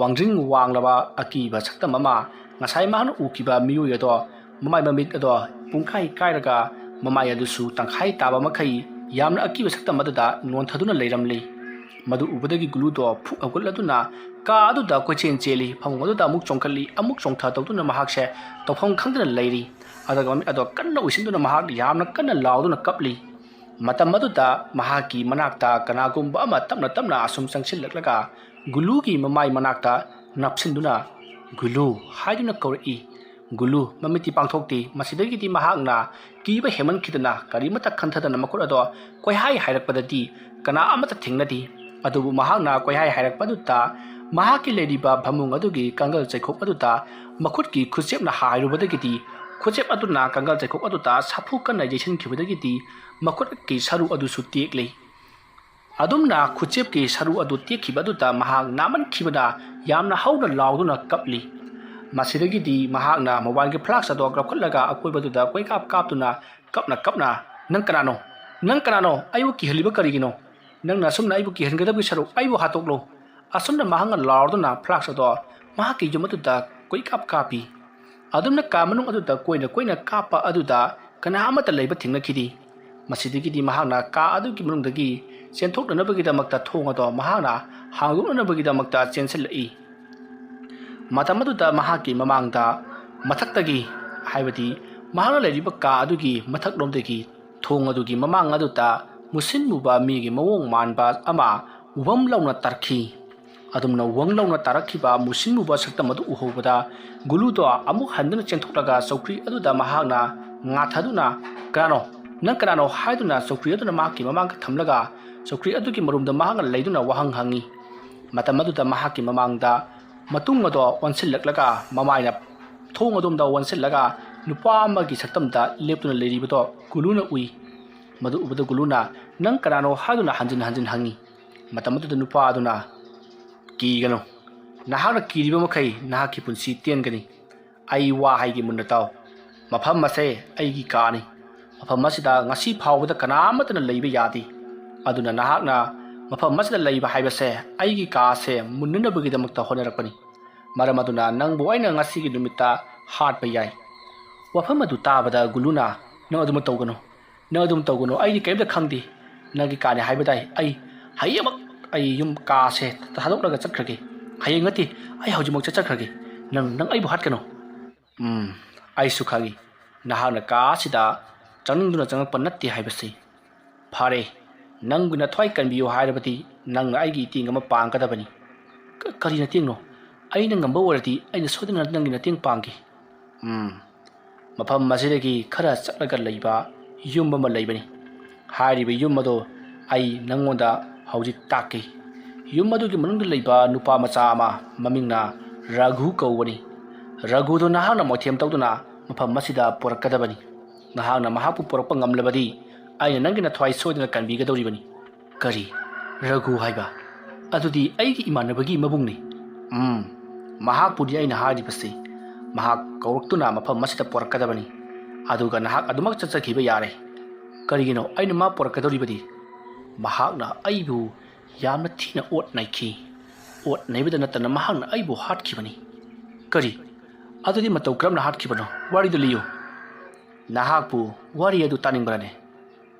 ꯋꯥꯡꯗ꯭ꯔꯤꯡ ꯋꯥꯡꯂꯕ ꯑꯀꯤꯕ ꯁꯛꯇꯝ ꯑꯃ ꯉꯁꯥꯏ ꯃꯍꯥꯛꯅ ꯎꯈꯤꯕ ꯃꯤꯑꯣꯏ ꯑꯗꯣ ꯃꯃꯥꯏ ꯃꯃꯤꯠ ꯑꯗꯣ ꯄꯨꯡꯈꯥꯏ ꯀꯥꯏꯔꯒ ꯃꯃꯥꯏ ꯑꯗꯨꯁꯨ ꯇꯪꯈꯥꯏ ꯇꯥꯕ ꯃꯈꯩ ꯌꯥꯝꯅ ꯑꯀꯤꯕ ꯁꯛꯇꯝ ꯑꯗꯨꯗ ꯅꯣꯟꯊꯗꯨꯅ ꯂꯩꯔꯝꯂꯤ꯫ ꯃꯗꯨ ꯎꯕꯗꯒꯤ ꯒꯨꯂꯨꯗꯣ ꯐꯨꯛ ꯍꯧꯒꯠꯂꯗꯨꯅ ꯀꯥ ꯑꯗꯨꯗ ꯀꯣꯏꯆꯦꯟ ꯆꯦꯜꯂꯤ꯫ ꯐꯃꯨꯡ ꯑꯗꯨꯗ ꯑꯃꯨꯛ ꯆꯣꯡꯈꯠꯂꯤ ꯑꯃꯨꯛ ꯆꯣꯡꯊ ꯇꯧꯗꯨꯅ ꯃꯍꯥꯛꯁꯦ ꯇꯧꯐꯝ ꯈꯪꯗꯅ ꯂꯩꯔꯤ꯫ ꯑꯗꯨꯒ ꯃꯃꯤꯠ ꯑꯗꯣ ꯀꯟꯅ ꯎꯏꯁꯤꯟꯗꯨꯅ ꯃꯍꯥꯛ ꯌꯥꯝꯅ ꯀꯟꯅ ꯂꯥꯎꯗꯨꯅ ꯀꯞꯂꯤ꯫ ꯃꯇꯝ ꯑꯗꯨꯗ ꯃꯍꯥꯛꯀꯤ ꯃꯅꯥꯛꯇ ꯀꯅꯥꯒꯨꯝꯕ ꯑꯃ ꯇꯞꯅ ꯇꯞꯅ ꯑꯁꯨꯝ ꯆꯪꯁꯤꯜꯂꯛꯂꯒ ꯒꯨꯂꯨꯒꯤ ꯃꯃꯥꯏ ꯃꯅꯥꯛꯇ ꯅꯞꯁꯤꯟꯗꯨꯅ ꯒꯨꯂꯨ ꯍꯥꯏꯗꯨꯅ ꯀꯧꯔꯛꯏ꯫ ꯒꯨꯂꯨ ꯃꯃꯤꯠꯇꯤ ꯄꯥꯡꯊꯣꯛꯇꯦ꯫ ꯃꯁꯤꯗꯒꯤꯗꯤ ꯃꯍꯥꯛꯅ ꯀꯤꯕ ꯍꯦꯃꯟꯈꯤꯗꯅ ꯀꯔꯤꯃꯠꯇ ꯈꯟꯊꯗꯅ ꯃꯈꯨꯠ ꯑꯗꯣ ꯀꯣꯏꯍꯥꯏ ꯍꯥꯏꯔꯛꯄꯗꯗꯤ ꯀꯅꯥ ꯑꯃꯠꯇ ꯊꯦꯡꯅꯗꯦ꯫ ꯑꯗꯨꯕꯨ ꯃꯍꯥꯛꯅ ꯀꯣꯏꯍꯥꯏ ꯍꯥꯏꯔꯛꯄ ꯑꯗꯨꯗ ꯃꯍꯥꯛꯀꯤ ꯂꯩꯔꯤꯕ ꯐꯃꯨꯡ ꯑꯗꯨꯒꯤ ꯀꯥꯡꯒꯜ ꯆꯩꯈꯣꯛ ꯑꯗꯨꯗ ꯃꯈꯨꯠꯀꯤ ꯈꯨꯠꯆꯦꯞꯅ ꯍꯥꯏꯔꯨꯕꯗꯒꯤꯗꯤ ꯈꯨꯠꯆꯦꯞ ꯑꯗꯨꯅ ꯀꯥꯡꯒꯜ ꯆꯩꯈꯣꯛ ꯑꯗꯨꯗ ꯁꯥꯐꯨ ꯀꯟꯅ ꯌꯩꯁꯤꯟꯈꯤꯕꯗꯒꯤꯗꯤ ꯃꯈꯨꯠꯀꯤ ꯁꯔꯨ ꯑꯗꯨꯁꯨ ꯇꯦꯛꯂꯤ꯫ ꯑꯗꯨꯝꯅ ꯈꯨꯠꯆꯦꯞꯀꯤ ꯁꯔꯨ ꯑꯗꯨ ꯇꯦꯛꯈꯤꯕ ꯑꯗꯨꯗ ꯃꯍꯥꯛ ꯅꯥꯃꯟꯈꯤꯕꯅ ꯌꯥꯝꯅ ꯍꯧꯅ ꯂꯥꯎꯗꯨꯅ ꯀꯞꯂꯤ꯫ ꯃꯁꯤꯗꯒꯤꯗꯤ ꯃꯍꯥꯛꯅ ꯃꯣꯕꯥꯏꯜꯒꯤ ꯐ꯭ꯂꯥꯁ ꯑꯗꯣ ꯀꯥꯞꯈꯠꯂꯒ ꯑꯀꯣꯏꯕꯗꯨꯗ ꯀꯣꯏꯀꯥꯞ ꯀꯥꯞꯇꯨꯅ ꯀꯞꯅ ꯀꯞꯅ ꯅꯪ ꯀꯅꯥꯅꯣ? ꯅꯪ ꯀꯅꯥꯅꯣ? ꯑꯩꯕꯨ ꯀꯤꯍꯜꯂꯤꯕ ꯀꯔꯤꯒꯤꯅꯣ? ꯅꯪꯅ ꯑꯁꯨꯝꯅ ꯑꯩꯕꯨ ꯀꯤꯍꯟꯒꯗꯕꯒꯤ ꯁꯔꯨꯛ ꯑꯩꯕꯨ ꯍꯥꯠꯇꯣꯛꯂꯣ꯫ ꯑꯁꯨꯝꯅ ꯃꯍꯥꯛꯅ ꯂꯥꯎꯔꯗꯨꯅ ꯐ꯭ꯂꯥꯁ ꯑꯗꯣ ꯃꯍꯥꯛꯀꯤ ꯌꯨꯝ ꯑꯗꯨꯗ ꯀꯣꯏꯀꯥꯞ ꯀꯥꯞꯄꯤ꯫ ꯑꯗꯨꯝꯅ ꯀꯥ ꯃꯅꯨꯡ ꯑꯗꯨꯗ ꯀꯣꯏꯅ ꯀꯣꯏꯅ ꯀꯥꯞꯄ ꯑꯗꯨꯗ ꯀꯅꯥ ꯑꯃꯠꯇ ꯂꯩꯕ ꯊꯦꯡꯅꯈꯤꯗꯦ꯫ ꯃꯁꯤꯗꯒꯤꯗꯤ ꯃꯍꯥꯛꯅ ꯀꯥ ꯑꯗꯨꯒꯤ ꯃꯅꯨꯡꯗꯒꯤ ꯆꯦꯟꯊꯣꯛꯅꯅꯕꯒꯤꯗꯃꯛꯇ ꯊꯣꯡ ꯑꯗꯣ ꯃꯍꯥꯛꯅ ꯍꯥꯡꯗꯣꯛꯅꯅꯕꯒꯤꯗꯃꯛꯇ ꯆꯦꯟꯁꯤꯜꯂꯛꯏ꯫ ꯃꯇꯝ ꯑꯗꯨꯗ ꯃꯍꯥꯛꯀꯤ ꯃꯃꯥꯡꯗ ꯃꯊꯛꯇꯒꯤ ꯍꯥꯏꯕꯗꯤ ꯃꯍꯥꯛꯅ ꯂꯩꯔꯤꯕ ꯀꯥ ꯑꯗꯨꯒꯤ ꯃꯊꯛꯂꯣꯝꯗꯒꯤ ꯊꯣꯡ ꯑꯗꯨꯒꯤ ꯃꯃꯥꯡ ꯑꯗꯨꯗ ꯃꯨꯁꯤꯟ ꯃꯨꯕ ꯃꯤꯒꯤ ꯃꯑꯣꯡ ꯃꯥꯟꯕ ꯑꯃ ꯋꯝ ꯂꯥꯎꯅ ꯇꯥꯔꯛꯈꯤ꯫ ꯑꯗꯨꯝꯅ ꯋꯡ ꯂꯥꯎꯅ ꯇꯥꯔꯛꯈꯤꯕ ꯃꯨꯁꯤꯟ ꯃꯨꯕ ꯁꯛꯇꯝ ꯑꯗꯨ ꯎꯍꯧꯕꯗ ꯒꯨꯂꯨꯗꯣ ꯑꯃꯨꯛ ꯍꯟꯗꯨꯅ ꯆꯦꯟꯊꯣꯛꯂꯒ ꯆꯧꯀ꯭ꯔꯤ ꯑꯗꯨꯗ ꯃꯍꯥꯛꯅ ꯉꯥꯊꯗꯨꯅ ꯀꯅꯥꯅꯣ? ꯅꯪ ꯀꯅꯥꯅꯣ? ꯍꯥꯏꯗꯨꯅ ꯆꯧꯀ꯭ꯔꯤ ꯑꯗꯨꯅ ꯃꯍꯥꯛꯀꯤ ꯃꯃꯥꯡꯗ ꯊꯝꯂꯒ ꯆꯧꯀ꯭ꯔꯤ ꯑꯗꯨꯒꯤ ꯃꯔꯨꯝꯗ ꯃꯍꯥꯛꯅ ꯂꯩꯗꯨꯅ ꯋꯥꯍꯪ ꯍꯪꯉꯤ꯫ ꯃꯇꯝ ꯑꯗꯨꯗ ꯃꯍꯥꯛꯀꯤ ꯃꯃꯥꯡꯗ ꯃꯇꯨꯡ ꯑꯗꯣ ꯑꯣꯟꯁꯤꯜꯂꯛꯂꯒ ꯃꯃꯥꯏꯅ ꯊꯣꯡ ꯑꯗꯣꯝꯗ ꯑꯣꯟꯁꯤꯜꯂꯒ ꯅꯨꯄꯥ ꯑꯃꯒꯤ ꯁꯛꯇꯝꯗ ꯂꯦꯞꯇꯨꯅ ꯂꯩꯔꯤꯕꯗꯣ ꯒꯨꯂꯨꯅ ꯎꯏ꯫ ꯃꯗꯨ ꯎꯕꯗ ꯒꯨꯂꯨꯅ ꯅꯪ ꯀꯅꯥꯅꯣ ꯍꯥꯏꯗꯨꯅ ꯍꯟꯖꯤꯟ ꯍꯟꯖꯤन ꯍꯪꯉꯤ꯫ ꯃꯇꯝ ꯑꯗꯨꯗ ꯅꯨꯄꯥ ꯑꯗꯨꯅ ꯀꯤꯒꯅꯨ, ꯅꯍꯥꯛꯅ ꯀꯤꯔꯤꯕ ꯃꯈꯩ ꯅꯍꯥꯛꯀꯤ ꯄꯨꯟꯁꯤ ꯇꯦꯟꯒꯅꯤ꯫ ꯑꯩ ꯋꯥ ꯍꯥꯏꯒꯦ ꯃꯨꯟꯅ ꯇꯥꯎ꯫ ꯃꯐꯝ ꯑꯁꯦ ꯑꯩꯒꯤ ꯀꯥꯅꯤ꯫ ꯃꯐꯝ ꯑꯁꯤꯗ ꯉꯁꯤ ꯐꯥꯎꯕꯗ ꯀꯅꯥ ꯑꯃꯠꯇꯅ ꯂꯩꯕ ꯌꯥꯗꯦ꯫ ꯑꯗꯨꯅ ꯅꯍꯥꯛꯅ ꯃꯐꯝ ꯑꯁꯤꯗ ꯂꯩꯕ ꯍꯥꯏꯕꯁꯦ ꯑꯩꯒꯤ ꯀꯥꯁꯦ ꯃꯨꯟꯅꯅꯕꯒꯤꯗꯃꯛꯇ ꯍꯣꯠꯅꯔꯛꯄꯅꯤ꯫ ꯃꯔꯝ ꯑꯗꯨꯅ ꯅꯪꯕꯨ ꯑꯩꯅ ꯉꯁꯤꯒꯤ ꯅꯨꯃꯤꯠꯇ ꯍꯥꯠꯄ ꯌꯥꯏ꯫ ꯋꯥꯐꯝ ꯑꯗꯨ ꯇꯥꯕꯗ ꯒꯨꯂꯨꯅ ꯅꯪ ꯑꯗꯨꯃ ꯇꯧꯒꯅꯨ, ꯅꯪ ꯑꯗꯨꯝ ꯇꯧꯒꯅꯨ, ꯑꯩꯗꯤ ꯀꯔꯤꯝꯇ ꯈꯪꯗꯦ꯫ ꯅꯪꯒꯤ ꯀꯥꯅꯤ ꯍꯥꯏꯕꯗꯥꯏ ꯑꯩ ꯍꯌꯦꯡꯃꯛ ꯑꯩ ꯌꯨꯝ ꯀꯥꯁꯦ ꯊꯥꯗꯣꯛꯂꯒ ꯆꯠꯈ꯭ꯔꯒꯦ꯫ ꯍꯌꯦꯡ ꯅꯠꯇꯦ, ꯑꯩ ꯍꯧꯖꯤꯛꯃꯛ ꯆꯠꯈ꯭ꯔꯒꯦ꯫ ꯅꯪ ꯑꯩꯕꯨ ꯍꯥꯠꯀꯅꯨ꯫ ꯑꯩꯁꯨ ꯈꯪꯉꯤ ꯅꯍꯥꯛꯅ ꯀꯥ ꯑꯁꯤꯗ ꯆꯪꯅꯤꯡꯗꯨꯅ ꯆꯪꯉꯛꯄ ꯅꯠꯇꯦ ꯍꯥꯏꯕꯁꯤ꯫ ꯐꯔꯦ, ꯅꯪꯕꯨ ꯅꯊ꯭ꯋꯥꯏ ꯀꯟꯕꯤꯌꯨ ꯍꯥꯏꯔꯕꯗꯤ ꯅꯪꯅ ꯑꯩꯒꯤ ꯏꯇꯦꯡ ꯑꯃ ꯄꯥꯡꯒꯗꯕꯅꯤ꯫ ꯀꯔꯤ ꯃꯇꯦꯡꯅꯣ? ꯑꯩꯅ ꯉꯝꯕ ꯑꯣꯏꯔꯗꯤ ꯑꯩꯅ ꯁꯣꯏꯗꯅ ꯅꯪꯒꯤ ꯃꯇꯦꯡ ꯄꯥꯡꯒꯦ꯫ ꯃꯐꯝ ꯑꯁꯤꯗꯒꯤ ꯈꯔ ꯆꯠꯂꯒ ꯂꯩꯕ ꯌꯨꯝ ꯑꯃ ꯂꯩꯕꯅꯤ꯫ ꯍꯥꯏꯔꯤꯕ ꯌꯨꯝ ꯑꯗꯣ ꯑꯩ ꯅꯪꯉꯣꯟꯗ ꯍꯧꯖꯤꯛ ꯇꯥꯛꯀꯦ꯫ ꯌꯨꯝ ꯑꯗꯨꯒꯤ ꯃꯅꯨꯡꯗ ꯂꯩꯕ ꯅꯨꯄꯥ ꯃꯆꯥ ꯑꯃ ꯃꯃꯤꯡꯅ ꯔꯘꯨ ꯀꯧꯕꯅꯤ꯫ ꯔꯘꯨꯗꯣ ꯅꯍꯥꯛꯅ ꯃꯣꯏꯊꯦꯝ ꯇꯧꯗꯨꯅ ꯃꯐꯝ ꯑꯁꯤꯗ ꯄꯨꯔꯛꯀꯗꯕꯅꯤ꯫ ꯅꯍꯥꯛꯅ ꯃꯍꯥꯛꯄꯨ ꯄꯨꯔꯛꯄ ꯉꯝꯂꯕꯗꯤ ꯑꯩꯅ ꯅꯪꯒꯤ ꯅꯊ꯭ꯋꯥꯏ ꯁꯣꯏꯗꯅ ꯀꯟꯕꯤꯒꯗꯧꯔꯤꯕꯅꯤ꯫ ꯀꯔꯤ? ꯔꯘꯨ ꯍꯥꯏꯕ? ꯑꯗꯨꯗꯤ ꯑꯩꯒꯤ ꯏꯃꯥꯟꯅꯕꯒꯤ ꯃꯕꯨꯡꯅꯤ꯫ ꯃꯍꯥꯛꯄꯨꯗꯤ ꯑꯩꯅ ꯍꯥꯏꯔꯤꯕꯁꯤ ꯃꯍꯥꯛ ꯀꯧꯔꯛꯇꯨꯅ ꯃꯐꯝ ꯑꯁꯤꯗ ꯄꯨꯔꯛꯀꯗꯕꯅꯤ꯫ ꯑꯗꯨꯒ ꯅꯍꯥꯛ ꯑꯗꯨꯃꯛ ꯆꯠꯆꯈꯤꯕ ꯌꯥꯔꯦ꯫ ꯀꯔꯤꯒꯤꯅꯣ ꯑꯩꯅ ꯃꯥ ꯄꯨꯔꯛꯀꯗꯧꯔꯤꯕꯗꯤ? ꯃꯍꯥꯛꯅ ꯑꯩꯕꯨ ꯌꯥꯝꯅ ꯊꯤꯅ ꯑꯣꯠ ꯅꯩꯈꯤ꯫ ꯑꯣꯠ ꯅꯩꯕꯗ ꯅꯠꯇꯅ ꯃꯍꯥꯛꯅ ꯑꯩꯕꯨ ꯍꯥꯠꯈꯤꯕꯅꯤ꯫ ꯀꯔꯤ? ꯑꯗꯨꯗꯤ ꯃꯇꯧ ꯀꯔꯝꯅ ꯍꯥꯠꯈꯤꯕꯅꯣ ꯋꯥꯔꯤꯗꯨ ꯂꯤꯌꯨ ꯅꯍꯥꯛꯄꯨ ꯋꯥꯔꯤ ꯑꯗꯨ ꯇꯥꯅꯤꯡꯕ꯭ꯔꯅꯦ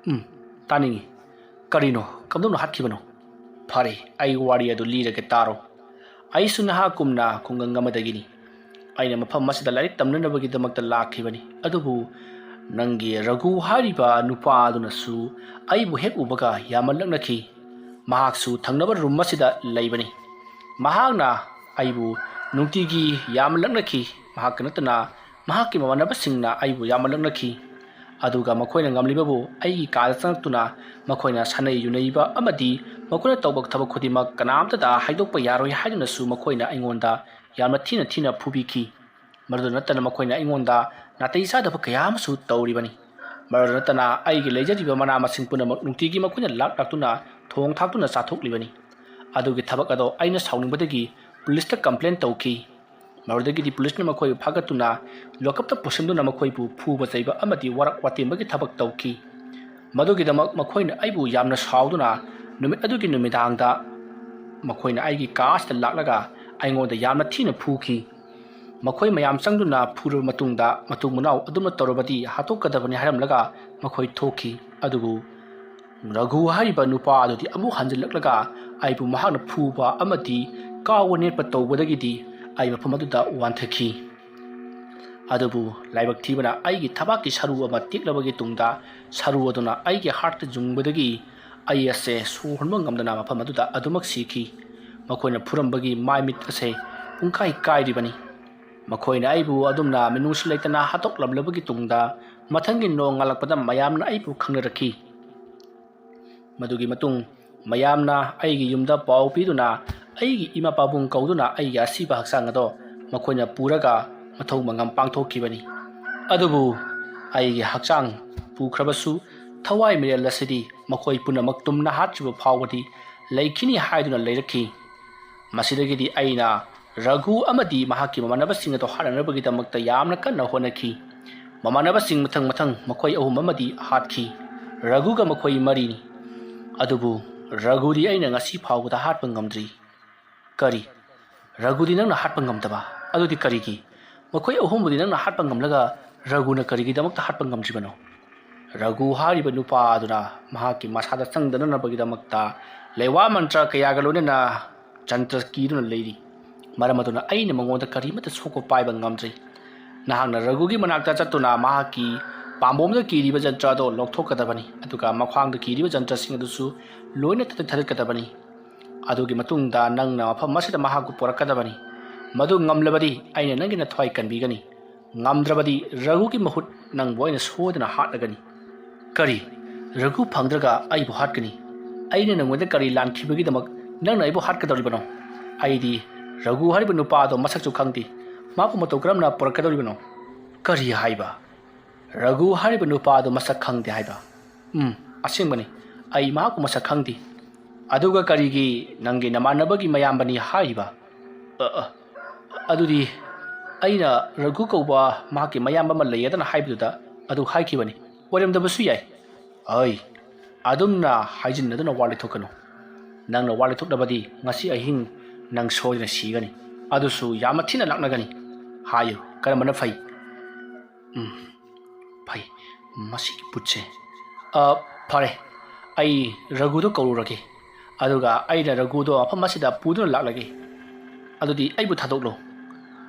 ꯇꯥꯅꯤꯡꯉꯤ ꯀꯔꯤꯅꯣ ꯀꯝꯗꯧꯅ ꯍꯥꯠꯈꯤꯕꯅꯣ ꯐꯔꯦ ꯑꯩ ꯋꯥꯔꯤ ꯑꯗꯨ ꯂꯤꯔꯒꯦ ꯇꯥꯔꯣ ꯑꯩꯁꯨ ꯅꯍꯥꯛꯀꯨꯝꯅ ꯈꯨꯡꯒꯪ ꯑꯃꯗꯒꯤꯅꯤ ꯑꯩꯅ ꯃꯐꯝ ꯑꯁꯤꯗ ꯂꯥꯏꯔꯤꯛ ꯇꯝꯅꯅꯕꯒꯤꯗꯃꯛꯇ ꯂꯥꯛꯈꯤꯕꯅꯤ ꯑꯗꯨꯕꯨ ꯅꯪꯒꯤ ꯔꯘꯨ ꯍꯥꯏꯔꯤꯕ ꯅꯨꯄꯥ ꯑꯗꯨꯅꯁꯨ ꯑꯩꯕꯨ ꯍꯦꯛ ꯎꯕꯒ ꯌꯥꯝꯅ ꯂꯛꯅꯈꯤ ꯃꯍꯥꯛꯁꯨ ꯊꯪꯅꯕ ꯔꯨꯝ ꯑꯁꯤꯗ ꯂꯩꯕꯅꯤ ꯃꯍꯥꯛꯅ ꯑꯩꯕꯨ ꯅꯨꯡꯇꯤꯒꯤ ꯌꯥꯝꯅ ꯂꯛꯅꯈꯤ ꯃꯍꯥꯛꯀ ꯅꯠꯇꯅ ꯃꯍꯥꯛꯀꯤ ꯃꯃꯥꯟꯅꯕꯁꯤꯡꯅ ꯑꯩꯕꯨ ꯌꯥꯝꯅ ꯂꯛꯅꯈꯤ ꯑꯗꯨꯒ ꯃꯈꯣꯏꯅ ꯉꯝꯂꯤꯕꯕꯨ ꯑꯩꯒꯤ ꯀꯥꯗ ꯆꯪꯂꯛꯇꯨꯅ ꯃꯈꯣꯏꯅ ꯁꯥꯟꯅꯩ ꯌꯨꯅꯩꯕ ꯑꯃꯗꯤ ꯃꯈꯣꯏꯅ ꯇꯧꯕ ꯊꯕꯛ ꯈꯨꯗꯤꯡꯃꯛ ꯀꯅꯥꯝꯇꯗ ꯍꯥꯏꯗꯣꯛꯄ ꯌꯥꯔꯣꯏ ꯍꯥꯏꯗꯨꯅꯁꯨ ꯃꯈꯣꯏꯅ ꯑꯩꯉꯣꯟꯗ ꯌꯥꯝꯅ ꯊꯤꯅ ꯐꯨꯕꯤꯈꯤ ꯃꯗꯨꯗ ꯅꯠꯇꯅ ꯃꯈꯣꯏꯅ ꯑꯩꯉꯣꯟꯗ ꯅꯥꯇꯩ ꯆꯥꯗꯕ ꯀꯌꯥ ꯑꯃꯁꯨ ꯇꯧꯔꯤꯕꯅꯤ ꯃꯗꯨꯗ ꯅꯠꯇꯅ ꯑꯩꯒꯤ ꯂꯩꯖꯔꯤꯕ ꯃꯅꯥ ꯃꯁꯤꯡ ꯄꯨꯝꯅꯃꯛ ꯅꯨꯡꯇꯤꯒꯤ ꯃꯈꯣꯏꯅ ꯂꯥꯛꯇꯨꯅ ꯊꯣꯡ ꯊꯥꯛꯇꯨꯅ ಚಾಥꯣꯛꯂꯤꯕꯅꯤ ꯑꯗꯨꯒꯤ ꯊꯕꯛ ꯑꯗꯣ ꯑꯩꯅ ꯁꯥꯎꯅꯤꯡꯕꯗꯒꯤ ꯄꯨꯂꯤꯁꯇ ꯀꯝꯄ꯭ꯂꯦꯟ ꯇꯧꯈꯤ ꯃꯗꯨꯗꯒꯤꯗꯤ ꯄꯨꯂꯤꯁꯅ ꯃꯈꯣꯏꯕꯨ ꯐꯥꯒꯠꯇꯨꯅ ꯂꯣꯀꯞꯇ ꯄꯨꯁꯤꯟꯗꯨꯅ ꯃꯈꯣꯏꯕꯨ ꯐꯨꯕ ꯆꯩꯕ ꯑꯃꯗꯤ ꯋꯥꯔꯛ ꯋꯥꯇꯦꯝꯕꯒꯤ ꯊꯕꯛ ꯇꯧꯈꯤ ꯃꯗꯨꯒꯤꯗꯃꯛ ꯃꯈꯣꯏꯅ ꯑꯩꯕꯨ ꯌꯥꯝꯅ ꯁꯥꯎꯗꯨꯅ ꯅꯨꯃꯤꯠ ꯑꯗꯨꯒꯤ ꯅꯨꯃꯤꯗꯥꯡꯗ ꯃꯈꯣꯏꯅ ꯑꯩꯒꯤ ꯀꯥ ꯑꯁꯤꯗ ꯂꯥꯛꯂꯒ ꯑꯩꯉꯣꯟꯗ ꯌꯥꯝꯅ ꯊꯤꯅ ꯐꯨꯈꯤ ꯃꯈꯣꯏ ꯃꯌꯥꯝ ꯆꯪꯗꯨꯅ ꯐꯨꯔꯕ ꯃꯇꯨꯡꯗ ꯃꯇꯨꯡ ꯃꯅꯥꯎ ꯑꯗꯨꯝꯅ ꯇꯧꯔꯕꯗꯤ ꯍꯥꯠꯇꯣꯛꯀꯗꯕꯅꯤ ꯍꯥꯏꯔꯝꯂꯒ ꯃꯈꯣꯏ ꯊꯣꯛꯈꯤ ꯑꯗꯨꯕꯨ ꯔꯘꯨ ꯍꯥꯏꯔꯤꯕ ꯅꯨꯄꯥ ꯑꯗꯨꯗꯤ ꯑꯃꯨꯛ ꯍꯟꯖꯤꯜꯂꯛꯂꯒ ꯑꯩꯕꯨ ꯃꯍꯥꯛꯅ ꯐꯨꯕ ꯑꯃꯗꯤ ꯀꯥꯎꯕ ꯅꯦꯠꯄ ꯇꯧꯕꯗꯒꯤꯗꯤ ꯑꯩ ꯃꯐꯝ ꯑꯗꯨꯗ ꯋꯥꯟꯊꯈꯤ ꯑꯗꯨꯕꯨ ꯂꯥꯏꯕꯛ ꯊꯤꯕꯅ ꯑꯩꯒꯤ ꯊꯕꯥꯛꯀꯤ ꯁꯔꯨ ꯑꯃ ꯇꯦꯛꯂꯕꯒꯤ ꯇꯨꯡꯗ ꯁꯔꯨ ꯑꯗꯨꯅ ꯑꯩꯒꯤ ꯍꯥꯔꯠꯇ ꯌꯨꯡꯕꯗꯒꯤ ꯑꯩ ꯑꯁꯦ ꯁꯣꯔ ꯍꯣꯟꯕ ꯉꯝꯗꯅ ꯃꯐꯝ ꯑꯗꯨꯗ ꯑꯗꯨꯃꯛ ꯁꯤꯈꯤ ꯃꯈꯣꯏꯅ ꯐꯨꯔꯝꯕꯒꯤ ꯃꯥꯏ ꯃꯤꯠ ꯑꯁꯦ ꯄꯨꯡꯀꯥꯏ ꯀꯥꯏꯔꯤꯕꯅꯤ ꯃꯈꯣꯏꯅ ꯑꯩꯕꯨ ꯑꯗꯨꯝꯅ ꯃꯤꯅꯨꯡꯁꯤ ꯂꯩꯇꯅ ꯍꯥꯠꯇꯣꯛꯂꯝꯂꯕꯒꯤ ꯇꯨꯡꯗ ꯃꯊꯪꯒꯤ ꯅꯣꯡ ꯉꯥꯜꯂꯛꯄꯗ ꯃꯌꯥꯝꯅ ꯑꯩꯕꯨ ꯈꯪꯅꯔꯛꯈꯤ ꯃꯗꯨꯒꯤ ꯃꯇꯨꯡ ꯃꯌꯥꯝꯅ ꯑꯩꯒꯤ ꯌꯨꯝꯗ ꯄꯥꯎ ꯄꯤꯗꯨꯅ ꯑꯩꯒꯤ ꯏꯃꯥ ꯄꯥꯕꯨꯡ ꯀꯧꯗꯨꯅ ꯑꯩꯒꯤ ꯑꯁꯤꯕ ꯍꯛꯆꯥꯡ ꯑꯗꯣ ꯃꯈꯣꯏꯅ ꯄꯨꯔꯒ ꯃꯊꯧ ꯃꯉꯝ ꯄꯥꯡꯊꯣꯛꯈꯤꯕꯅꯤ ꯑꯗꯨꯕꯨ ꯑꯩꯒꯤ ꯍꯛꯆꯥꯡ ꯄꯨꯈ꯭ꯔꯕꯁꯨ ꯊꯋꯥꯏ ꯃꯤꯔꯦꯜ ꯑꯁꯤꯗꯤ ꯃꯈꯣꯏ ꯄꯨꯝꯅꯃꯛ ꯇꯨꯝꯅ ꯍꯥꯠꯇ꯭ꯔꯤꯕ ꯐꯥꯎꯕꯗꯤ ꯂꯩꯈꯤꯅꯤ ꯍꯥꯏꯗꯨꯅ ꯂꯩꯔꯛꯈꯤ ꯃꯁꯤꯗꯒꯤꯗꯤ ꯑꯩꯅ ꯔꯘꯨ ꯑꯃꯗꯤ ꯃꯍꯥꯛꯀꯤ ꯃꯃꯥꯟꯅꯕꯁꯤꯡ ꯑꯗꯨ ꯍꯥꯠꯅꯅꯕꯒꯤꯗꯃꯛꯇ ꯌꯥꯝꯅ ꯀꯟꯅ ꯍꯣꯠꯅꯈꯤ ꯃꯃꯥꯟꯅꯕꯁꯤꯡ ꯃꯊꯪ ꯃꯈꯣꯏ ꯑꯍꯨꯝ ꯑꯃꯗꯤ ꯍꯥꯠꯈꯤ ꯔꯘꯨꯒ ꯃꯈꯣꯏ ꯃꯔꯤꯅꯤ ꯑꯗꯨꯕꯨ ꯔꯘꯨꯗꯤ ꯑꯩꯅ ꯉꯁꯤ ꯐꯥꯎꯕꯗ ꯍꯥꯠꯄ ꯉꯝꯗ꯭ꯔꯤ ꯀꯔꯤ ꯔꯘꯨꯗꯤ ꯅꯪꯅ ꯍꯥꯠꯄ ꯉꯝꯗꯕ ꯑꯗꯨꯗꯤ ꯀꯔꯤꯒꯤ ꯃꯈꯣꯏ ꯑꯍꯨꯝꯕꯨꯗꯤ ꯅꯪꯅ ꯍꯥꯠꯄ ꯉꯝꯂꯒ ꯔꯘꯨꯅ ꯀꯔꯤꯒꯤꯗꯃꯛꯇ ꯍꯥꯠꯄ ꯉꯝꯗ꯭ꯔꯤꯕꯅꯣ ꯔꯘꯨ ꯍꯥꯏꯔꯤꯕ ꯅꯨꯄꯥ ꯑꯗꯨꯅ ꯃꯍꯥꯛꯀꯤ ꯃꯁꯥꯗ ꯆꯪꯗꯅꯕꯒꯤꯗꯃꯛꯇ ꯂꯩꯋꯥ ꯃꯟꯇ꯭ꯔ ꯀꯌꯥꯒ ꯂꯣꯏꯅꯅ ꯖꯟꯇ꯭ꯔ ꯀꯤꯗꯨꯅ ꯂꯩꯔꯤ ꯃꯔꯝ ꯑꯗꯨꯅ ꯑꯩꯅ ꯃꯉꯣꯟꯗ ꯀꯔꯤꯃꯠꯇ ꯁꯣꯛꯄ ꯄꯥꯏꯕ ꯉꯝꯗ꯭ꯔꯤ ꯅꯍꯥꯛꯅ ꯔꯘꯨꯒꯤ ꯃꯅꯥꯛꯇ ꯆꯠꯇꯨꯅ ꯃꯍꯥꯛꯀꯤ ꯄꯥꯝꯕꯣꯝꯗ ꯀꯤꯔꯤꯕ ꯖꯟꯇ꯭ꯔ ꯑꯗꯣ ꯂꯧꯊꯣꯛꯀꯗꯕꯅꯤ ꯑꯗꯨꯒ ꯃꯈ꯭ꯋꯥꯡꯗ ꯀꯤꯔꯤꯕ ꯖꯟꯇ꯭ꯔꯁꯤꯡ ꯑꯗꯨꯁꯨ ꯂꯣꯏꯅ ꯊꯥꯗꯠꯀꯗꯕꯅꯤ ꯑꯗꯨꯒꯤ ꯃꯇꯨꯡꯗ ꯅꯪꯅ ꯃꯐꯝ ꯑꯁꯤꯗ ꯃꯍꯥꯛꯄꯨ ꯄꯣꯔꯛꯀꯗꯕꯅꯤ ꯃꯗꯨ ꯉꯝꯂꯕꯗꯤ ꯑꯩꯅ ꯅꯪꯒꯤ ꯅꯊ꯭ꯋꯥꯏ ꯀꯟꯕꯤꯒꯅꯤ ꯉꯝꯗ꯭ꯔꯕꯗꯤ ꯔꯘꯨꯒꯤ ꯃꯍꯨꯠ ꯅꯪꯕꯨ ꯑꯩꯅ ꯁꯣꯏꯗꯅ ꯍꯥꯠꯂꯒꯅꯤ ꯀꯔꯤ ꯔꯘꯨ ꯐꯪꯗ꯭ꯔꯒ ꯑꯩꯕꯨ ꯍꯥꯠꯀꯅꯤ ꯑꯩꯅ ꯅꯪꯉꯣꯟꯗ ꯀꯔꯤ ꯂꯥꯟꯈꯤꯕꯒꯤꯗꯃꯛ ꯅꯪꯅ ꯑꯩꯕꯨ ꯍꯥꯠꯀꯗꯧꯔꯤꯕꯅꯣ ꯑꯩꯗꯤ ꯔꯘꯨ ꯍꯥꯏꯔꯤꯕ ꯅꯨꯄꯥ ꯑꯗꯣ ꯃꯁꯛꯁꯨ ꯈꯪꯗꯦ ꯃꯥꯕꯨ ꯃꯇꯧ ꯀꯔꯝꯅ ꯄꯣꯔꯛꯀꯗꯧꯔꯤꯕꯅꯣ ꯀꯔꯤ ꯍꯥꯏꯕ ꯔꯘꯨ ꯍꯥꯏꯔꯤꯕ ꯅꯨꯄꯥ ꯑꯗꯣ ꯃꯁꯛ ꯈꯪꯗꯦ ꯍꯥꯏꯕ ꯑꯁꯦꯡꯕꯅꯤ ꯑꯩ ꯃꯍꯥꯛꯄꯨ ꯃꯁꯛ ꯈꯪꯗꯦ ꯑꯗꯨꯒ ꯀꯔꯤꯒꯤ ꯅꯪꯒꯤ ꯅꯃꯥꯟꯅꯕꯒꯤ ꯃꯌꯥꯝꯕꯅꯤ ꯍꯥꯏꯔꯤꯕ ꯑꯗꯨꯗꯤ ꯑꯩꯅ ꯔꯘꯨ ꯀꯧꯕ ꯃꯍꯥꯛꯀꯤ ꯃꯌꯥꯝꯕ ꯑꯃ ꯂꯩꯌꯦꯗꯅ ꯍꯥꯏꯕꯗꯨꯗ ꯑꯗꯨ ꯍꯥꯏꯈꯤꯕꯅꯤ ꯑꯣꯏꯔꯝꯗꯕꯁꯨ ꯌꯥꯏ ꯑꯗꯨꯝꯅ ꯍꯥꯏꯖꯤꯟꯅꯗꯨꯅ ꯋꯥ ꯂꯩꯊꯣꯛꯀꯅꯨ ꯅꯪꯅ ꯋꯥ ꯂꯩꯊꯣꯛꯂꯕꯗꯤ ꯉꯁꯤ ꯑꯍꯤꯡ ꯅꯪ ꯁꯣꯏꯗꯅ ꯁꯤꯒꯅꯤ ꯑꯗꯨꯁꯨ ꯌꯥꯝꯅ ꯊꯤꯅ ꯂꯥꯛꯅꯒꯅꯤ ꯍꯥꯏꯌꯨ ꯀꯔꯝꯕꯅ ꯐꯩ ꯐꯩ ꯃꯁꯤꯒꯤ ꯄꯨꯠꯁꯦ ꯐꯔꯦ ꯑꯩ ꯔꯘꯨꯗꯣ ꯀꯧꯔꯨꯔꯒꯦ ꯑꯗꯨꯒ ꯑꯩꯅ ꯔꯘꯨꯗꯣ ꯃꯐꯝ ꯑꯁꯤꯗ ꯄꯨꯗꯨꯅ ꯂꯥꯛꯂꯒꯦ ꯑꯗꯨꯗꯤ ꯑꯩꯕꯨ ꯊꯥꯗꯣꯛꯂꯣ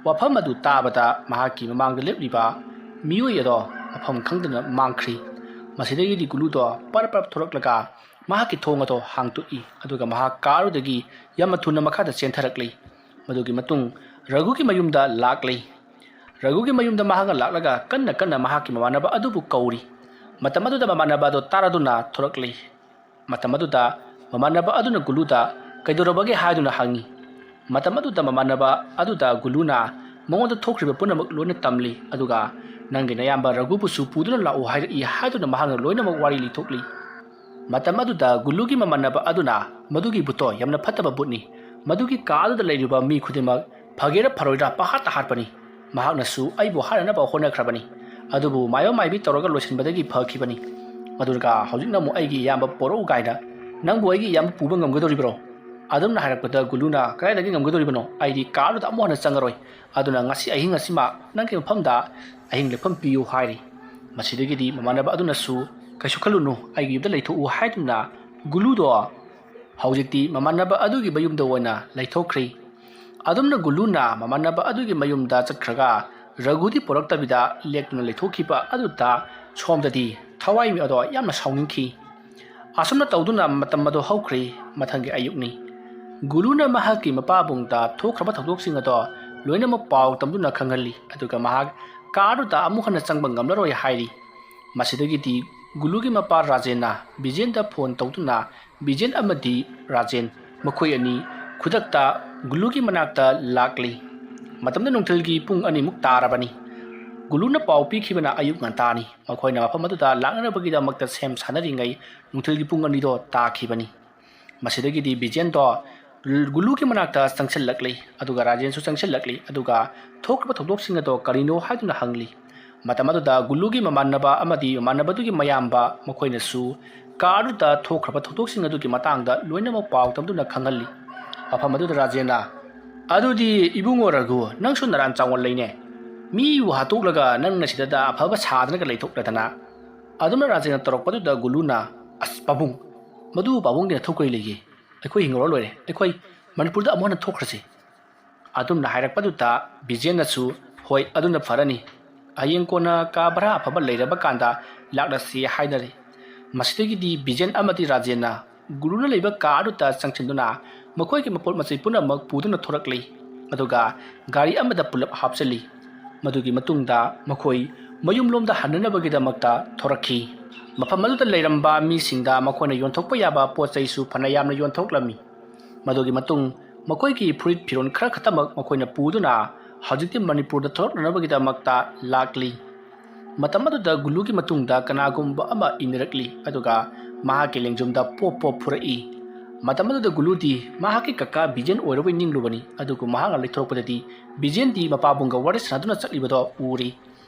ꯋꯥꯐꯝ ꯑꯗꯨ ꯇꯥꯕꯗ ꯃꯍꯥꯛꯀꯤ ꯃꯃꯥꯡꯗ ꯂꯦꯞꯂꯤꯕ ꯃꯤꯑꯣꯏ ꯑꯗꯣ ꯃꯐꯝ ꯈꯪꯗꯅ ꯃꯥꯡꯈ꯭ꯔꯤ ꯃꯁꯤꯗꯒꯤꯗꯤ ꯒꯨꯂꯨꯗꯣ ꯄꯔꯞ ꯊꯣꯔꯛꯂꯒ ꯃꯍꯥꯛꯀꯤ ꯊꯣꯡ ꯑꯗꯣ ꯍꯥꯡꯇꯣꯛꯏ ꯑꯗꯨꯒ ꯃꯍꯥꯛ ꯀꯥꯔꯨꯗꯒꯤ ꯌꯥꯝꯅ ꯊꯨꯅ ꯃꯈꯥꯗ ꯆꯦꯟꯊꯔꯛꯂꯤ ꯃꯗꯨꯒꯤ ꯃꯇꯨꯡ ꯔꯘꯨꯒꯤ ꯃꯌꯨꯝꯗ ꯂꯥꯛꯂꯤ ꯔꯘꯨꯒꯤ ꯃꯌꯨꯝꯗ ꯃꯍꯥꯛꯅ ꯂꯥꯛꯂꯒ ꯀꯟꯅ ꯃꯍꯥꯛꯀꯤ ꯃꯃꯥꯟꯅꯕ ꯑꯗꯨꯕꯨ ꯀꯧꯔꯤ ꯃꯇꯝ ꯑꯗꯨꯗ ꯃꯃꯥꯟꯅꯕ ꯑꯗꯨ ꯇꯥꯔꯗꯨꯅ ꯊꯣꯔꯛꯂꯤ ꯃꯇꯝ ꯑꯗꯨꯗ ꯃꯃꯥꯟꯅꯕ ꯑꯗꯨꯅ ꯒꯨꯂꯨꯗ ꯀꯩꯗꯧꯔꯕꯒꯦ ꯍꯥꯏꯗꯨꯅ ꯍꯪꯉꯤ ꯃꯇꯝ ꯑꯗꯨꯗ ꯃꯃꯥꯟꯅꯕ ꯑꯗꯨꯗ ꯒꯨꯂꯨꯅ ꯃꯉꯣꯟꯗ ꯊꯣꯛꯈ꯭ꯔꯤꯕ ꯄꯨꯝꯅꯃꯛ ꯂꯣꯏꯅ ꯇꯝꯂꯤ ꯑꯗꯨꯒ ꯅꯪꯒꯤ ꯅꯌꯥꯝꯕ ꯔꯘꯨꯕꯨꯁꯨ ꯄꯨꯗꯨꯅ ꯂꯥꯛꯎ ꯍꯥꯏꯔꯛꯏ ꯍꯥꯏꯗꯨꯅ ꯃꯍꯥꯛꯅ ꯂꯣꯏꯅꯃꯛ ꯋꯥꯔꯤ ꯂꯤꯊꯣꯛꯂꯤ ꯃꯇꯝ ꯑꯗꯨꯗ ꯒꯨꯂꯨꯒꯤ ꯃꯃꯥꯟꯅꯕ ꯑꯗꯨꯅ ꯃꯗꯨꯒꯤ ꯕꯨꯠꯇꯣ ꯌꯥꯝꯅ ꯐꯠꯇꯕ ꯕꯨꯠꯅꯤ ꯃꯗꯨꯒꯤ ꯀꯥ ꯑꯗꯨꯗ ꯂꯩꯔꯤꯕ ꯃꯤ ꯈꯨꯗꯤꯡꯃꯛ ꯐꯒꯦꯔꯥ ꯐꯔꯣꯏꯗ꯭ꯔꯥ ꯄꯪꯍꯥꯠꯇ ꯍꯥꯠꯄꯅꯤ ꯃꯍꯥꯛꯅꯁꯨ ꯑꯩꯕꯨ ꯍꯥꯠꯅꯅꯕ ꯍꯣꯠꯅꯈ꯭ꯔꯕꯅꯤ ꯑꯗꯨꯕꯨ ꯃꯥꯏꯕ ꯃꯥꯏꯕꯤ ꯇꯧꯔꯒ ꯂꯣꯏꯁꯤꯟꯕꯗꯒꯤ ꯐꯈꯤꯕꯅꯤ ꯑꯗꯨꯒ ꯍꯧꯖꯤꯛꯅ ꯑꯃꯨꯛ ꯑꯩꯒꯤ ꯏꯌꯥꯝꯕ ꯄꯣꯔꯛꯎ ꯀꯥꯏꯅ ꯅꯪꯕꯨ ꯑꯩꯒꯤ ꯏꯌꯥꯝꯕ ꯄꯨꯕ ꯉꯝꯒꯗꯧꯔꯤꯕ꯭ꯔꯣ ꯑꯗꯨꯝꯅ ꯍꯥꯏꯔꯛꯄꯗ ꯒꯨꯂꯨꯅ ꯀꯗꯥꯏꯗꯒꯤ ꯉꯝꯒꯗꯧꯔꯤꯕꯅꯣ ꯑꯩꯗꯤ ꯀꯥꯔꯗꯨꯗ ꯑꯃꯨꯛ ꯍꯟꯅ ꯆꯪꯉꯔꯣꯏ ꯑꯗꯨꯅ ꯉꯁꯤ ꯑꯍꯤꯡ ꯑꯁꯤꯃꯛ ꯅꯪꯒꯤ ꯃꯐꯝꯗ ꯑꯍꯤꯡ ꯂꯦꯛꯐꯝ ꯄꯤꯌꯨ ꯍꯥꯏꯔꯤ ꯃꯁꯤꯗꯒꯤꯗꯤ ꯃꯃꯥꯟꯅꯕ ꯑꯗꯨꯅꯁꯨ ꯀꯩꯁꯨ ꯈꯜꯂꯨꯅꯨ ꯑꯩꯒꯤ ꯌꯨꯝꯗ ꯂꯩꯊꯣꯛꯎ ꯍꯥꯏꯗꯨꯅ ꯒꯨꯂꯨꯗꯣ ꯍꯧꯖꯤꯛꯇꯤ ꯃꯃꯥꯟꯅꯕ ꯑꯗꯨꯒꯤ ꯃꯌꯨꯝꯗ ꯑꯣꯏꯅ ꯂꯩꯊꯣꯛꯈ꯭ꯔꯤ ꯑꯗꯨꯝꯅ ꯒꯨꯂꯨꯅ ꯃꯃꯥꯟꯅꯕ ꯑꯗꯨꯒꯤ ꯃꯌꯨꯝꯗ ꯆꯠꯈ꯭ꯔꯒ ꯔꯘꯨꯗꯤ ꯄꯣꯔꯛꯇꯕꯤꯗ ꯂꯦꯛꯇꯨꯅ ꯂꯩꯊꯣꯛꯈꯤꯕ ꯑꯗꯨꯗ ꯁꯣꯝꯗꯗꯤ ꯊꯋꯥꯏ ꯃꯤ ꯑꯗꯣ ꯌꯥꯝꯅ ꯁꯥꯎꯅꯤꯡꯈꯤ ꯑꯁꯨꯝꯅ ꯇꯧꯗꯨꯅ ꯃꯇꯝ ꯑꯗꯨ ꯍꯧꯈ꯭ꯔꯤ ꯃꯊꯪꯒꯤ ꯑꯌꯨꯛꯅꯤ ꯒꯨꯂꯨꯅ ꯃꯍꯥꯛꯀꯤ ꯃꯄꯥꯕꯨꯡꯗ ꯊꯣꯛꯈ꯭ꯔꯕ ꯊꯧꯗꯣꯛꯁꯤꯡ ꯑꯗꯣ ꯂꯣꯏꯅꯃꯛ ꯄꯥꯎ ꯇꯝꯗꯨꯅ ꯈꯪꯍꯜꯂꯤ ꯑꯗꯨꯒ ꯃꯍꯥꯛ ꯀꯥꯔꯗꯨꯗ ꯑꯃꯨꯛ ꯍꯟꯅ ꯆꯪꯕ ꯉꯝꯂꯔꯣꯏ ꯍꯥꯏꯔꯤ ꯃꯁꯤꯗꯒꯤꯗꯤ ꯒꯨꯂꯨꯒꯤ ꯃꯄꯥ ꯔꯥꯖꯦꯟꯅ ꯕꯤꯖꯦꯟꯗ ꯐꯣꯟ ꯇꯧꯗꯨꯅ ꯕꯤꯖꯦꯟ ꯑꯃꯗꯤ ꯔꯥꯖꯦꯟ ꯃꯈꯣꯏ ꯑꯅꯤ ꯈꯨꯗꯛꯇ ꯒꯨꯂꯨꯒꯤ ꯃꯅꯥꯛꯇ ꯂꯥꯛꯂꯤ ꯃꯇꯝꯗ ꯅꯨꯡꯊꯤꯜꯒꯤ ꯄꯨꯡ 2 ꯇꯥꯔꯕꯅꯤ ꯒꯨꯂꯨꯅ ꯄꯥꯎ ꯄꯤꯈꯤꯕꯅ ꯑꯌꯨꯛ ꯉꯟꯇꯥꯅꯤ ꯃꯈꯣꯏꯅ ꯃꯐꯝ ꯑꯗꯨꯗ ꯂꯥꯛꯅꯅꯕꯒꯤꯗꯃꯛꯇ ꯁꯦꯝ ꯁꯥꯟꯅꯔꯤꯉꯩ ꯅꯨꯡꯊꯤꯜꯒꯤ ꯄꯨꯡ 2 ꯇꯥꯈꯤꯕꯅꯤ ꯃꯁꯤꯗꯒꯤꯗꯤ ꯕꯤꯖꯦꯟꯗꯣ ꯒꯨꯂꯨꯒꯤ ꯃꯅꯥꯛꯇ ꯆꯪꯁꯤꯜꯂꯛꯂꯤ ꯑꯗꯨꯒ ꯔꯥꯖꯦꯟꯁꯨ ꯆꯪꯁꯤꯜꯂꯛꯂꯤ ꯑꯗꯨꯒ ꯊꯣꯛꯈꯤꯕ ꯊꯧꯗꯣꯛꯁꯤꯡ ꯑꯗꯣ ꯀꯔꯤꯅꯣ ꯍꯥꯏꯗꯨꯅ ꯍꯪꯂꯤ ꯃꯇꯝ ꯑꯗꯨꯗ ꯒꯨꯂꯨꯒꯤ ꯃꯃꯥꯟꯅꯕ ꯑꯃꯗꯤ ꯃꯃꯥꯟꯅꯕꯗꯨꯒꯤ ꯃꯌꯥꯝꯕ ꯃꯈꯣꯏꯅꯁꯨ ꯀꯥꯔꯗꯨꯗ ꯊꯣꯛꯈ꯭ꯔꯕ ꯊꯧꯗꯣꯛꯁꯤꯡ ꯑꯗꯨꯒꯤ ꯃꯇꯥꯡꯗ ꯂꯣꯏꯅꯃꯛ ꯄꯥꯎ ꯇꯝꯗꯨꯅ ꯈꯪꯍꯜꯂꯤ ꯃꯐꯝ ꯑꯗꯨꯗ ꯔꯥꯖꯦꯟꯅ ꯑꯗꯨꯗꯤ ꯏꯕꯨꯡꯉꯣ ꯔꯘꯨ ꯅꯪꯁꯨ ꯅꯔꯥꯟ ꯆꯥꯎꯅ ꯂꯩꯅꯦ ꯃꯤꯕꯨ ꯍꯥꯠꯇꯣꯛꯂꯒ ꯅꯪꯅ ꯁꯤꯗ ꯑꯐꯕ ꯁꯥꯗꯅꯒ ꯂꯩꯊꯣꯛꯂꯗꯅ ꯑꯗꯨꯝꯅ ꯔꯥꯖꯦꯟꯅ ꯇꯧꯔꯛꯄꯗꯨꯗ ꯒꯨꯂꯨꯅ ꯑꯁ ꯄꯥꯕꯨꯡ ꯃꯗꯨ ꯄꯥꯕꯨꯡꯒꯤ ꯅꯊꯧ ꯀꯔꯤ ꯂꯩꯒꯦ ꯑꯩꯈꯣꯏ ꯍꯤꯡꯉꯨꯔ ꯂꯣꯏꯔꯦ ꯑꯩꯈꯣꯏ ꯃꯅꯤꯄꯨꯔꯗ ꯑꯃꯨꯛ ꯍꯟꯅ ꯊꯣꯛꯈ꯭ꯔꯁꯤ ꯑꯗꯨꯝꯅ ꯍꯥꯏꯔꯛꯄꯗꯨꯗ ꯕꯤꯖꯦꯟꯅꯁꯨ ꯍꯣꯏ ꯑꯗꯨꯅ ꯐꯔꯅꯤ ꯍꯌꯦꯡ ꯀꯣꯟꯅ ꯀꯥ ꯚꯔꯥ ꯑꯐꯕ ꯂꯩꯔꯕ ꯀꯥꯟꯗ ꯂꯥꯛꯂꯁꯤ ꯍꯥꯏꯅꯔꯤ ꯃꯁꯤꯗꯒꯤꯗꯤ ꯕꯤꯖꯦꯟ ꯑꯃꯗꯤ ꯔꯥꯖꯦꯟꯅ ꯒꯨꯂꯨꯅ ꯂꯩꯕ ꯀꯥ ꯑꯗꯨꯗ ꯆꯪꯁꯤꯟꯗꯨꯅ ꯃꯈꯣꯏꯒꯤ ꯃꯄꯣꯠ ꯃꯆꯩ ꯄꯨꯝꯅꯃꯛ ꯄꯨꯗꯨꯅ ꯊꯣꯔꯛꯂꯤ ꯑꯗꯨꯒ ꯒꯥꯔꯤ ꯑꯃꯗ ꯄꯨꯂꯞ ꯍꯥꯞꯆꯤꯜꯂꯤ ꯃꯗꯨꯒꯤ ꯃꯇꯨꯡꯗ ꯃꯈꯣꯏ ꯃꯌꯨꯝꯂꯣꯝꯗ ꯍꯟꯅꯅꯕꯒꯤꯗꯃꯛꯇ ꯊꯣꯔꯛꯈꯤ ꯃꯐꯝ ꯑꯗꯨꯗ ꯂꯩꯔꯝꯕ ꯃꯤꯁꯤꯡꯗ ꯃꯈꯣꯏꯅ ꯌꯣꯟꯊꯣꯛꯄ ꯌꯥꯕ ꯄꯣꯠ ꯆꯩꯁꯨ ꯐꯅ ꯌꯥꯝꯅ ꯌꯣꯟꯊꯣꯛꯂꯝꯃꯤ ꯃꯗꯨꯒꯤ ꯃꯇꯨꯡ ꯃꯈꯣꯏꯒꯤ ꯐꯨꯔꯤꯠ ꯐꯤꯔꯣꯜ ꯈꯔ ꯈꯛꯇꯃꯛ ꯃꯈꯣꯏꯅ ꯄꯨꯗꯨꯅ ꯍꯧꯖꯤꯛꯇꯤ ꯃꯅꯤꯄꯨꯔꯗ ꯊꯣꯔꯛꯅꯅꯕꯒꯤꯗꯃꯛꯇ ꯂꯥꯛꯂꯤ ꯃꯇꯝ ꯑꯗꯨꯗ ꯒꯨꯂꯨꯒꯤ ꯃꯇꯨꯡꯗ ꯀꯅꯥꯒꯨꯝꯕ ꯑꯃ ꯏꯟꯅꯔꯛꯂꯤ ꯑꯗꯨꯒ ꯃꯍꯥꯛꯀꯤ ꯂꯦꯡꯖꯨꯝꯗ ꯄꯣꯞ ꯄꯣꯞ ꯐꯨꯔꯛꯏ ꯃꯇꯝ ꯑꯗꯨꯗ ꯒꯨꯂꯨꯗꯤ ꯃꯍꯥꯛꯀꯤ ꯀꯀꯥ ꯕꯤꯖꯦꯟ ꯑꯣꯏꯔꯕꯣꯏ ꯅꯤꯡꯂꯨꯕꯅꯤ ꯑꯗꯨꯒ ꯃꯍꯥꯛꯅ ꯂꯩꯊꯣꯔꯛꯄꯗꯗꯤ ꯕꯤꯖꯦꯟꯗꯤ ꯃꯄꯥꯕꯨꯡꯒ ꯋꯥꯔꯤ ꯁꯥꯟꯅꯗꯨꯅ ꯆꯠꯂꯤꯕꯗꯣ ꯎꯔꯤ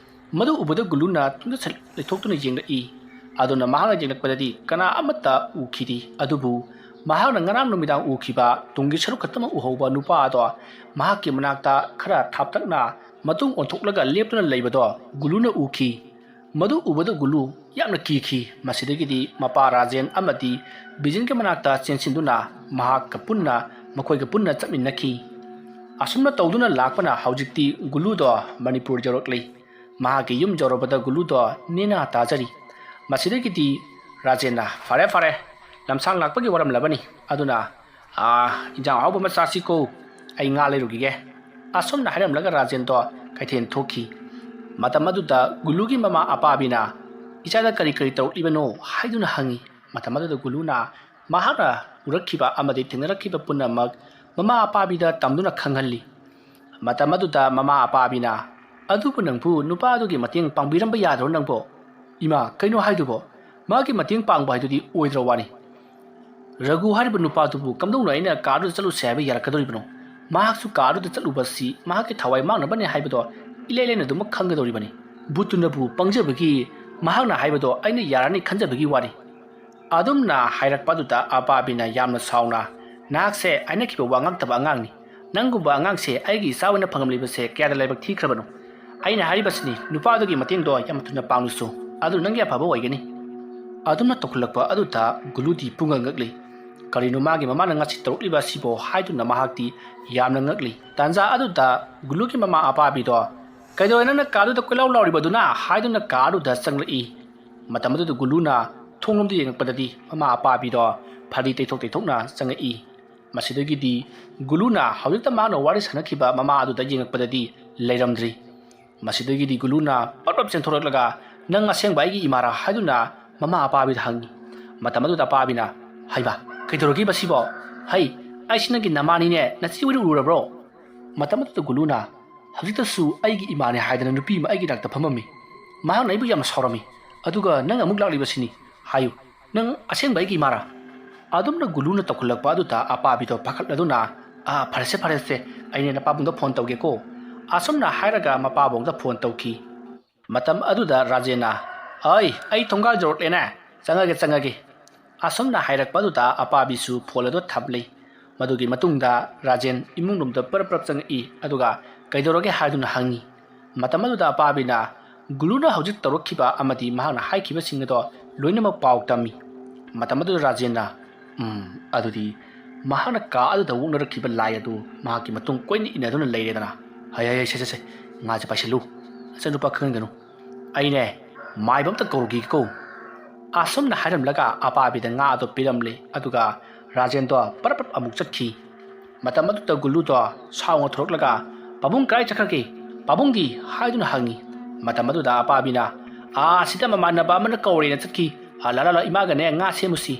ꯃꯗꯨ ꯎꯕꯗ ꯒꯨꯂꯨꯅ ꯇꯨꯡꯗ ꯂꯩꯊꯣꯛꯇꯨꯅ ꯌꯦꯡꯂꯛꯏ ꯑꯗꯨꯅ ꯃꯍꯥꯛꯅ ꯌꯦꯡꯂꯛꯄꯗꯗꯤ ꯀꯅꯥ ꯑꯃꯠꯇ ꯎꯈꯤꯗꯦ ꯑꯗꯨꯕꯨ ꯃꯍꯥꯛꯅ ꯉꯔꯥꯡ ꯅꯨꯃꯤꯗꯥꯡ ꯎꯈꯤꯕ ꯇꯨꯡꯒꯤ ꯁꯔꯨꯛ ꯈꯛꯇꯃꯛ ꯎꯍꯧꯕ ꯅꯨꯄꯥ ꯑꯗꯣ ꯃꯍꯥꯛꯀꯤ ꯃꯅꯥꯛꯇ ꯈꯔ ꯊꯥꯞꯇꯛꯅ ꯃꯇꯨꯡ ꯑꯣꯟꯊꯣꯛꯂꯒ ꯂꯦꯞꯇꯨꯅ ꯂꯩꯕꯗꯣ ꯒꯨꯂꯨꯅ ꯎꯈꯤ ꯃꯗꯨ ꯎꯕꯗ ꯒꯨꯂꯨ ꯌꯥꯝꯅ ꯀꯤꯈꯤ ꯃꯁꯤꯗꯒꯤꯗꯤ ꯃꯄꯥ ꯔꯥꯖꯦꯟ ꯑꯃꯗꯤ ꯕꯤꯖꯦꯟꯒꯤ ꯃꯅꯥꯛꯇ ꯆꯦꯟꯁꯤꯟꯗꯨꯅ ꯃꯈꯣꯏꯒ ꯄꯨꯟꯅ ꯆꯠꯃꯤꯟꯅꯈꯤ ꯑꯁꯨꯝꯅ ꯇꯧꯗꯨꯅ ꯂꯥꯛꯄꯅ ꯍꯧꯖꯤꯛꯇꯤ ꯒꯨꯂꯨꯗꯣ ꯃꯅꯤꯄꯨꯔ ꯌꯧꯔꯛꯂꯤ ꯃꯍꯥꯛꯀꯤ ꯌꯨꯝ ꯌꯧꯔꯕꯗ ꯒꯨꯂꯨꯗꯣ ꯅꯦꯅꯥ ꯇꯥꯖꯔꯤ ꯃꯁꯤꯗꯒꯤꯗꯤ ꯔꯥꯖꯦꯟꯅ ꯐꯔꯦ ꯂꯝꯁꯥꯡ ꯂꯥꯛꯄꯒꯤ ꯋꯥꯔꯝꯂꯕꯅꯤ ꯑꯗꯨꯅ ꯏꯟꯖꯥꯡ ꯑꯍꯥꯎꯕ ꯑꯃ ꯆꯥꯁꯤꯀꯣ ꯑꯩ ꯉꯥ ꯂꯩꯔꯨꯈꯤꯒꯦ ꯑꯁꯨꯝꯅ ꯍꯥꯏꯔꯝꯂꯒ ꯔꯥꯖꯦꯟꯗꯣ ꯀꯩꯊꯦꯜ ꯊꯣꯛꯈꯤ ꯃꯇꯝ ꯑꯗꯨꯗ ꯒꯨꯂꯨꯒꯤ ꯃꯃꯥ ꯑꯄꯥꯕꯤꯅ ꯏꯆꯥꯗ ꯀꯔꯤ ꯇꯧꯔꯛꯂꯤꯕꯅꯣ ꯍꯥꯏꯗꯨꯅ ꯍꯪꯉꯤ ꯃꯇꯝ ꯑꯗꯨꯗ ꯒꯨꯂꯨꯅ ꯃꯍꯥꯛꯅ ꯎꯔꯛꯈꯤꯕ ꯑꯃꯗꯤ ꯊꯦꯡꯅꯔꯛꯈꯤꯕ ꯄꯨꯝꯅꯃꯛ ꯃꯃꯥ ꯑꯄꯥꯕꯤꯗ ꯇꯝꯗꯨꯅ ꯈꯪꯍꯜꯂꯤ ꯃꯇꯝ ꯑꯗꯨꯗ ꯃꯃꯥ ꯑꯄꯥꯕꯤꯅ ꯑꯗꯨꯕꯨ ꯅꯪꯕꯨ ꯅꯨꯄꯥ ꯑꯗꯨꯒꯤ ꯃꯇꯦꯡ ꯄꯥꯡꯕꯤꯔꯝꯕ ꯌꯥꯗ꯭ꯔꯣ ꯅꯪꯕꯣ ꯏꯃꯥ ꯀꯩꯅꯣ ꯍꯥꯏꯗꯨꯕꯣ ꯃꯥꯒꯤ ꯃꯇꯦꯡ ꯄꯥꯡꯕ ꯍꯥꯏꯗꯨꯗꯤ ꯑꯣꯏꯗ꯭ꯔ ꯋꯥꯅꯤ ꯔꯘꯨ ꯍꯥꯏꯔꯤꯕ ꯅꯨꯄꯥꯗꯨꯕꯨ ꯀꯝꯗꯧꯅ ꯑꯩꯅ ꯀꯥꯔꯗꯨꯗ ꯆꯠꯂꯨꯁꯦ ꯍꯥꯏꯕ ꯌꯥꯔꯛꯀꯗꯧꯔꯤꯕꯅꯣ ꯃꯍꯥꯛꯁꯨ ꯀꯥꯔꯗꯨꯗ ꯆꯠꯂꯨꯕꯁꯤ ꯃꯍꯥꯛꯀꯤ ꯊꯋꯥꯏ ꯃꯥꯡꯅꯕꯅꯤ ꯍꯥꯏꯕꯗꯣ ꯏꯂꯩ ꯂꯩꯅ ꯑꯗꯨꯃꯛ ꯈꯪꯒꯗꯧꯔꯤꯕꯅꯤ ꯕꯨꯠꯇꯨꯅꯕꯨ ꯄꯪꯖꯕꯒꯤ ꯃꯍꯥꯛꯅ ꯍꯥꯏꯕꯗꯣ ꯑꯩꯅ ꯌꯥꯔꯅꯤ ꯈꯟꯖꯕꯒꯤ ꯋꯥꯅꯤ ꯑꯗꯨꯝꯅ ꯍꯥꯏꯔꯛꯄ ꯑꯗꯨꯗ ꯑꯄꯥꯕꯤꯅ ꯌꯥꯝꯅ ꯁꯥꯎꯅ ꯅꯍꯥꯛꯁꯦ ꯍꯥꯏꯅꯈꯤꯕ ꯋꯥ ꯉꯥꯡꯇꯕ ꯑꯉꯥꯡꯅꯤ ꯅꯪꯒꯨꯝꯕ ꯑꯉꯥꯡꯁꯦ ꯑꯩꯒꯤ ꯏꯆꯥ ꯑꯣꯏꯅ ꯐꯪꯂꯝꯂꯤꯕꯁꯦ ꯀꯌꯥꯗ ꯂꯥꯏꯕꯛ ꯊꯤꯈ꯭ꯔꯕꯅꯣ ꯑꯩꯅ ꯍꯥꯏꯔꯤꯕꯁꯤꯅꯤ ꯅꯨꯄꯥ ꯑꯗꯨꯒꯤ ꯃꯇꯦꯡꯗꯣ ꯌꯥꯝ ꯊꯨꯅ ꯄꯥꯡꯂꯨꯆꯣ ꯑꯗꯨ ꯅꯪꯒꯤ ꯑꯐꯕ ꯑꯣꯏꯒꯅꯤ ꯑꯗꯨꯝꯅ ꯇꯧꯈꯠꯂꯛꯄ ꯑꯗꯨꯗ ꯒꯨꯂꯨꯗꯤ ꯄꯨꯡꯉꯛ ꯉꯛꯂꯤ ꯀꯔꯤꯅꯣ ꯃꯥꯒꯤ ꯃꯃꯥꯅ ꯉꯁꯤ ꯇꯧꯔꯛꯂꯤꯕ ꯑꯁꯤꯕꯣ ꯍꯥꯏꯗꯨꯅ ꯃꯍꯥꯛꯇꯤ ꯌꯥꯝꯅ ꯉꯛꯂꯤ ꯇꯥꯟꯖꯥ ꯑꯗꯨꯗ ꯒꯨꯂꯨꯒꯤ ꯃꯃꯥ ꯑꯄꯥꯕꯤꯗꯣ ꯀꯩꯗꯧꯔꯦ ꯅꯪꯅ ꯀꯥꯗꯨꯗ ꯀꯣꯏꯂꯥꯎ ꯂꯥꯎꯔꯤꯕꯗꯨꯅ ꯍꯥꯏꯗꯨꯅ ꯀꯥꯗꯨꯗ ꯆꯪꯂꯛꯏ ꯃꯇꯝ ꯑꯗꯨꯗ ꯒꯨꯂꯨꯅ ꯊꯣꯡꯂꯣꯝꯗ ꯌꯦꯡꯉꯛꯄꯗꯗꯤ ꯃꯃꯥ ꯑꯄꯥꯕꯤꯗꯣ ꯐꯗꯤ ꯇꯩꯊꯣꯛꯅ ꯆꯪꯉꯛꯏ ꯃꯁꯤꯗꯒꯤꯗꯤ ꯒꯨꯂꯨꯅ ꯍꯧꯖꯤꯛꯇ ꯃꯥꯅ ꯋꯥꯔꯤ ꯁꯥꯟꯅꯈꯤꯕ ꯃꯃꯥ ꯑꯗꯨꯗ ꯌꯦꯡꯉꯛꯄꯗꯗꯤ ꯂꯩꯔꯝꯗ꯭ꯔꯤ ꯃꯁꯤꯗꯒꯤꯗꯤ ꯒꯨꯂꯨꯅ ꯄꯞ ꯆꯦꯟꯊꯣꯔꯛꯂꯒ ꯅꯪ ꯑꯁꯦꯡꯕ ꯑꯩꯒꯤ ꯏꯃꯥꯔꯥ ꯍꯥꯏꯗꯨꯅ ꯃꯃꯥ ꯑꯄꯥꯕꯤꯗ ꯍꯪꯉꯤ ꯃꯇꯝ ꯑꯗꯨꯗ ꯑꯄꯥꯕꯤꯅ ꯍꯩꯕ ꯀꯩꯗꯧꯔꯒꯦ ꯃꯁꯤꯕꯣ ꯍꯩ ꯑꯩꯁꯤ ꯅꯪꯒꯤ ꯅꯃꯥꯅꯤꯅꯦ ꯅꯆꯦ ꯑꯣꯏꯅ ꯎꯔꯕ꯭ꯔꯣ ꯃꯇꯝ ꯑꯗꯨꯗ ꯒꯨꯂꯨꯅ ꯍꯧꯖꯤꯛꯇꯁꯨ ꯑꯩꯒꯤ ꯏꯃꯥꯅꯦ ꯍꯥꯏꯗꯅ ꯅꯨꯄꯤ ꯑꯃ ꯑꯩꯒꯤ ꯅꯥꯛꯇ ꯐꯝꯃꯝꯃꯤ ꯃꯍꯥꯛꯅ ꯑꯩꯕꯨ ꯌꯥꯝꯅ ꯁꯥꯎꯔꯝꯃꯤ ꯑꯗꯨꯒ ꯅꯪ ꯑꯃꯨꯛ ꯂꯥꯛꯂꯤꯕꯁꯤꯅꯤ ꯍꯥꯏꯌꯨ ꯅꯪ ꯑꯁꯦꯡꯕ ꯑꯩꯒꯤ ꯏꯃꯥꯔꯥ ꯑꯗꯨꯝꯅ ꯒꯨꯂꯨꯅ ꯇꯧꯈꯠꯂꯛꯄ ꯑꯗꯨꯗ ꯑꯄꯥꯕꯤꯗꯣ ꯄꯥꯈꯠꯂꯗꯨꯅ ꯐꯔꯦꯁꯦ ꯑꯩꯅ ꯅꯄꯥꯕꯨꯡꯗ ꯐꯣꯟ ꯇꯧꯒꯦꯀꯣ ꯑꯁꯨꯝꯅ ꯍꯥꯏꯔꯒ ꯃꯄꯥꯕꯨꯡꯗ ꯐꯣन ꯇꯧꯈꯤ ꯃꯇꯝ ꯑꯗꯨꯗ ꯔꯥꯖꯦꯟꯅ ꯑꯩ ꯊꯣꯡꯒꯥꯜ ꯌꯧꯔꯛꯂꯦꯅꯦ ꯆꯪꯉꯒꯦ ꯑꯁꯨꯝꯅ ꯍꯥꯏꯔꯛꯄ ꯑꯗꯨꯗ ꯑꯄꯥꯕꯤꯁꯨ ꯐꯣꯟ ꯑꯗꯨ ꯊꯝꯂꯤ ꯃꯗꯨꯒꯤ ꯃꯇꯨꯡꯗ ꯔꯥꯖꯦꯟ ꯏꯃꯨꯡꯂꯣꯝꯗ ꯄꯔꯞ ꯆꯪꯉꯛꯏ ꯑꯗꯨꯒ ꯀꯩꯗꯧꯔꯒꯦ ꯍꯥꯏꯗꯨꯅ ꯍꯪꯉꯤ ꯃꯇꯝ ꯑꯗꯨꯗ ꯑꯄꯥꯕꯤꯅ ꯒꯨꯂꯨꯅ ꯍꯧꯖꯤꯛ ꯇꯧꯔꯛꯈꯤꯕ ꯑꯃꯗꯤ ꯃꯍꯥꯛꯅ ꯍꯥꯏꯈꯤꯕꯁꯤꯡ ꯑꯗꯣ ꯂꯣꯏꯅꯃꯛ ꯄꯥꯎ ꯇꯝꯃꯤ ꯃꯇꯝ ꯑꯗꯨꯗ ꯔꯥꯖꯦꯟꯅ ꯑꯗꯨꯗꯤ ꯃꯍꯥꯛꯅ ꯀꯥ ꯑꯗꯨꯗ ꯋꯣꯛꯅꯔꯛꯈꯤꯕ ꯂꯥꯏ ꯑꯗꯨ ꯃꯍꯥꯛꯀꯤ ꯃꯇꯨꯡ ꯀꯣꯏꯅ ꯏꯟꯅꯗꯨꯅ ꯂꯩꯔꯦꯗꯅ ꯍꯩ ꯁꯦ ꯉꯥꯁꯦ ꯄꯥꯏꯁꯤꯜꯂꯨ ꯏꯆꯟꯅꯨꯄꯥ ꯈꯪꯒꯅꯨ ꯑꯩꯅꯦ ꯃꯥꯏꯕ ꯑꯝꯇ ꯀꯧꯔꯨꯈꯤꯒꯦꯀꯣ ꯑꯁꯨꯝꯅ ꯍꯥꯏꯔꯝꯂꯒ ꯑꯄꯥꯕꯤꯗ ꯉꯥ ꯑꯗꯨ ꯄꯤꯔꯝꯂꯦ ꯑꯗꯨꯒ ꯔꯥꯖꯦꯟꯗꯣ ꯄꯔꯞ ꯑꯃꯨꯛ ꯆꯠꯈꯤ ꯃꯇꯝ ꯑꯗꯨꯗ ꯒꯨꯂꯨꯗꯣ ꯁꯥꯎꯅ ꯊꯣꯔꯛꯂꯒ ꯄꯥꯕꯨꯡ ꯀꯗꯥꯏ ꯆꯠꯈ꯭ꯔꯒꯦ ꯄꯥꯕꯨꯡꯗꯤ ꯍꯥꯏꯗꯨꯅ ꯍꯪꯉꯤ ꯃꯇꯝ ꯑꯗꯨꯗ ꯑꯄꯥꯕꯤꯅ ꯁꯤꯗ ꯃꯃꯥꯟꯅꯕ ꯑꯃꯅ ꯀꯧꯔꯦꯅ ꯆꯠꯈꯤ ꯂꯥ ꯏꯃꯥꯒꯅꯦ ꯉꯥ ꯁꯦꯝꯃꯨꯁꯤ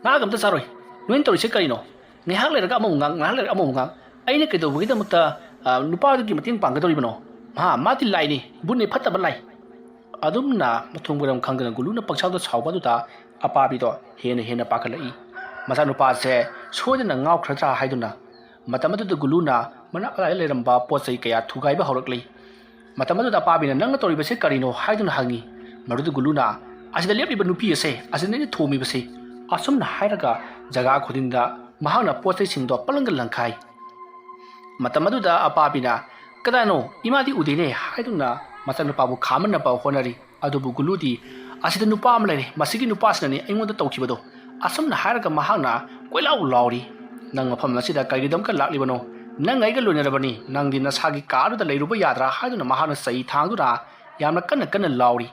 ꯉꯥꯒ ꯑꯝꯇ ꯆꯥꯔꯣꯏ ꯅꯣꯏꯅ ꯇꯧꯔꯤꯁꯦ ꯀꯔꯤꯅꯣ ꯉꯥꯏꯍꯥꯛ ꯂꯩꯔꯒ ꯑꯃꯃꯨꯛ ꯉꯥꯏꯍꯥꯛ ꯂꯩꯔꯒ ꯑꯃꯃꯨꯛ ꯑꯩꯅ ꯀꯩꯗꯧꯕꯒꯤꯗꯃꯛꯇ ꯅꯨꯄꯥꯗꯨꯒꯤ ꯃꯇꯦꯡ ꯄꯥꯡꯒꯗꯧꯔꯤꯕꯅꯣ ꯃꯥꯗꯤ ꯂꯥꯏꯅꯤ ꯕꯨꯠꯅꯤ ꯐꯠꯇꯕ ꯂꯥꯏ ꯑꯗꯨꯝꯅ ꯃꯊꯣꯡ ꯃꯔꯝ ꯈꯪꯗꯅ ꯒꯨꯂꯨꯅ ꯄꯪꯁꯥꯎꯗ ꯁꯥꯎꯕ ꯑꯗꯨꯗ ꯑꯄꯥꯕꯤꯗꯣ ꯍꯦꯟꯅ ꯄꯥꯈꯠꯂꯛꯏ ꯃꯆꯥꯅꯨꯄꯥꯁꯦ ꯁꯣꯏꯗꯅ ꯉꯥꯎꯈ꯭ꯔꯗ꯭ꯔꯥ ꯍꯥꯏꯗꯨꯅ ꯃꯇꯝ ꯑꯗꯨꯗ ꯒꯨꯂꯨꯅ ꯃꯅꯥꯛ ꯑꯗꯥꯏꯗ ꯂꯩꯔꯝꯕ ꯄꯣꯠ ꯆꯩ ꯀꯌꯥ ꯊꯨꯒꯥꯏꯕ ꯍꯧꯔꯛꯂꯤ ꯃꯇꯝ ꯑꯗꯨꯗ ꯑꯄꯥꯕꯤꯅ ꯅꯪꯅ ꯇꯧꯔꯤꯕꯁꯦ ꯀꯔꯤꯅꯣ ꯍꯥꯏꯗꯨꯅ ꯍꯪꯉꯤ ꯃꯗꯨꯗ ꯒꯨꯂꯨꯅ ꯑꯁꯤꯗ ꯂꯦꯞꯂꯤꯕ ꯅꯨꯄꯤ ꯑꯁꯦ ꯑꯁꯤꯗ ꯑꯩꯅ ꯊꯣꯝꯃꯤꯕꯁꯦ ꯑꯁꯨꯝꯅ ꯍꯥꯏꯔꯒ ꯖꯒꯥ ꯈꯨꯗꯤꯡꯗ ꯃꯍꯥꯛꯅ ꯄꯣꯠ ꯆꯩꯁꯤꯡꯗꯣ ꯄꯜꯂꯪꯒ ꯂꯪꯈꯥꯏ ꯃꯇꯝ ꯑꯗꯨꯗ ꯑꯄꯥꯕꯤꯅ ꯀꯗꯥꯏꯅꯣ ꯏꯃꯥꯗꯤ ꯎꯗꯦꯅꯦ ꯍꯥꯏꯗꯨꯅ ꯃꯆꯥꯅꯨꯄꯥꯕꯨ ꯈꯥꯝꯃꯟꯅꯕ ꯍꯣꯠꯅꯔꯤ ꯑꯗꯨꯕꯨ ꯒꯨꯂꯨꯗꯤ ꯑꯁꯤꯗ ꯅꯨꯄꯥ ꯑꯃ ꯂꯩꯔꯦ ꯃꯁꯤꯒꯤ ꯅꯨꯄꯥꯁꯤꯅꯅꯦ ꯑꯩꯉꯣꯟꯗ ꯇꯧꯈꯤꯕꯗꯣ ꯑꯁꯨꯝꯅ ꯍꯥꯏꯔꯒ ꯃꯍꯥꯛꯅ ꯀꯣꯏꯂꯥꯎ ꯂꯥꯎꯔꯤ ꯅꯪ ꯃꯐꯝ ꯑꯁꯤꯗ ꯀꯔꯤꯒꯤꯗꯃꯛꯇ ꯂꯥꯛꯂꯤꯕꯅꯣ ꯅꯪ ꯑꯩꯒ ꯂꯣꯏꯅꯔꯕꯅꯤ ꯅꯪꯗꯤ ꯅꯁꯥꯒꯤ ꯀꯥ ꯑꯗꯨꯗ ꯂꯩꯔꯨꯕ ꯌꯥꯗ꯭ꯔꯥ ꯍꯥꯏꯗꯨꯅ ꯃꯍꯥꯛꯅ ꯆꯩ ꯊꯥꯡꯗꯨꯅ ꯌꯥꯝꯅ ꯀꯟꯅ ꯂꯥꯎꯔꯤ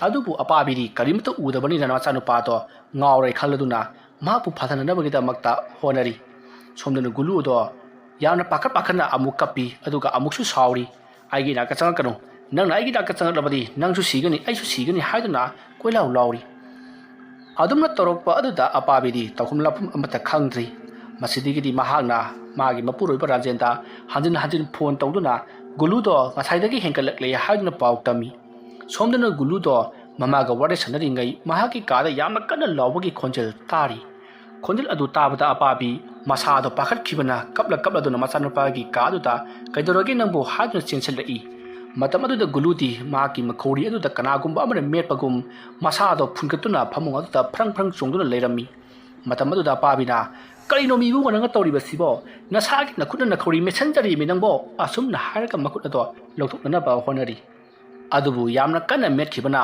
ꯑꯗꯨꯕꯨ ꯑꯄꯥꯕꯤꯗꯤ ꯀꯔꯤꯃꯠꯇ ꯎꯗꯕꯅꯤꯅ ꯃꯆꯥꯅꯨꯄꯥꯗꯣ ꯉꯥꯎꯔꯦ ꯈꯜꯂꯗꯨꯅ ꯃꯍꯥꯛꯄꯨ ꯐꯥꯊꯅꯅꯕꯒꯤꯗꯃꯛꯇ ꯍꯣꯠꯅꯔꯤ ꯁꯣꯝꯗꯅ ꯒꯨꯂꯨꯗꯣ ꯌꯥꯝꯅ ꯄꯥꯈꯠꯅ ꯑꯃꯨꯛ ꯀꯞꯄꯤ ꯑꯗꯨꯒ ꯑꯃꯨꯛꯁꯨ ꯁꯥꯎꯔꯤ ꯑꯩꯒꯤ ꯅꯥꯛꯇ ꯆꯪꯉꯛꯀꯅꯨ ꯅꯪꯅ ꯑꯩꯒꯤ ꯅꯥꯛꯇ ꯆꯪꯉꯛꯂꯕꯗꯤ ꯅꯪꯁꯨ ꯁꯤꯒꯅꯤ ꯑꯩꯁꯨ ꯁꯤꯒꯅꯤ ꯍꯥꯏꯗꯨꯅ ꯀꯣꯏꯂꯥꯎ ꯂꯥꯎꯔꯤ ꯑꯗꯨꯝꯅ ꯇꯧꯔꯛꯄ ꯑꯗꯨꯗ ꯑꯄꯥꯕꯤꯗꯤ ꯇꯧꯐꯝ ꯂꯥꯛꯐꯝ ꯑꯃꯠꯇ ꯈꯪꯗ꯭ꯔꯤ ꯃꯁꯤꯗꯒꯤꯗꯤ ꯃꯍꯥꯛꯅ ꯃꯥꯒꯤ ꯃꯄꯨꯔꯣꯏꯕ ꯔꯥꯖꯦꯟꯗ ꯍꯟꯖꯤꯟ ꯐꯣꯟ ꯇꯧꯗꯨꯅ ꯒꯨꯂꯨꯗꯣ ꯉꯁꯥꯏꯗꯒꯤ ꯍꯦꯟꯒꯠꯂꯛꯂꯦ ꯍꯥꯏꯗꯨꯅ ꯄꯥꯎ ꯇꯝꯃꯤ ꯁꯣꯝꯗꯅ ꯒꯨꯂꯨꯗꯣ ꯃꯃꯥꯒ ꯋꯥꯔꯤ ꯁꯥꯟꯅꯔꯤꯉꯩ ꯃꯍꯥꯛꯀꯤ ꯀꯥꯗ ꯌꯥꯝꯅ ꯀꯟꯅ ꯂꯥꯎꯕꯒꯤ ꯈꯣꯟꯖꯦꯜ ꯇꯥꯔꯤ ꯈꯣꯟꯖꯦꯜ ꯑꯗꯨ ꯇꯥꯕꯗ ꯑꯄꯥꯕꯤ ꯃꯁꯥꯗꯣ ꯄꯥꯈꯠꯈꯤꯕꯅ ꯀꯞꯂꯗꯨꯅ ꯃꯆꯥꯅꯨꯄꯥꯒꯤ ꯀꯥ ꯑꯗꯨꯗ ꯀꯩꯗꯧꯔꯒꯦ ꯅꯪꯕꯨ ꯍꯥꯏꯗꯨꯅ ꯆꯦꯟꯁꯤꯜꯂꯛꯏ ꯃꯇꯝ ꯑꯗꯨꯗ ꯒꯨꯂꯨꯗꯤ ꯃꯍꯥꯛꯀꯤ ꯃꯈꯧꯔꯤ ꯑꯗꯨꯗ ꯀꯅꯥꯒꯨꯝꯕ ꯑꯃꯅ ꯃꯦꯠꯄꯒꯨꯝ ꯃꯁꯥꯗꯣ ꯐꯨꯟꯒꯠꯇꯨꯅ ꯐꯃꯨꯡ ꯑꯗꯨꯗ ꯐ꯭ꯔꯪ ꯆꯣꯡꯗꯨꯅ ꯂꯩꯔꯝꯃꯤ ꯃꯇꯝ ꯑꯗꯨꯗ ꯑꯄꯥꯕꯤꯅ ꯀꯔꯤꯅꯣ ꯃꯤꯕꯨ ꯅꯪꯅ ꯇꯧꯔꯤꯕꯁꯤꯕꯣ ꯅꯁꯥꯒꯤ ꯅꯈꯨꯠꯅ ꯅꯈꯧꯔꯤ ꯃꯦꯠꯁꯤꯟꯖꯔꯤꯃꯤ ꯅꯪꯕꯣ ꯑꯁꯨꯝꯅ ꯍꯥꯏꯔꯒ ꯃꯈꯨꯠ ꯑꯗꯣ ꯂꯧꯊꯣꯛꯅꯅꯕ ꯍꯣꯠꯅꯔꯤ ꯑꯗꯨꯕꯨ ꯌꯥꯝꯅ ꯀꯟꯅ ꯃꯦꯠꯈꯤꯕꯅ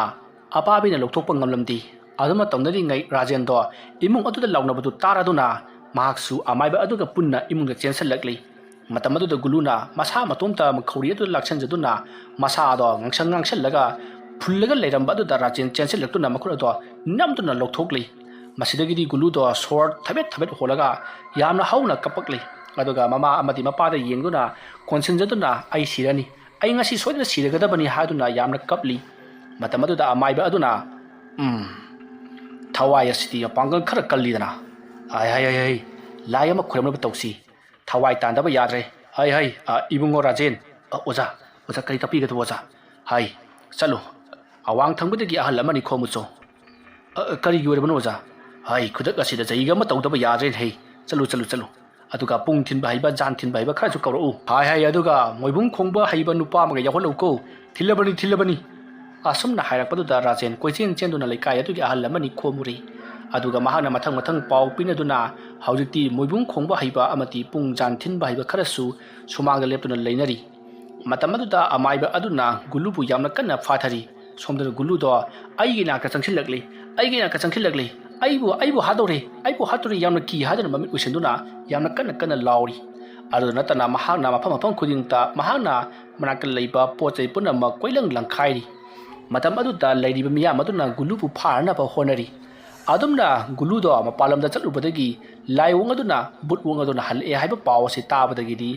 ꯑꯄꯥꯕꯤꯅ ꯂꯧꯊꯣꯛꯄ ꯉꯝꯂꯝꯗꯦ ꯑꯗꯨꯝꯅ ꯇꯧꯅꯔꯤꯉꯩ ꯔꯥꯖꯦꯟꯗꯣ ꯏꯃꯨꯡ ꯑꯗꯨꯗ ꯂꯥꯎꯅꯕꯗꯨ ꯇꯥꯔꯗꯨꯅ ꯃꯍꯥꯛꯁꯨ ꯑꯃꯥꯏꯕ ꯑꯗꯨꯒ ꯄꯨꯟꯅ ꯏꯃꯨꯡꯗ ꯆꯦꯟꯁꯤꯜꯂꯛꯂꯤ ꯃꯇꯝ ꯑꯗꯨꯗ ꯒꯨꯂꯨꯅ ꯃꯁꯥ ꯃꯇꯣꯝꯇ ꯃꯈꯧꯔꯤ ꯑꯗꯨ ꯂꯥꯛꯁꯤꯟꯖꯗꯨꯅ ꯃꯁꯥꯗꯣ ꯉꯥꯡꯁꯜꯂꯒ ꯐꯨꯜꯂꯒ ꯂꯩꯔꯝꯕ ꯑꯗꯨꯗ ꯔꯥꯖꯦꯟ ꯆꯦꯟꯁꯤꯜꯂꯛꯇꯨꯅ ꯃꯈꯨꯠ ꯑꯗꯣ ꯅꯝꯗꯨꯅ ꯂꯧꯊꯣꯛꯂꯤ ꯃꯁꯤꯗꯒꯤꯗꯤ ꯒꯨꯂꯨꯗꯣ ꯁꯣꯔ ꯊꯕꯦꯠ ꯍꯣꯜꯂꯒ ꯌꯥꯝꯅ ꯍꯧꯅ ꯀꯞꯄꯛꯂꯤ ꯑꯗꯨꯒ ꯃꯃꯥ ꯑꯃꯗꯤ ꯃꯄꯥꯗ ꯌꯦꯡꯗꯨꯅ ꯀꯣꯟꯁꯤꯟꯖꯗꯨꯅ ꯑꯩ ꯁꯤꯔꯅꯤ ꯑꯩ ꯉꯁꯤ ꯁꯣꯏꯗꯅ ꯁꯤꯔꯒꯗꯕꯅꯤ ꯍꯥꯏꯗꯨꯅ ꯌꯥꯝꯅ ꯀꯞꯂꯤ ꯃꯇꯝ ꯑꯗꯨꯗ ꯑꯃꯥꯏꯕ ꯑꯗꯨꯅ ꯊꯋꯥꯏ ꯑꯁꯤꯗꯤ ꯃꯄꯥꯡꯒꯜ ꯈꯔ ꯀꯜꯂꯤꯗꯅ ꯍꯩ ꯂꯥꯏ ꯑꯃ ꯈꯨꯔꯨꯝꯅꯕ ꯇꯧꯁꯤ ꯊꯋꯥꯏ ꯇꯥꯟꯗꯕ ꯌꯥꯗ꯭ꯔꯦ ꯏꯕꯨꯡꯉꯣ ꯔꯥꯖꯦꯟ ꯑꯣꯖꯥ ꯀꯔꯤ ꯇꯥꯛꯄꯤꯒꯗꯕ ꯑꯣꯖꯥ ꯆꯠꯂꯨ ꯑꯋꯥꯡ ꯊꯪꯕꯗꯒꯤ ꯑꯍꯜ ꯑꯃꯅꯤ ꯈꯣꯝꯃꯨꯆꯣ ꯀꯔꯤꯒꯤ ꯑꯣꯏꯔꯕꯅꯣ ꯑꯣꯖꯥ ꯈꯨꯗꯛ ꯑꯁꯤꯗ ꯆꯍꯤꯒ ꯑꯃ ꯇꯧꯗꯕ ꯌꯥꯗ꯭ꯔꯦ ꯆꯠꯂꯨ ꯑꯗꯨꯒ ꯄꯨꯡ ꯊꯤꯟꯕ ꯍꯩꯕ ꯖꯥꯟ ꯊꯤꯟꯕ ꯍꯩꯕ ꯈꯔꯁꯨ ꯀꯧꯔꯛꯎ ꯑꯗꯨꯒ ꯃꯣꯏꯕꯨꯡ ꯈꯣꯡꯕ ꯍꯩꯕ ꯅꯨꯄꯥ ꯑꯃꯒ ꯌꯥꯎꯍꯜꯂꯛꯎꯀꯣ ꯊꯤꯜꯂꯕꯅꯤ ꯑꯁꯨꯝꯅ ꯍꯥꯏꯔꯛꯄꯗꯨꯗ ꯔꯥꯖꯦꯟ ꯀꯣꯏꯆꯦꯟ ꯆꯦꯟꯗꯨꯅ ꯂꯩꯀꯥꯏ ꯑꯗꯨꯒꯤ ꯑꯍꯜ ꯑꯃꯅꯤ ꯈꯣꯝꯃꯨꯔꯤ ꯑꯗꯨꯒ ꯃꯍꯥꯛꯅ ꯃꯊꯪ ꯄꯥꯎ ꯄꯤꯅꯗꯨꯅ ꯍꯧꯖꯤꯛꯇꯤ ꯃꯣꯏꯕꯨꯡ ꯈꯣꯡꯕ ꯍꯩꯕ ꯑꯃꯗꯤ ꯄꯨꯡ ꯖꯥꯟ ꯊꯤꯟꯕ ꯍꯩꯕ ꯈꯔꯁꯨ ꯁꯨꯃꯥꯡꯗ ꯂꯦꯞꯇꯨꯅ ꯂꯩꯅꯔꯤ ꯃꯇꯝ ꯑꯗꯨꯗ ꯑꯃꯥꯏꯕ ꯑꯗꯨꯅ ꯒꯨꯂꯨꯕꯨ ꯌꯥꯝꯅ ꯀꯟꯅ ꯐꯥꯊꯔꯤ ꯁꯣꯝꯗꯅ ꯒꯨꯂꯨꯗꯣ ꯑꯩꯒꯤ ꯅꯥꯛꯇ ꯆꯪꯁꯤꯜꯂꯛꯂꯤ ꯑꯩꯕꯨ ꯍꯥꯠꯇꯧꯔꯦ ꯌꯥꯝꯅ ꯀꯤ ꯍꯥꯏꯗꯨꯅ ꯃꯃꯤꯠ ꯎꯏꯁꯤꯟꯗꯨꯅ ꯌꯥꯝꯅ ꯀꯟꯅ ꯂꯥꯎꯔꯤ ꯑꯗꯨ ꯅꯠꯇꯅ ꯃꯍꯥꯛꯅ ꯃꯐꯝ ꯈꯨꯗꯤꯡꯗ ꯃꯍꯥꯛꯅ ꯃꯅꯥꯛꯇ ꯂꯩꯕ ꯄꯣꯠ ꯆꯩ ꯄꯨꯝꯅꯃꯛ ꯀꯣꯏꯂꯪ ꯂꯪꯈꯥꯏꯔꯤ ꯃꯇꯝ ꯑꯗꯨꯗ ꯂꯩꯔꯤꯕ ꯃꯤꯌꯥꯝ ꯑꯗꯨꯅ ꯒꯨꯂꯨꯕꯨ ꯐꯥꯅꯅꯕ ꯍꯣꯠꯅꯔꯤ ꯑꯗꯨꯝꯅ ꯒꯨꯂꯨꯗꯣ ꯃꯄꯥꯟꯂꯝꯗ ꯆꯠꯂꯨꯕꯗꯒꯤ ꯂꯥꯏꯑꯣꯡ ꯑꯗꯨꯅ ꯕꯨꯠꯋꯣꯡ ꯑꯗꯨꯅ ꯍꯜꯂꯛꯑꯦ ꯍꯥꯏꯕ ꯄꯥꯎ ꯑꯁꯤ ꯇꯥꯕꯗꯒꯤꯗꯤ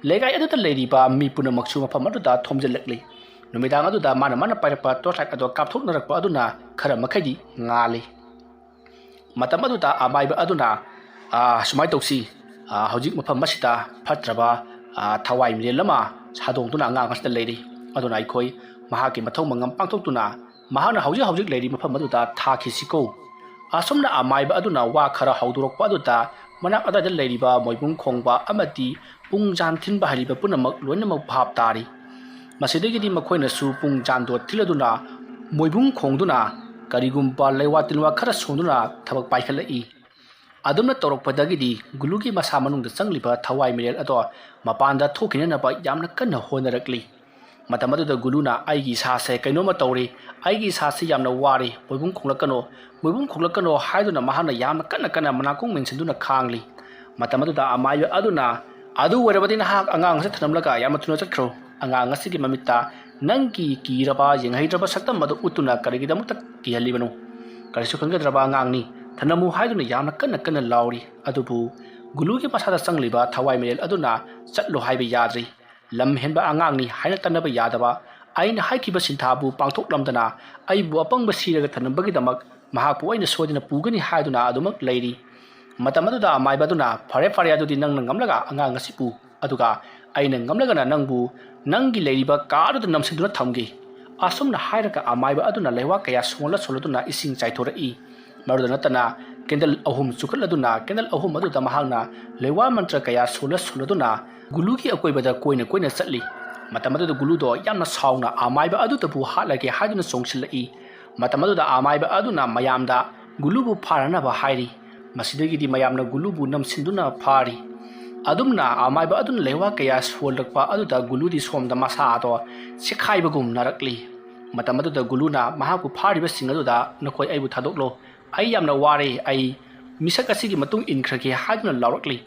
ꯂꯩꯀꯥꯏ ꯑꯗꯨꯗ ꯂꯩꯔꯤꯕ ꯃꯤ ꯄꯨꯝꯅꯃꯛꯁꯨ ꯃꯐꯝ ꯑꯗꯨꯗ ꯊꯣꯝꯖꯤꯜꯂꯛꯂꯤ ꯅꯨꯃꯤꯗꯥꯡ ꯑꯗꯨꯗ ꯃꯥꯅ ꯄꯥꯏꯔꯛꯄ ꯇꯣꯔꯆꯂꯥꯏꯠ ꯑꯗꯣ ꯀꯥꯞꯊꯣꯛꯅꯔꯛꯄ ꯑꯗꯨꯅ ꯈꯔ ꯃꯈꯩꯗꯤ ꯉꯥꯜꯂꯤ ꯃꯇꯝ ꯑꯗꯨꯗ ꯑꯃꯥꯏꯕ ꯑꯗꯨꯅ ꯁꯨꯃꯥꯏꯅ ꯇꯧꯁꯤ ꯍꯧꯖꯤꯛ ꯃꯐꯝ ꯑꯁꯤꯗ ꯐꯠꯇ꯭ꯔꯕ ꯊꯋꯥꯏ ꯃꯤꯔꯦꯜ ꯑꯃ ꯁꯥꯗꯣꯡꯗꯨꯅ ꯑꯉꯥꯡ ꯑꯁꯤꯗ ꯂꯩꯔꯤ ꯑꯗꯨꯅ ꯑꯩꯈꯣꯏ ꯃꯍꯥꯛꯀꯤ ꯃꯊꯧ ꯃꯉꯝ ꯄꯥꯡꯊꯣꯛꯇꯨꯅ ꯃꯍꯥꯛꯅ ꯍꯧꯖꯤꯛ ꯂꯩꯔꯤꯕ ꯃꯐꯝ ꯑꯗꯨꯗ ꯊꯥꯈꯤꯁꯤꯀꯣ ꯑꯁꯨꯝꯅ ꯑꯃꯥꯏꯕ ꯑꯗꯨꯅ ꯋꯥ ꯈꯔ ꯍꯧꯗꯣꯔꯛꯄ ꯑꯗꯨꯗ ꯃꯅꯥꯛ ꯑꯗꯨꯋꯥꯏꯗ ꯂꯩꯔꯤꯕ ꯃꯣꯏꯕꯨꯡ ꯈꯣꯡꯕ ꯑꯃꯗꯤ ꯄꯨꯡ ꯖꯥꯟ ꯊꯤꯟꯕ ꯍꯩꯔꯤꯕ ꯄꯨꯝꯅꯃꯛ ꯂꯣꯏꯅꯃꯛ ꯚꯥꯞ ꯇꯥꯔꯤ ꯃꯁꯤꯗꯒꯤꯗꯤ ꯃꯈꯣꯏꯅꯁꯨ ꯄꯨꯡ ꯖꯥꯟꯗꯣ ꯊꯤꯜꯂꯗꯨꯅ ꯃꯣꯏꯕꯨꯡ ꯈꯣꯡꯗꯨꯅ ꯀꯔꯤꯒꯨꯝꯕ ꯂꯩꯋꯥ ꯇꯤꯟꯋꯥ ꯈꯔ ꯁꯣꯡꯗꯨꯅ ꯊꯕꯛ ꯄꯥꯏꯈꯠꯂꯛꯏ ꯑꯗꯨꯝꯅ ꯇꯧꯔꯛꯄꯗꯒꯤꯗꯤ ꯒꯨꯂꯨꯒꯤ ꯃꯁꯥ ꯃꯅꯨꯡꯗ ꯆꯪꯂꯤꯕ ꯊꯋꯥꯏ ꯃꯤꯔꯦꯜ ꯑꯗꯣ ꯃꯄꯥꯟꯗ ꯊꯣꯛꯈꯤꯅꯅꯕ ꯌꯥꯝꯅ ꯀꯟꯅ ꯍꯣꯠꯅꯔꯛꯂꯤ꯫ ꯃꯇꯝ ꯑꯗꯨꯗ ꯒꯨꯂꯨꯅ ꯑꯩꯒꯤ ꯏꯁꯥꯁꯦ ꯀꯩꯅꯣꯝꯃ ꯇꯧꯔꯤ, ꯑꯩꯒꯤ ꯏꯁꯥꯁꯤ ꯌꯥꯝꯅ ꯋꯥꯔꯤ, ꯃꯣꯏꯕꯨꯡ ꯈꯣꯡꯂꯛꯀꯅꯣ ꯍꯥꯏꯗꯨꯅ ꯃꯍꯥꯛꯅ ꯌꯥꯝꯅ ꯀꯟꯅ ꯃꯅꯥꯀꯣꯡ ꯃꯦꯟꯁꯤꯟꯗꯨꯅ ꯈꯥꯡꯂꯤ꯫ ꯃꯇꯝ ꯑꯗꯨꯗ ꯑꯃꯥꯏꯕ ꯑꯗꯨꯅ ꯑꯗꯨ ꯑꯣꯏꯔꯕꯗꯤ ꯅꯍꯥꯛ ꯑꯉꯥꯡ ꯑꯁꯤ ꯊꯅꯝꯂꯒ ꯌꯥꯝꯅ ꯊꯨꯅ ꯆꯠꯈ꯭ꯔꯣ꯫ ꯑꯉꯥꯡ ꯑꯁꯤꯒꯤ ꯃꯃꯤꯠꯇ ꯅꯪꯒꯤ ꯀꯤꯔꯕ ꯌꯦꯡꯍꯩꯗ꯭ꯔꯕ ꯁꯛꯇꯝ ꯑꯗꯨ ꯎꯠꯇꯨꯅ ꯀꯔꯤꯒꯤꯗꯃꯛꯇ ꯀꯤꯍꯜꯂꯤꯕꯅꯣ? ꯀꯔꯤꯁꯨ ꯈꯟꯒꯗ꯭ꯔꯕ ꯑꯉꯥꯡꯅꯤ, ꯊꯅꯝꯃꯨ ꯍꯥꯏꯗꯨꯅ ꯌꯥꯝꯅ ꯀꯟꯅ ꯂꯥꯎꯔꯤ꯫ ꯑꯗꯨꯕꯨ ꯒꯨꯂꯨꯒꯤ ꯃꯁꯥꯗ ꯆꯪꯂꯤꯕ ꯊꯋꯥꯏ ꯃꯤꯔꯦꯜ ꯑꯗꯨꯅ ꯆꯠꯂꯣ ꯍꯥꯏꯕ ꯌꯥꯗ꯭ꯔꯤ꯫ ꯂꯝ ꯍꯦꯟꯕ ꯑꯉꯥꯡꯅꯤ ꯍꯥꯏꯅ ꯇꯟꯅꯕ ꯌꯥꯗꯕ, ꯑꯩꯅ ꯍꯥꯏꯈꯤꯕ ꯁꯤꯟꯊꯥꯕꯨ ꯄꯥꯡꯊꯣꯛꯂꯝꯗꯅ ꯑꯩꯕꯨ ꯑꯄꯪꯕ ꯁꯤꯔꯒ ꯊꯅꯝꯕꯒꯤꯗꯃꯛ ꯃꯍꯥꯛꯄꯨ ꯑꯩꯅ ꯁꯣꯏꯗꯅ ꯄꯨꯒꯅꯤ ꯍꯥꯏꯗꯨꯅ ꯑꯗꯨꯃꯛ ꯂꯩꯔꯤ꯫ ꯃꯇꯝ ꯑꯗꯨꯗ ꯑꯃꯥꯏꯕ ꯑꯗꯨꯅ ꯐꯔꯦ ꯑꯗꯨꯗꯤ ꯅꯪꯅ ꯉꯝꯂꯒ ꯑꯉꯥꯡ ꯑꯁꯤ ꯄꯨ, ꯑꯗꯨꯒ ꯑꯩꯅ ꯉꯝꯂꯒꯅ ꯅꯪꯕꯨ ꯅꯪꯒꯤ ꯂꯩꯔꯤꯕ ꯀꯥ ꯑꯗꯨꯗ ꯅꯝꯁꯤꯟꯗꯨꯅ ꯊꯝꯒꯦ꯫ ꯑꯁꯨꯝꯅ ꯍꯥꯏꯔꯒ ꯑꯃꯥꯏꯕ ꯑꯗꯨꯅ ꯂꯩꯋꯥ ꯀꯌꯥ ꯁꯣꯜꯂꯗꯨꯅ ꯏꯁꯤꯡ ꯆꯥꯏꯊꯣꯔꯛꯏ꯫ ꯃꯗꯨꯗ ꯅꯠꯇꯅ ꯀꯦꯟꯗꯜ 3 ꯆꯨꯈꯠꯂꯗꯨꯅ ꯀꯦꯟꯗꯜ 3 ꯑꯗꯨꯗ ꯃꯍꯥꯛꯅ ꯂꯩꯋꯥ ꯃꯟꯇ꯭ꯔ ꯀꯌꯥ ꯁꯣꯜꯂꯗꯨꯅ ꯒꯨꯂꯨꯒꯤ ꯑꯀꯣꯏꯕꯗ ꯀꯣꯏꯅ ꯆꯠꯂꯤ꯫ ꯃꯇꯝ ꯑꯗꯨꯗ ꯒꯨꯂꯨꯗꯣ ꯌꯥꯝꯅ ꯁꯥꯎꯅ ꯑꯃꯥꯏꯕ ꯑꯗꯨꯗꯕꯨ ꯍꯥꯠꯂꯒꯦ ꯍꯥꯏꯗꯨꯅ ꯆꯣꯡꯁꯤꯜꯂꯛꯏ꯫ ꯃꯇꯝ ꯑꯗꯨꯗ ꯑꯃꯥꯏꯕ ꯑꯗꯨꯅ ꯃꯌꯥꯝꯗ ꯒꯨꯂꯨꯕꯨ ꯐꯥꯅꯅꯕ ꯍꯥꯏꯔꯤ꯫ ꯃꯁꯤꯗꯒꯤꯗꯤ ꯃꯌꯥꯝꯅ ꯒꯨꯂꯨꯕꯨ ꯅꯝꯁꯤꯟꯗꯨꯅ ꯐꯥꯔꯤ꯫ ꯑꯗꯨꯝꯅ ꯑꯃꯥꯏꯕ ꯑꯗꯨꯅ ꯂꯩꯋꯥ ꯀꯌꯥ ꯁꯣꯜꯂꯛꯄ ꯑꯗꯨꯗ ꯒꯨꯂꯨꯗꯤ ꯁꯣꯝꯗ ꯃꯁꯥ ꯑꯗꯣ ꯆꯦꯛꯈꯥꯏꯕꯒꯨꯝ ꯅꯥꯔꯛꯂꯤ꯫ ꯃꯇꯝ ꯑꯗꯨꯗ ꯒꯨꯂꯨꯅ ꯃꯍꯥꯛꯄꯨ ꯐꯥꯔꯤꯕꯁꯤꯡ ꯑꯗꯨꯗ ꯅꯈꯣꯏ ꯑꯩꯕꯨ ꯊꯥꯗꯣꯛꯂꯣ, ꯑꯩ ꯌꯥꯝꯅ ꯋꯥꯔꯦ, ꯑꯩ ꯃꯤꯁꯛ ꯑꯁꯤꯒꯤ ꯃꯇꯨꯡ ꯏꯟꯈ꯭ꯔꯒꯦ ꯍꯥꯏꯗꯨꯅ ꯂꯥꯎꯔꯛꯂꯤ꯫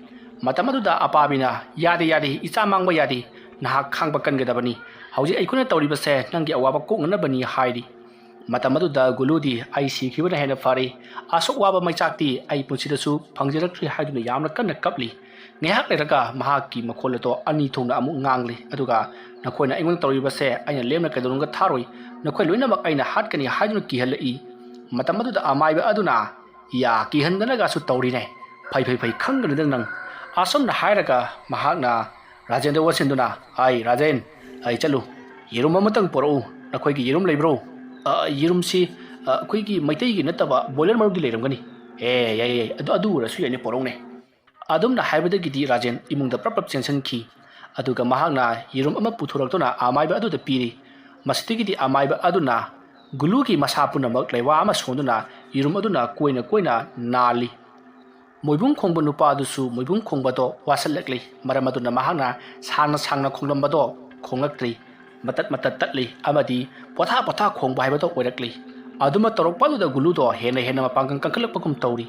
ꯃꯇꯝ ꯑꯗꯨꯗ ꯑꯄꯥꯕꯤꯅ ꯌꯥꯗꯦ, ꯏꯆꯥ ꯃꯥꯡꯕ ꯌꯥꯗꯦ, ꯅꯍꯥꯛ ꯈꯥꯡꯕ ꯀꯟꯒꯗꯕꯅꯤ, ꯍꯧꯖꯤꯛ ꯑꯩꯈꯣꯏꯅ ꯇꯧꯔꯤꯕꯁꯦ ꯅꯪꯒꯤ ꯑꯋꯥꯕ ꯀꯣꯛꯅꯅꯕꯅꯤ ꯍꯥꯏꯔꯤ꯫ ꯃꯇꯝ ꯑꯗꯨꯗ ꯒꯨꯂꯨꯗꯤ ꯑꯩ ꯁꯤꯈꯤꯕꯅ ꯍꯦꯟꯅ ꯐꯔꯦ, ꯑꯁꯨꯛ ꯋꯥꯕ ꯃꯩꯆꯥꯛꯇꯤ ꯑꯩ ꯄꯨꯟꯁꯤꯗꯁꯨ ꯐꯪꯖꯔꯛꯇ꯭ꯔꯤ ꯍꯥꯏꯗꯨꯅ ꯌꯥꯝꯅ ꯀꯟꯅ ꯀꯞꯂꯤ꯫ ꯉꯥꯏꯍꯥꯛ ꯂꯩꯔꯒ ꯃꯍꯥꯛꯀꯤ ꯃꯈꯣꯜ ꯑꯗꯣ ꯑꯅꯤ ꯊꯣꯛꯅ ꯑꯃꯨꯛ ꯉꯥꯡꯂꯤ, ꯑꯗꯨꯒ ꯅꯈꯣꯏꯅ ꯑꯩꯉꯣꯟꯗ ꯇꯧꯔꯤꯕꯁꯦ ꯑꯩꯅ ꯂꯦꯝꯅ ꯀꯩꯗꯧꯅꯨꯡꯗ ꯊꯥꯔꯣꯏ, ꯅꯈꯣꯏ ꯂꯣꯏꯅꯃꯛ ꯑꯩꯅ ꯍꯥꯠꯀꯅꯤ ꯍꯥꯏꯗꯨꯅ ꯀꯤꯍꯜꯂꯛꯏ꯫ ꯃꯇꯝ ꯑꯗꯨꯗ ꯑꯃꯥꯏꯕ ꯑꯗꯨꯅ ꯀꯤꯍꯟꯗꯅꯒꯁꯨ ꯇꯧꯔꯤꯅꯦ, ꯐꯩ ꯈꯪꯒꯅꯨꯗ ꯅꯪ꯫ ꯑꯁꯨꯝꯅ ꯍꯥꯏꯔꯒ ꯃꯍꯥꯛꯅ ꯔꯥꯖꯦꯟꯗ ꯋꯥꯁꯤꯟꯗꯨꯅ, ꯔꯥꯖꯦꯟ, ꯑꯩ ꯆꯠꯂꯨ, ꯌꯦꯔꯨꯝ ꯑꯃꯇꯪ ꯄꯣꯔꯛꯎ, ꯅꯈꯣꯏꯒꯤ ꯌꯦꯔꯨꯝ ꯂꯩꯕ꯭ꯔꯣ? ꯌꯦꯔꯨꯝꯁꯤ ꯑꯩꯈꯣꯏꯒꯤ ꯃꯩꯇꯩꯒꯤ ꯅꯠꯇꯕ ꯕꯣꯏꯂꯔ ꯃꯔꯨꯝꯗꯤ ꯂꯩꯔꯝꯒꯅꯤ꯫ ꯌꯥꯏ, ꯑꯗꯨ ꯑꯣꯏꯔꯁꯨ ꯌꯥꯏꯅꯦ, ꯄꯣꯔꯛꯎꯅꯦ꯫ ꯑꯗꯨꯝꯅ ꯍꯥꯏꯕꯗꯒꯤꯗꯤ ꯔꯥꯖꯦꯟ ꯏꯃꯨꯡꯗ ꯄ꯭ꯔꯞ ꯆꯦꯟꯁꯤꯟꯈꯤ꯫ ꯑꯗꯨꯒ ꯃꯍꯥꯛꯅ ꯌꯦꯔꯨꯝ ꯑꯃ ꯄꯨꯊꯣꯔꯛꯇꯨꯅ ꯑꯃꯥꯏꯕ ꯑꯗꯨꯗ ꯄꯤꯔꯤ꯫ ꯃꯁꯤꯗꯒꯤꯗꯤ ꯑꯃꯥꯏꯕ ꯑꯗꯨꯅ ꯒꯨꯂꯨꯒꯤ ꯃꯁꯥ ꯄꯨꯝꯅꯃꯛ ꯂꯩꯋꯥ ꯑꯃ ꯁꯣꯟꯗꯨꯅ ꯌꯦꯔꯨꯝ ꯑꯗꯨꯅ ꯀꯣꯏꯅ ꯅꯥꯜꯂꯤ꯫ ꯃꯣꯏꯕꯨꯡ ꯈꯣꯡꯕ ꯅꯨꯄꯥ ꯑꯗꯨꯁꯨ ꯃꯣꯏꯕꯨꯡ ꯈꯣꯡꯕꯗꯣ ꯋꯥꯁꯜꯂꯛꯂꯤ꯫ ꯃꯔꯝ ꯑꯗꯨꯅ ꯃꯍꯥꯛꯅ ꯁꯥꯡꯅ ꯈꯣꯡꯂꯝꯕꯗꯣ ꯈꯣꯡꯂꯛꯇ꯭ꯔꯤ, ꯃꯇꯠ ꯇꯠꯂꯤ, ꯑꯃꯗꯤ ꯄꯣꯊꯥ ꯈꯣꯡꯕ ꯍꯥꯏꯕꯗꯣ ꯑꯣꯏꯔꯛꯂꯤ꯫ ꯑꯗꯨꯃ ꯇꯧꯔꯛꯄ ꯑꯗꯨꯗ ꯒꯨꯂꯨꯗꯣ ꯍꯦꯟꯅ ꯃꯄꯥꯡꯒꯜ ꯀꯟꯈꯠꯂꯛꯄꯒꯨꯝ ꯇꯧꯔꯤ꯫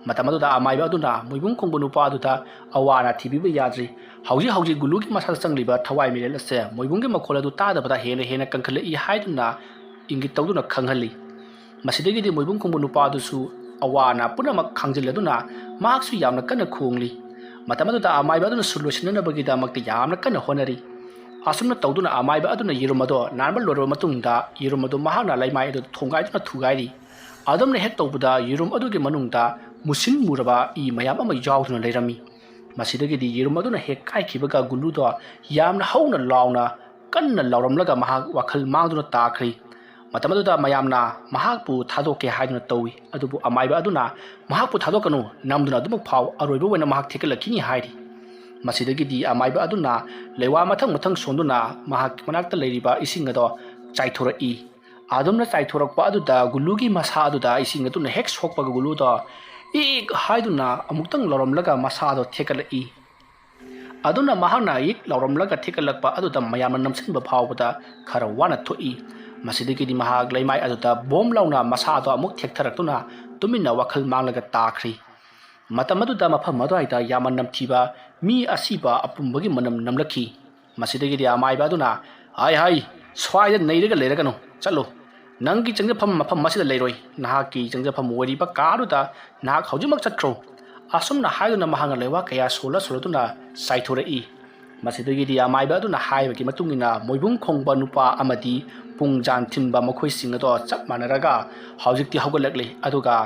ꯃꯇꯝ ꯑꯗꯨꯗ ꯑꯃꯥꯏꯕ ꯑꯗꯨꯅ ꯃꯣꯏꯕꯨꯡ ꯈꯣꯡꯕ ꯅꯨꯄꯥ ꯑꯗꯨꯗ ꯑꯋꯥ ꯑꯅꯥ ꯊꯤꯕꯤꯕ ꯌꯥꯗ꯭ꯔꯤ꯫ ꯍꯧꯖꯤꯛ ꯒꯨꯂꯨꯒꯤ ꯃꯁꯥꯗ ꯆꯪꯂꯤꯕ ꯊꯋꯥꯏ ꯃꯤꯔꯦꯜ ꯑꯁꯦ ꯃꯣꯏꯕꯨꯡꯒꯤ ꯃꯈꯣꯜ ꯑꯗꯨ ꯇꯥꯗꯕꯗ ꯍꯦꯟꯅ ꯀꯟꯈꯠꯂꯛꯏ ꯍꯥꯏꯗꯨꯅ ꯏꯪꯒꯤꯠ ꯇꯧꯗꯨꯅ ꯈꯪꯍꯜꯂꯤ꯫ ꯃꯁꯤꯗꯒꯤꯗꯤ ꯃꯣꯏꯕꯨꯡ ꯈꯣꯡꯕ ꯅꯨꯄꯥ ꯑꯗꯨꯁꯨ ꯑꯋꯥ ꯑꯅꯥ ꯄꯨꯝꯅꯃꯛ ꯈꯥꯡꯖꯤꯜꯂꯗꯨꯅ ꯃꯍꯥꯛꯁꯨ ꯌꯥꯝꯅ ꯀꯟꯅ ꯈꯣꯡꯂꯤ꯫ ꯃꯇꯝ ꯑꯗꯨꯗ ꯑꯃꯥꯏꯕ ꯑꯗꯨꯅꯁꯨ ꯂꯣꯏꯁꯤꯟꯅꯅꯕꯒꯤꯗꯃꯛꯇ ꯌꯥꯝꯅ ꯀꯟꯅ ꯍꯣꯠꯅꯔꯤ꯫ ꯑꯁꯨꯝꯅ ꯇꯧꯗꯨꯅ ꯑꯃꯥꯏꯕ ꯑꯗꯨꯅ ꯌꯦꯔꯨꯝ ꯑꯗꯣ ꯅꯥꯟꯕ ꯂꯣꯏꯔꯕ ꯃꯇꯨꯡꯗ ꯌꯦꯔꯨꯝ ꯑꯗꯨ ꯃꯍꯥꯛꯅ ꯂꯩꯃꯥꯏ ꯑꯗꯨ ꯊꯣꯡꯒꯥꯏꯗꯨꯅ ꯊꯨꯒꯥꯏꯔꯤ꯫ ꯑꯗꯨꯝꯅ ꯍꯦꯛ ꯇꯧꯕꯗ ꯌꯦꯔꯨꯝ ꯑꯗꯨꯒꯤ ꯃꯅꯨꯡꯗ ꯃꯨꯁꯤꯟ ꯃꯨꯔꯕ ꯏ ꯃꯌꯥꯝ ꯑꯃ ꯌꯥꯎꯗꯨꯅ ꯂꯩꯔꯝꯃꯤ꯫ ꯃꯁꯤꯗꯒꯤꯗꯤ ꯌꯦꯔꯨꯝ ꯑꯗꯨꯅ ꯍꯦꯛ ꯀꯥꯏꯈꯤꯕꯒ ꯒꯨꯂꯨꯗꯣ ꯌꯥꯝꯅ ꯍꯧꯅ ꯂꯥꯎꯅ ꯀꯟꯅ ꯂꯥꯎꯔꯝꯂꯒ ꯃꯍꯥꯛ ꯋꯥꯈꯜ ꯃꯥꯡꯗꯨꯅ ꯇꯥꯈ꯭ꯔꯤ꯫ ꯃꯇꯝ ꯑꯗꯨꯗ ꯃꯌꯥꯝꯅ ꯃꯍꯥꯛꯄꯨ ꯊꯥꯗꯣꯛꯀꯦ ꯍꯥꯏꯗꯨꯅ ꯇꯧꯏ, ꯑꯗꯨꯕꯨ ꯑꯃꯥꯏꯕ ꯑꯗꯨꯅ ꯃꯍꯥꯛꯄꯨ ꯊꯥꯗꯣꯛꯀꯅꯨ, ꯅꯝꯗꯨꯅ ꯑꯗꯨꯃꯛ ꯐꯥꯎ, ꯑꯔꯣꯏꯕ ꯑꯣꯏꯅ ꯃꯍꯥꯛ ꯊꯦꯛꯀꯠꯂꯛꯈꯤꯅꯤ ꯍꯥꯏꯔꯤ꯫ ꯃꯁꯤꯗꯒꯤꯗꯤ ꯑꯃꯥꯏꯕ ꯑꯗꯨꯅ ꯂꯩꯋꯥ ꯃꯊꯪ ꯁꯣꯟꯗꯨꯅ ꯃꯍꯥꯛꯀꯤ ꯃꯅꯥꯛꯇ ꯂꯩꯔꯤꯕ ꯏꯁꯤꯡ ꯑꯗꯣ ꯆꯥꯏꯊꯣꯔꯛꯏ꯫ ꯑꯗꯨꯝꯅ ꯆꯥꯏꯊꯣꯔꯛꯄ ꯑꯗꯨꯗ ꯒꯨꯂꯨꯒꯤ ꯃꯁꯥ ꯑꯗꯨꯗ ꯏꯁꯤꯡ ꯑꯗꯨꯅ ꯍꯦꯛ ꯁꯣꯛꯄꯒ ꯒꯨꯂꯨꯗꯣ ꯏꯛ ꯍꯥꯏꯗꯨꯅ ꯑꯃꯨꯛꯇꯪ ꯂꯥꯎꯔꯝꯂꯒ ꯃꯁꯥꯗꯣ ꯊꯦꯛꯀꯠꯂꯛꯏ꯫ ꯑꯗꯨꯅ ꯃꯍꯥꯛꯅ ꯏꯛ ꯂꯥꯎꯔꯝꯂꯒ ꯊꯦꯛꯀꯠꯂꯛꯄ ꯑꯗꯨꯗ ꯃꯌꯥꯝꯅ ꯅꯝꯁꯤꯟꯕ ꯐꯥꯎꯕꯗ ꯈꯔ ꯋꯥꯅ ꯊꯣꯛꯏ꯫ मसीदगी महाग लेमाय अदुदा बोम लाउना मसादो अमुक थेक्थरक्तुना तुमिन्ना वखल मांगलगा ताख्री मतम अदुदा मफम अदुवाइदा यामन नमथिबा मी असीबा अपुंबगी मनम नमलखी मसीदगी अमाइबा अदुना हाय हाय स्वाइदा नैरगा लेरगनो चलो नंगी चंगफम मफम मसीदा लेरोय नहाकी चंगफम ओरिबा कारुदा नहाक हौजिमक चत्रो असुमना हायदुना महांगा लेवा कया सोला सोलदुना साइथोरई मसीदगी अमाइबा अदुना हायबगी मतुंगिना मोइबुंग खोंगबा नुपा अमदी पुंजान थिनबा मखोइसिंग अदो चप मानरगा हौजिक्ति हौगलक्ले अदुगा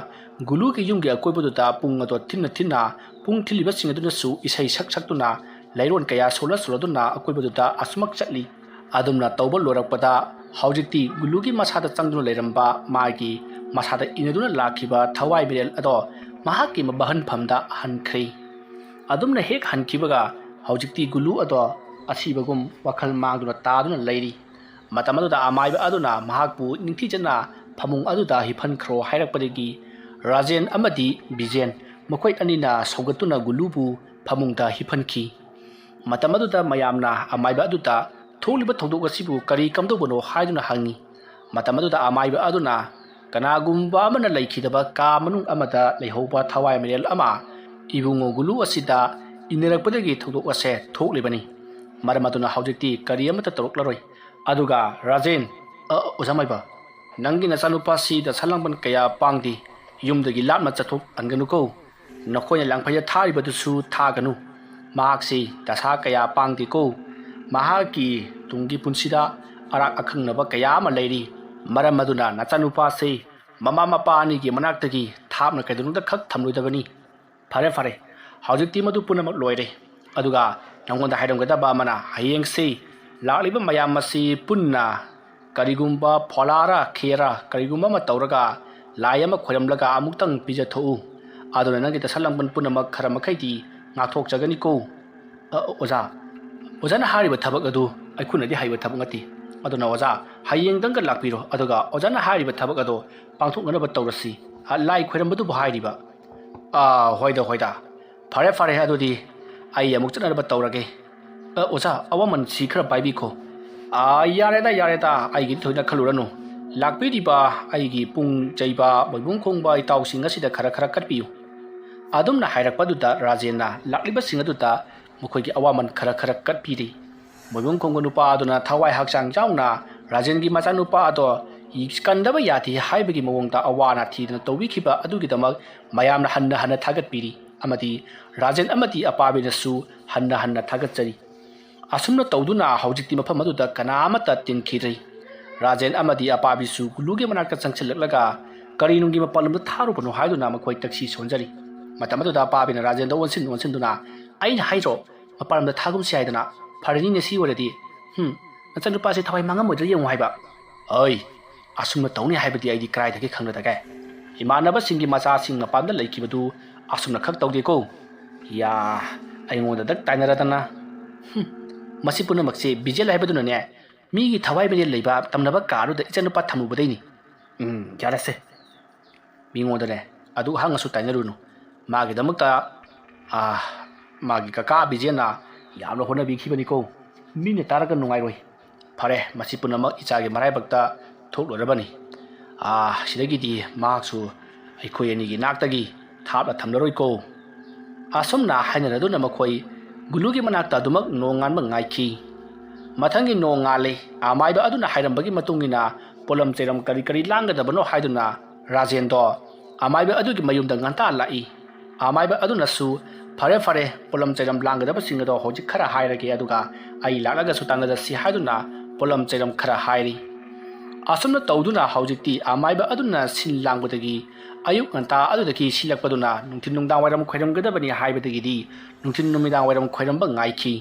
गुलुगी युमगी अकोइबदुदा पुंग अदो थिन्ना पुंग थिलिबसिंग अदुनसु इसै सक्सक्तुना लैरोन कया सोला सोलदुना अकोइबदुदा असुमक चटली अदुमना तौबा लोरकपदा हौजिक्ति गुलुगी मसादा चंगदुना लेरंबा मागी मसादा इनदुना लाखिबा थवाइ बिरेल अदो महाकी मबहन फमदा हनख्रे अदुमना हेक हनखिबगा हौजिक्ति गुलु अदो असीबगुम वखल मांगदुना तादुना लैरी मतमदुदा अमाइबा अदुना महाकपु निंथिजना फमुंग अदुदा हिफनख्रो हाइरकपदगी राजेन अमदी बिजेन ꯃꯈꯣꯏ ꯑꯅꯤꯅ ꯁꯧꯒꯠꯇꯨꯅ ꯒꯨꯂꯨꯕꯨ ꯐꯃꯨꯡꯗ ꯍꯤꯞꯍꯟꯈꯤ꯫ ꯃꯇꯝ ꯑꯗꯨꯗ ꯃꯌꯥꯝꯅ ꯑꯃꯥꯏꯕ ꯑꯗꯨꯗ ꯊꯣꯛꯂꯤꯕ ꯊꯧꯗꯣꯛ ꯑꯁꯤꯕꯨ ꯀꯔꯤ ꯀꯝꯗꯧꯕꯅꯣ ꯍꯥꯏꯗꯨꯅ ꯍꯪꯉꯤ꯫ ꯃꯇꯝ ꯑꯗꯨꯗ ꯑꯃꯥꯏꯕ ꯑꯗꯨꯅ ꯀꯅꯥꯒꯨꯝꯕ ꯑꯃꯅ ꯂꯩꯈꯤꯗꯕ ꯀꯥ ꯃꯅꯨꯡ ꯑꯃꯗ ꯂꯩꯍꯧꯕ ꯊꯋꯥꯏ ꯃꯤꯔꯦꯜ ꯑꯃ ꯏꯕꯨꯡꯉꯣ ꯒꯨꯂꯨ ꯑꯁꯤꯗ ꯏꯟꯅꯔꯛꯄꯗꯒꯤ ꯊꯧꯗꯣꯛ ꯑꯁꯦ ꯊꯣꯛꯂꯤꯕꯅꯤ꯫ ꯃꯔꯝ ꯑꯗꯨꯅ ꯍꯧꯖꯤꯛꯇꯤ ꯀꯔꯤ ꯑꯃꯠꯇ ꯇꯧꯔꯛꯂꯔꯣꯏ꯫ ꯑꯗꯨꯒ ꯔꯥꯖꯦꯟ, ꯑꯣꯖꯥ ꯃꯥꯏꯕ, ꯅꯪꯒꯤ ꯅꯆꯥꯅꯨꯄꯥꯁꯤ ꯗꯁꯥ-ꯂꯥꯡꯕꯟ ꯀꯌꯥ ꯄꯥꯡꯗꯦ꯫ ꯌꯨꯝꯗꯒꯤ ꯂꯥꯞꯅ ꯆꯠꯊꯣꯛꯍꯟꯒꯅꯨꯀꯣ꯫ ꯅꯈꯣꯏꯅ ꯂꯥꯡꯐꯩꯗ ꯊꯥꯔꯤꯕꯗꯨꯁꯨ ꯊꯥꯒꯅꯨ꯫ ꯃꯍꯥꯛꯁꯤ ꯗꯁꯥ ꯀꯌꯥ ꯄꯥꯡꯗꯦꯀꯣ꯫ ꯃꯍꯥꯛꯀꯤ ꯇꯨꯡꯒꯤ ꯄꯨꯟꯁꯤꯗ ꯑꯔꯥꯛ ꯑꯈꯪꯅꯕ ꯀꯌꯥ ꯑꯃ ꯂꯩꯔꯤ꯫ ꯃꯔꯝ ꯑꯗꯨꯅ ꯅꯆꯥꯅꯨꯄꯥꯁꯤ ꯃꯃꯥ ꯃꯄꯥ ꯑꯅꯤꯒꯤ ꯃꯅꯥꯛꯇꯒꯤ ꯊꯥꯞꯅ ꯀꯩꯗꯧꯅꯨꯡꯗ ꯈꯛ ꯊꯝꯂꯣꯏꯗꯕꯅꯤ꯫ ꯐꯔꯦ, ꯍꯧꯖꯤꯛꯇꯤ ꯃꯗꯨ ꯄꯨꯝꯅꯃꯛ ꯂꯣꯏꯔꯦ꯫ ꯑꯗꯨꯒ ꯅꯉꯣꯟꯗ ꯍꯥꯏꯔꯝꯒꯗꯕ ꯑꯃꯅ ꯍꯌꯦꯡꯁꯤ ꯂꯥꯛꯂꯤꯕ ꯃꯌꯥꯝ ꯑꯁꯤ ꯄꯨꯟꯅ ꯀꯔꯤꯒꯨꯝꯕ ꯐꯣꯂꯥꯔ ꯈꯦꯔ ꯀꯔꯤꯒꯨꯝꯕ ꯑꯃ ꯇꯧꯔꯒ ꯂꯥꯏ ꯑꯃ ꯈꯣꯏꯔꯝꯂꯒ ꯑꯃꯨꯛꯇꯪ ꯄꯤꯖꯊꯣꯛꯎ꯫ ꯑꯗꯨꯅ ꯅꯪꯒꯤ ꯗꯁꯥ-ꯂꯥꯡꯕꯟ ꯄꯨꯝꯅꯃꯛ ꯈꯔ ꯃꯈꯩꯗꯤ ꯉꯥꯛꯊꯣꯛꯆꯒꯅꯤꯀꯣ꯫ ꯑꯣꯖꯥꯅ ꯍꯥꯏꯔꯤꯕ ꯊꯕꯛ ꯑꯗꯨ ꯑꯩꯈꯣꯏꯅꯗꯤ ꯍꯩꯕ ꯊꯕꯛ ꯅꯠꯇꯦ꯫ ꯑꯗꯨꯅ ꯑꯣꯖꯥ ꯍꯌꯦꯡꯗꯪꯒ ꯂꯥꯛꯄꯤꯔꯣ, ꯑꯗꯨꯒ ꯑꯣꯖꯥꯅ ꯍꯥꯏꯔꯤꯕ ꯊꯕꯛ ꯑꯗꯨ ꯄꯥꯡꯊꯣꯛꯅꯅꯕ ꯇꯧꯔꯁꯤ꯫ ꯂꯥꯏ ꯈꯣꯏꯔꯝꯕꯗꯨꯕꯨ ꯍꯥꯏꯔꯤꯕ? ꯍꯣꯏꯗ, ꯐꯔꯦ, ꯑꯗꯨꯗꯤ ꯑꯩ ꯑꯃꯨꯛ ꯆꯠꯅꯕ ꯇꯧꯔꯒꯦ꯫ ꯑꯣꯖꯥ, ꯑꯋꯥꯃꯟꯁꯤ ꯈꯔ ꯄꯥꯏꯕꯤꯈꯣ꯫ ꯌꯥꯔꯦꯗ, ꯑꯩꯒꯤꯗꯤ ꯊꯣꯏꯅ ꯈꯜꯂꯨꯔꯅꯨ꯫ ꯂꯥꯛꯄꯤꯔꯤꯕ ꯑꯩꯒꯤ ꯄꯨꯡ ꯆꯩꯕ ꯃꯣꯏꯕꯨꯡ ꯈꯣꯡꯕ ꯏꯇꯥꯎꯁꯤꯡ ꯑꯁꯤꯗ ꯈꯔ ꯀꯠꯄꯤꯌꯨ꯫ ꯑꯗꯨꯝꯅ ꯍꯥꯏꯔꯛꯄꯗꯨꯗ ꯔꯥꯖꯦꯟꯅ ꯂꯥꯛꯂꯤꯕꯁꯤꯡ ꯑꯗꯨꯗ ꯃꯈꯣꯏꯒꯤ ꯑꯋꯥꯃꯟ ꯈꯔ ꯀꯠꯄꯤꯔꯤ꯫ ꯃꯣꯏꯕꯨꯡ ꯈꯣꯡꯕ ꯅꯨꯄꯥ ꯑꯗꯨꯅ ꯊꯋꯥꯏ ꯍꯛꯆꯥꯡ ꯌꯥꯎꯅ ꯔꯥꯖꯦꯟꯒꯤ ꯃꯆꯥꯅꯨꯄꯥ ꯑꯗꯣ ꯀꯟꯗꯕ ꯌꯥꯗꯦ ꯍꯥꯏꯕꯒꯤ ꯃꯑꯣꯡꯗ ꯑꯋꯥ ꯑꯅꯥ ꯊꯤꯗꯅ ꯇꯧꯕꯤꯈꯤꯕ ꯑꯗꯨꯒꯤꯗꯃꯛ ꯃꯌꯥꯝꯅ ꯍꯟꯅ ꯊꯥꯒꯠꯄꯤꯔꯤ꯫ ꯑꯃꯗꯤ ꯔꯥꯖꯦꯟ ꯑꯃꯗꯤ ꯑꯄꯥꯕꯤꯅꯁꯨ ꯍꯟꯅ ꯊꯥꯒꯠꯆꯔꯤ꯫ ꯑꯁꯨꯝꯅ ꯇꯧꯗꯨꯅ ꯍꯧꯖꯤꯛꯇꯤ ꯃꯐꯝ ꯑꯗꯨꯗ ꯀꯅꯥꯃꯠꯇ ꯇꯤꯟꯈꯤꯗ꯭ꯔꯤ꯫ ꯔꯥꯖꯦꯟ ꯑꯃꯗꯤ ꯑꯄꯥꯕꯤꯁꯨ ꯒꯨꯂꯨꯒꯤ ꯃꯅꯥꯛꯇ ꯆꯪꯁꯤꯜꯂꯛꯂꯒ ꯀꯔꯤꯅꯨꯡꯒꯤ ꯃꯄꯥꯟꯂꯣꯝꯗ ꯊꯥꯔꯨꯕꯅꯣ ꯍꯥꯏꯗꯨꯅ ꯃꯈꯣꯏ ꯇꯛꯁꯤ ꯁꯣꯟꯖꯔꯤ꯫ ꯃꯇꯝ ꯑꯗꯨꯗ ꯑꯄꯥꯕꯤꯅ ꯔꯥꯖꯦꯟꯗ ꯑꯣꯟꯁꯤꯟꯗꯨꯅ ꯑꯩꯅ ꯍꯥꯏꯗ꯭ꯔꯣ ꯃꯄꯥꯟꯂꯣꯝꯗ ꯊꯥꯒꯨꯝꯁꯤ ꯍꯥꯏꯗꯅ? ꯐꯔꯅꯤꯅꯦ ꯁꯤ ꯑꯣꯏꯔꯗꯤ꯫ ꯅꯆꯥꯅꯨꯄꯥꯁꯤ ꯊꯋꯥꯏ ꯃꯥꯡꯉꯝꯃꯣꯏꯗ꯭ꯔꯥ ꯌꯦꯡꯉꯨ ꯍꯥꯏꯕ? ꯑꯁꯨꯝꯅ ꯇꯧꯅꯤ ꯍꯥꯏꯕꯗꯤ ꯑꯩꯗꯤ ꯀꯗꯥꯏꯗꯒꯤ ꯈꯪꯂꯗꯒꯦ? ꯏꯃꯥꯟꯅꯕꯁꯤꯡꯒꯤ ꯃꯆꯥꯁꯤꯡ ꯃꯄꯥꯟꯗ ꯂꯩꯈꯤꯕꯗꯨ ꯑꯁꯨꯝꯅ ꯈꯛ ꯇꯧꯗꯦꯀꯣ꯫ ꯑꯩꯉꯣꯟꯗ ꯗꯛ ꯇꯥꯏꯅꯔꯗꯅ꯫ ꯃꯁꯤ ꯄꯨꯝꯅꯃꯛꯁꯦ ꯕꯤꯖꯦꯜ ꯍꯥꯏꯕꯗꯨꯅꯅꯦ ꯃꯤꯒꯤ ꯊꯋꯥꯏ ꯃꯤꯔꯦꯜ ꯂꯩꯕ ꯇꯝꯅꯕ ꯀꯥꯗꯨꯗ ꯏꯆꯥꯅꯨꯄꯥ ꯊꯝꯃꯨꯕꯗꯩꯅꯤ꯫ ꯌꯥꯔꯁꯦ, ꯃꯤꯉꯣꯟꯗꯅꯦ ꯑꯗꯨ ꯍꯪꯉꯁꯨ ꯇꯥꯏꯅꯔꯨꯅꯨ꯫ ꯃꯥꯒꯤꯗꯃꯛꯇ ꯃꯥꯒꯤ ꯀꯀꯥ ꯕꯤꯖꯦꯟꯅ ꯌꯥꯝꯅ ꯍꯣꯠꯅꯕꯤꯈꯤꯕꯅꯤꯀꯣ꯫ ꯃꯤꯅ ꯇꯥꯔꯒ ꯅꯨꯡꯉꯥꯏꯔꯣꯏ꯫ ꯐꯔꯦ, ꯃꯁꯤ ꯄꯨꯝꯅꯃꯛ ꯏꯆꯥꯒꯤ ꯃꯔꯥꯏꯕꯛꯇ ꯊꯣꯛꯂꯣꯏꯔꯕꯅꯤ꯫ ꯁꯤꯗꯒꯤꯗꯤ ꯃꯍꯥꯛꯁꯨ ꯑꯩꯈꯣꯏ ꯑꯅꯤꯒꯤ ꯅꯥꯛꯇꯒꯤ ꯊꯥꯞꯅ ꯊꯝꯂꯔꯣꯏꯀꯣ꯫ ꯑꯁꯨꯝꯅ ꯍꯥꯏꯅꯔꯗꯨꯅ ꯃꯈꯣꯏ ꯒꯨꯂꯨꯒꯤ ꯃꯅꯥꯛꯇ ꯑꯗꯨꯃꯛ ꯅꯣꯡ ꯉꯥꯟꯕ ꯉꯥꯏꯈꯤ꯫ ꯃꯊꯪꯒꯤ ꯅꯣꯡ ꯉꯥꯜꯂꯤ꯫ ꯑꯃꯥꯏꯕ ꯑꯗꯨꯅ ꯍꯥꯏꯔꯝꯕꯒꯤ ꯃꯇꯨꯡꯏꯟꯅ ꯄꯣꯂꯝ ꯆꯩꯔꯝ ꯀꯔꯤ ꯂꯥꯡꯒꯗꯕꯅꯣ ꯍꯥꯏꯗꯨꯅ ꯔꯥꯖꯦꯟꯗꯣ ꯑꯃꯥꯏꯕ ꯑꯗꯨꯒꯤ ꯃꯌꯨꯝꯗ ꯉꯟꯇꯥ ꯂꯥꯛꯏ꯫ ꯑꯃꯥꯏꯕ ꯑꯗꯨꯅꯁꯨ ꯐꯔꯦ, ꯄꯣꯂꯝ ꯆꯩꯔꯝ ꯂꯥꯡꯒꯗꯕꯁꯤꯡ ꯑꯗꯣ ꯍꯧꯖꯤꯛ ꯈꯔ ꯍꯥꯏꯔꯒꯦ, ꯑꯗꯨꯒ ꯑꯩ ꯂꯥꯛꯂꯒꯁꯨ ꯇꯥꯟꯅꯔꯁꯤ ꯍꯥꯏꯗꯨꯅ ꯄꯣꯂꯝ ꯆꯩꯔꯝ ꯈꯔ ꯍꯥꯏꯔꯤ꯫ ꯑꯁꯨꯝꯅ ꯇꯧꯗꯨꯅ ꯍꯧꯖꯤꯛꯇꯤ ꯑꯃꯥꯏꯕ ꯑꯗꯨꯅ ꯁꯤꯟ ꯂꯥꯡꯕꯗꯒꯤ ꯑꯌꯨꯛ ꯉꯟꯇꯥ ꯑꯗꯨꯗꯒꯤ ꯁꯤꯜꯂꯛꯄꯗꯨꯅ ꯅꯨꯡꯊꯤꯜ ꯅꯨꯡꯗꯥꯡ ꯋꯥꯏꯔꯝ ꯈꯣꯏꯔꯝꯒꯗꯕꯅꯤ ꯍꯥꯏꯕꯗꯒꯤꯗꯤ ꯅꯨꯡꯊꯤꯜ ꯅꯨꯃꯤꯗꯥꯡ ꯋꯥꯏꯔꯝ ꯈꯣꯏꯔꯝꯕ ꯉꯥꯏꯈꯤ꯫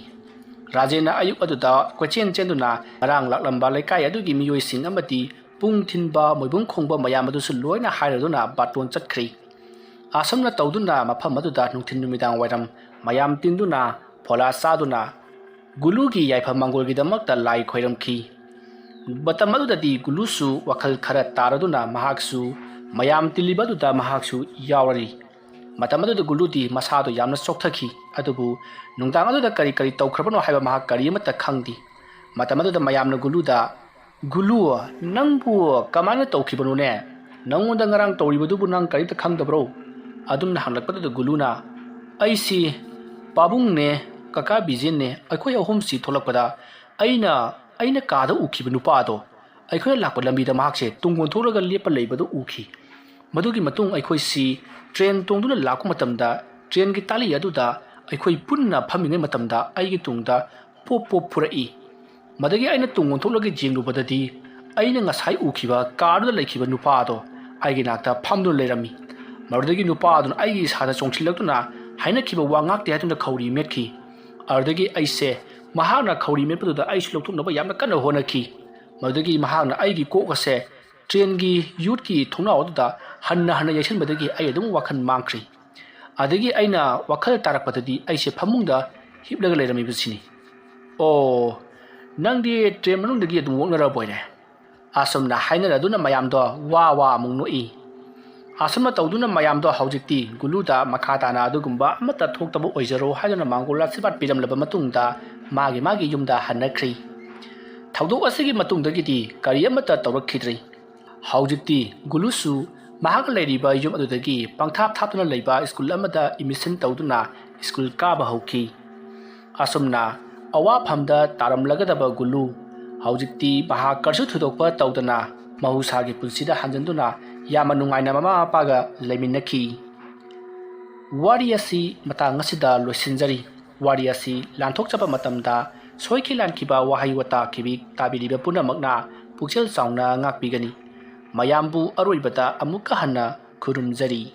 ꯔꯥꯖꯦꯟꯅ ꯑꯌꯨꯛ ꯑꯗꯨꯗ ꯀꯣꯏꯆꯦꯟ ꯆꯦꯟꯗꯨꯅ ꯉꯔꯥꯡ ꯂꯥꯛꯂꯝꯕ ꯂꯩꯀꯥꯏ ꯑꯗꯨꯒꯤ ꯃꯤꯑꯣꯏꯁꯤꯡ ꯑꯃꯗꯤ ꯄꯨꯡ ꯊꯤꯟꯕ ꯃꯣꯏꯕꯨꯡ ꯈꯣꯡꯕ ꯃꯌꯥꯝ ꯑꯗꯨꯁꯨ ꯂꯣꯏꯅ ꯍꯥꯏꯔꯗꯨꯅ ꯕꯥꯇꯣꯟ ꯆꯠꯈ꯭ꯔꯤ꯫ ꯑꯁꯨꯝꯅ ꯇꯧꯗꯨꯅ ꯃꯐꯝ ꯑꯗꯨꯗ ꯅꯨꯡꯊꯤꯜ ꯅꯨꯃꯤꯗꯥꯡ ꯋꯥꯏꯔꯝ ꯃꯌꯥꯝ ꯇꯤꯟꯗꯨꯅ ꯐꯣꯂꯥ ꯆꯥꯗꯨꯅ ꯒꯨꯂꯨꯒꯤ ꯌꯥꯏꯐ ꯃꯪꯒꯣꯜꯒꯤꯗꯃꯛꯇ ꯂꯥꯏ ꯈꯣꯏꯔꯝꯈꯤ꯫ ꯃꯇꯝ ꯑꯗꯨꯗꯗꯤ ꯒꯨꯂꯨꯁꯨ ꯋꯥꯈꯜ ꯈꯔ ꯇꯥꯔꯗꯨꯅ ꯃꯍꯥꯛꯁꯨ ꯃꯌꯥꯝ ꯇꯤꯜꯂꯤꯕ ꯑꯗꯨꯗ ꯃꯍꯥꯛꯁꯨ ꯌꯥꯎꯔꯔꯤ꯫ ꯃꯇꯝ ꯑꯗꯨꯗ ꯒꯨꯂꯨꯗꯤ ꯃꯁꯥꯗꯣ ꯌꯥꯝꯅ ꯆꯣꯛꯊꯈꯤ꯫ ꯑꯗꯨꯕꯨ ꯅꯨꯡꯗꯥꯡ ꯑꯗꯨꯗ ꯀꯔꯤ ꯇꯧꯈ꯭ꯔꯕꯅꯣ ꯍꯥꯏꯕ ꯃꯍꯥꯛ ꯀꯔꯤ ꯑꯃꯠꯇ ꯈꯪꯗꯦ꯫ ꯃꯇꯝ ꯑꯗꯨꯗ ꯃꯌꯥꯝꯅ ꯒꯨꯂꯨꯗ "ꯒꯨꯂꯨ, ꯅꯪꯕꯨ ꯀꯃꯥꯏꯅ ꯇꯧꯈꯤꯕꯅꯣꯅꯦ? ꯅꯪꯉꯣꯟꯗ ꯉꯔꯥꯡ ꯇꯧꯔꯤꯕꯗꯨꯕꯨ ꯅꯪ ꯀꯔꯤꯝꯇ ꯈꯪꯗꯕ꯭ꯔꯣ?" ꯑꯗꯨꯝꯅ ꯍꯪꯂꯛꯄꯗꯨꯗ ꯒꯨꯂꯨꯅ "ꯑꯩꯁꯤ ꯄꯥꯕꯨꯡꯅꯦ, ꯀꯀꯥ ꯕꯤꯖꯦꯟꯅꯦ, ꯑꯩꯈꯣꯏ ꯑꯍꯨꯝꯁꯤ ꯊꯣꯛꯂꯛꯄꯗ ꯑꯩꯅ ꯀꯥꯗ ꯎꯈꯤꯕ ꯅꯨꯄꯥ ꯑꯗꯣ ꯑꯩꯈꯣꯏꯅ ꯂꯥꯛꯄ ꯂꯝꯕꯤꯗ ꯃꯍꯥꯛꯁꯦ ꯇꯨꯡ ꯑꯣꯟꯊꯣꯛꯂꯒ ꯂꯦꯞꯄ ꯂꯩꯕꯗꯨ ꯎꯈꯤ꯫ ꯃꯗꯨꯒꯤ ꯃꯇꯨꯡ ꯑꯩꯈꯣꯏꯁꯤ ꯇ꯭ꯔꯦꯟ ꯇꯣꯡꯗꯨꯅ ꯂꯥꯛꯄ ꯃꯇꯝꯗ ꯇ꯭ꯔꯦꯟꯒꯤ ꯇꯥꯂꯤ ꯑꯗꯨꯗ ꯑꯩꯈꯣꯏ ꯄꯨꯟꯅ ꯐꯝꯃꯤꯉꯩ ꯃꯇꯝꯗ ꯑꯩꯒꯤ ꯇꯨꯡꯗ ꯄꯣꯞ ꯐꯨꯔꯛꯏ꯫ ꯃꯗꯒꯤ ꯑꯩꯅ ꯇꯨꯡ ꯑꯣꯟꯊꯣꯛꯂꯒ ꯌꯦꯡꯂꯨꯕꯗꯗꯤ ꯑꯩꯅ ꯉꯁꯥꯏ ꯎꯈꯤꯕ ꯀꯥꯔꯗꯨꯗ ꯂꯩꯈꯤꯕ ꯅꯨꯄꯥ ꯑꯗꯣ ꯑꯩꯒꯤ ꯅꯥꯛꯇ ꯐꯝꯗꯨꯅ ꯂꯩꯔꯝꯃꯤ꯫ ꯃꯗꯨꯗꯒꯤ ꯅꯨꯄꯥ ꯑꯗꯨꯅ ꯑꯩꯒꯤ ꯏꯁꯥꯗ ꯆꯣꯡꯁꯤꯜꯂꯛꯇꯨꯅ ꯍꯥꯏꯅꯈꯤꯕ ꯋꯥ ꯉꯥꯛꯇꯦ ꯍꯥꯏꯗꯨꯅ ꯈꯧꯔꯤ ꯃꯦꯠꯈꯤ꯫ ꯑꯗꯨꯗꯒꯤ ꯑꯩꯁꯦ ꯃꯍꯥꯛꯅ ꯈꯧꯔꯤ ꯃꯦꯠꯄꯗꯨꯗ ꯑꯩꯁꯨ ꯂꯧꯊꯣꯛꯅꯕ ꯌꯥꯝꯅ ꯀꯟꯅ ꯍꯣꯠꯅꯈꯤ꯫ ꯃꯗꯨꯗꯒꯤ ꯃꯍꯥꯛꯅ ꯑꯩꯒꯤ ꯀꯣꯛ ꯑꯁꯦ ꯇ꯭ꯔꯦꯟꯒꯤ ꯌꯨꯠꯀꯤ ꯊꯣꯡꯅꯥꯎ ꯑꯗꯨꯗ ꯍꯟꯅ ꯌꯩꯁꯟꯕꯗꯒꯤ ꯑꯩ ꯑꯗꯨꯝ ꯋꯥꯈꯜ ꯃꯥꯡꯈ꯭ꯔꯤ꯫ ꯑꯗꯒꯤ ꯑꯩꯅ ꯋꯥꯈꯜ ꯇꯥꯔꯛꯄꯗꯗꯤ ꯑꯩꯁꯦ ꯐꯃꯨꯡꯗ ꯍꯤꯞꯂꯒ ꯂꯩꯔꯝꯃꯤꯕꯁꯤꯅꯤ." "ꯑꯣ, ꯅꯪꯗꯤ ꯇ꯭ꯔꯦꯟ ꯃꯅꯨꯡꯗꯒꯤ ꯑꯗꯨꯝ ꯑꯣꯛꯅꯔꯕꯣꯏꯔꯦ?" ꯑꯁꯨꯝꯅ ꯍꯥꯏꯅꯔꯗꯨꯅ ꯃꯌꯥꯝꯗꯣ ꯋꯥ ꯑꯃꯨꯛ ꯅꯣꯛꯏ꯫ ꯑꯁꯨꯝꯅ ꯇꯧꯗꯨꯅ ꯃꯌꯥꯝꯗꯣ ꯍꯧꯖꯤꯛꯇꯤ ꯒꯨꯂꯨꯗ ꯃꯈꯥ ꯇꯥꯅ ꯑꯗꯨꯒꯨꯝꯕ ꯑꯃꯠꯇ ꯊꯣꯛꯇꯕ ꯑꯣꯏꯖꯔꯣ ꯍꯥꯏꯗꯨꯅ ꯃꯥꯡꯒꯣꯜ ꯑꯁꯤꯔꯕꯥꯗ ꯄꯤꯔꯝꯂꯕ ꯃꯇꯨꯡꯗ ꯃꯥꯒꯤ ꯌꯨꯝꯗ ꯍꯟꯅꯈ꯭ꯔꯤ꯫ ꯊꯧꯗꯣꯛ ꯑꯁꯤꯒꯤ ꯃꯇꯨꯡꯗꯒꯤꯗꯤ ꯀꯔꯤ ꯑꯃꯠꯇ ꯇꯧꯔꯛꯈꯤꯗ꯭ꯔꯤ꯫ ꯍꯧꯖꯤꯛꯇꯤ ꯒꯨꯂꯨꯁꯨ ꯃꯍꯥꯛ ꯂꯩꯔꯤꯕ ꯌꯨꯝ ꯑꯗꯨꯗꯒꯤ ꯄꯪꯊꯥꯞ ꯊꯥꯞꯇꯨꯅ ꯂꯩꯕ ꯁ꯭ꯀꯨꯜ ꯑꯃꯗ ꯑꯦꯗꯃꯤꯁꯟ ꯇꯧꯗꯨꯅ ꯁ꯭ꯀꯨꯜ ꯀꯥꯕ ꯍꯧꯈꯤ꯫ ꯑꯁꯨꯝꯅ ꯑꯋꯥꯐꯝꯗ ꯇꯥꯔꯝꯂꯒꯗꯕ ꯒꯨꯂꯨ ꯍꯧꯖꯤꯛꯇꯤ ꯃꯍꯥꯛ ꯀꯔꯤꯁꯨ ꯊꯣꯏꯗꯣꯛꯄ ꯇꯧꯗꯅ ꯃꯍꯧꯁꯥꯒꯤ ꯄꯨꯟꯁꯤꯗ ꯍꯟꯖꯤꯟꯗꯨꯅ ꯌꯥꯝꯅ ꯅꯨꯡꯉꯥꯏꯅ ꯃꯃꯥ ꯃꯄꯥꯒ ꯂꯩꯃꯤꯟꯅꯈꯤ꯫ ꯋꯥꯔꯤ ꯑꯁꯤ ꯃꯇꯥꯡ ꯑꯁꯤꯗ ꯂꯣꯏꯁꯤꯟꯖꯔꯤ꯫ ꯋꯥꯔꯤ ꯑꯁꯤ ꯂꯥꯟꯊꯣꯛꯆꯕ ꯃꯇꯝꯗ ꯁꯣꯏꯈꯤ ꯂꯥꯟꯈꯤꯕ ꯋꯥꯍꯩ ꯋꯥꯇꯥ ꯇꯥꯕꯤꯔꯤꯕ ꯄꯨꯝꯅꯃꯛꯅ ꯄꯨꯛꯆꯦꯜ ꯆꯥꯎꯅ ꯉꯥꯛꯄꯤꯒꯅꯤ꯫ ꯃꯌꯥꯝꯕꯨ ꯑꯔꯣꯏꯕꯗ ꯑꯃꯨꯛꯀ ꯍꯟꯅ ꯈꯨꯔꯨꯝꯖꯔꯤ꯫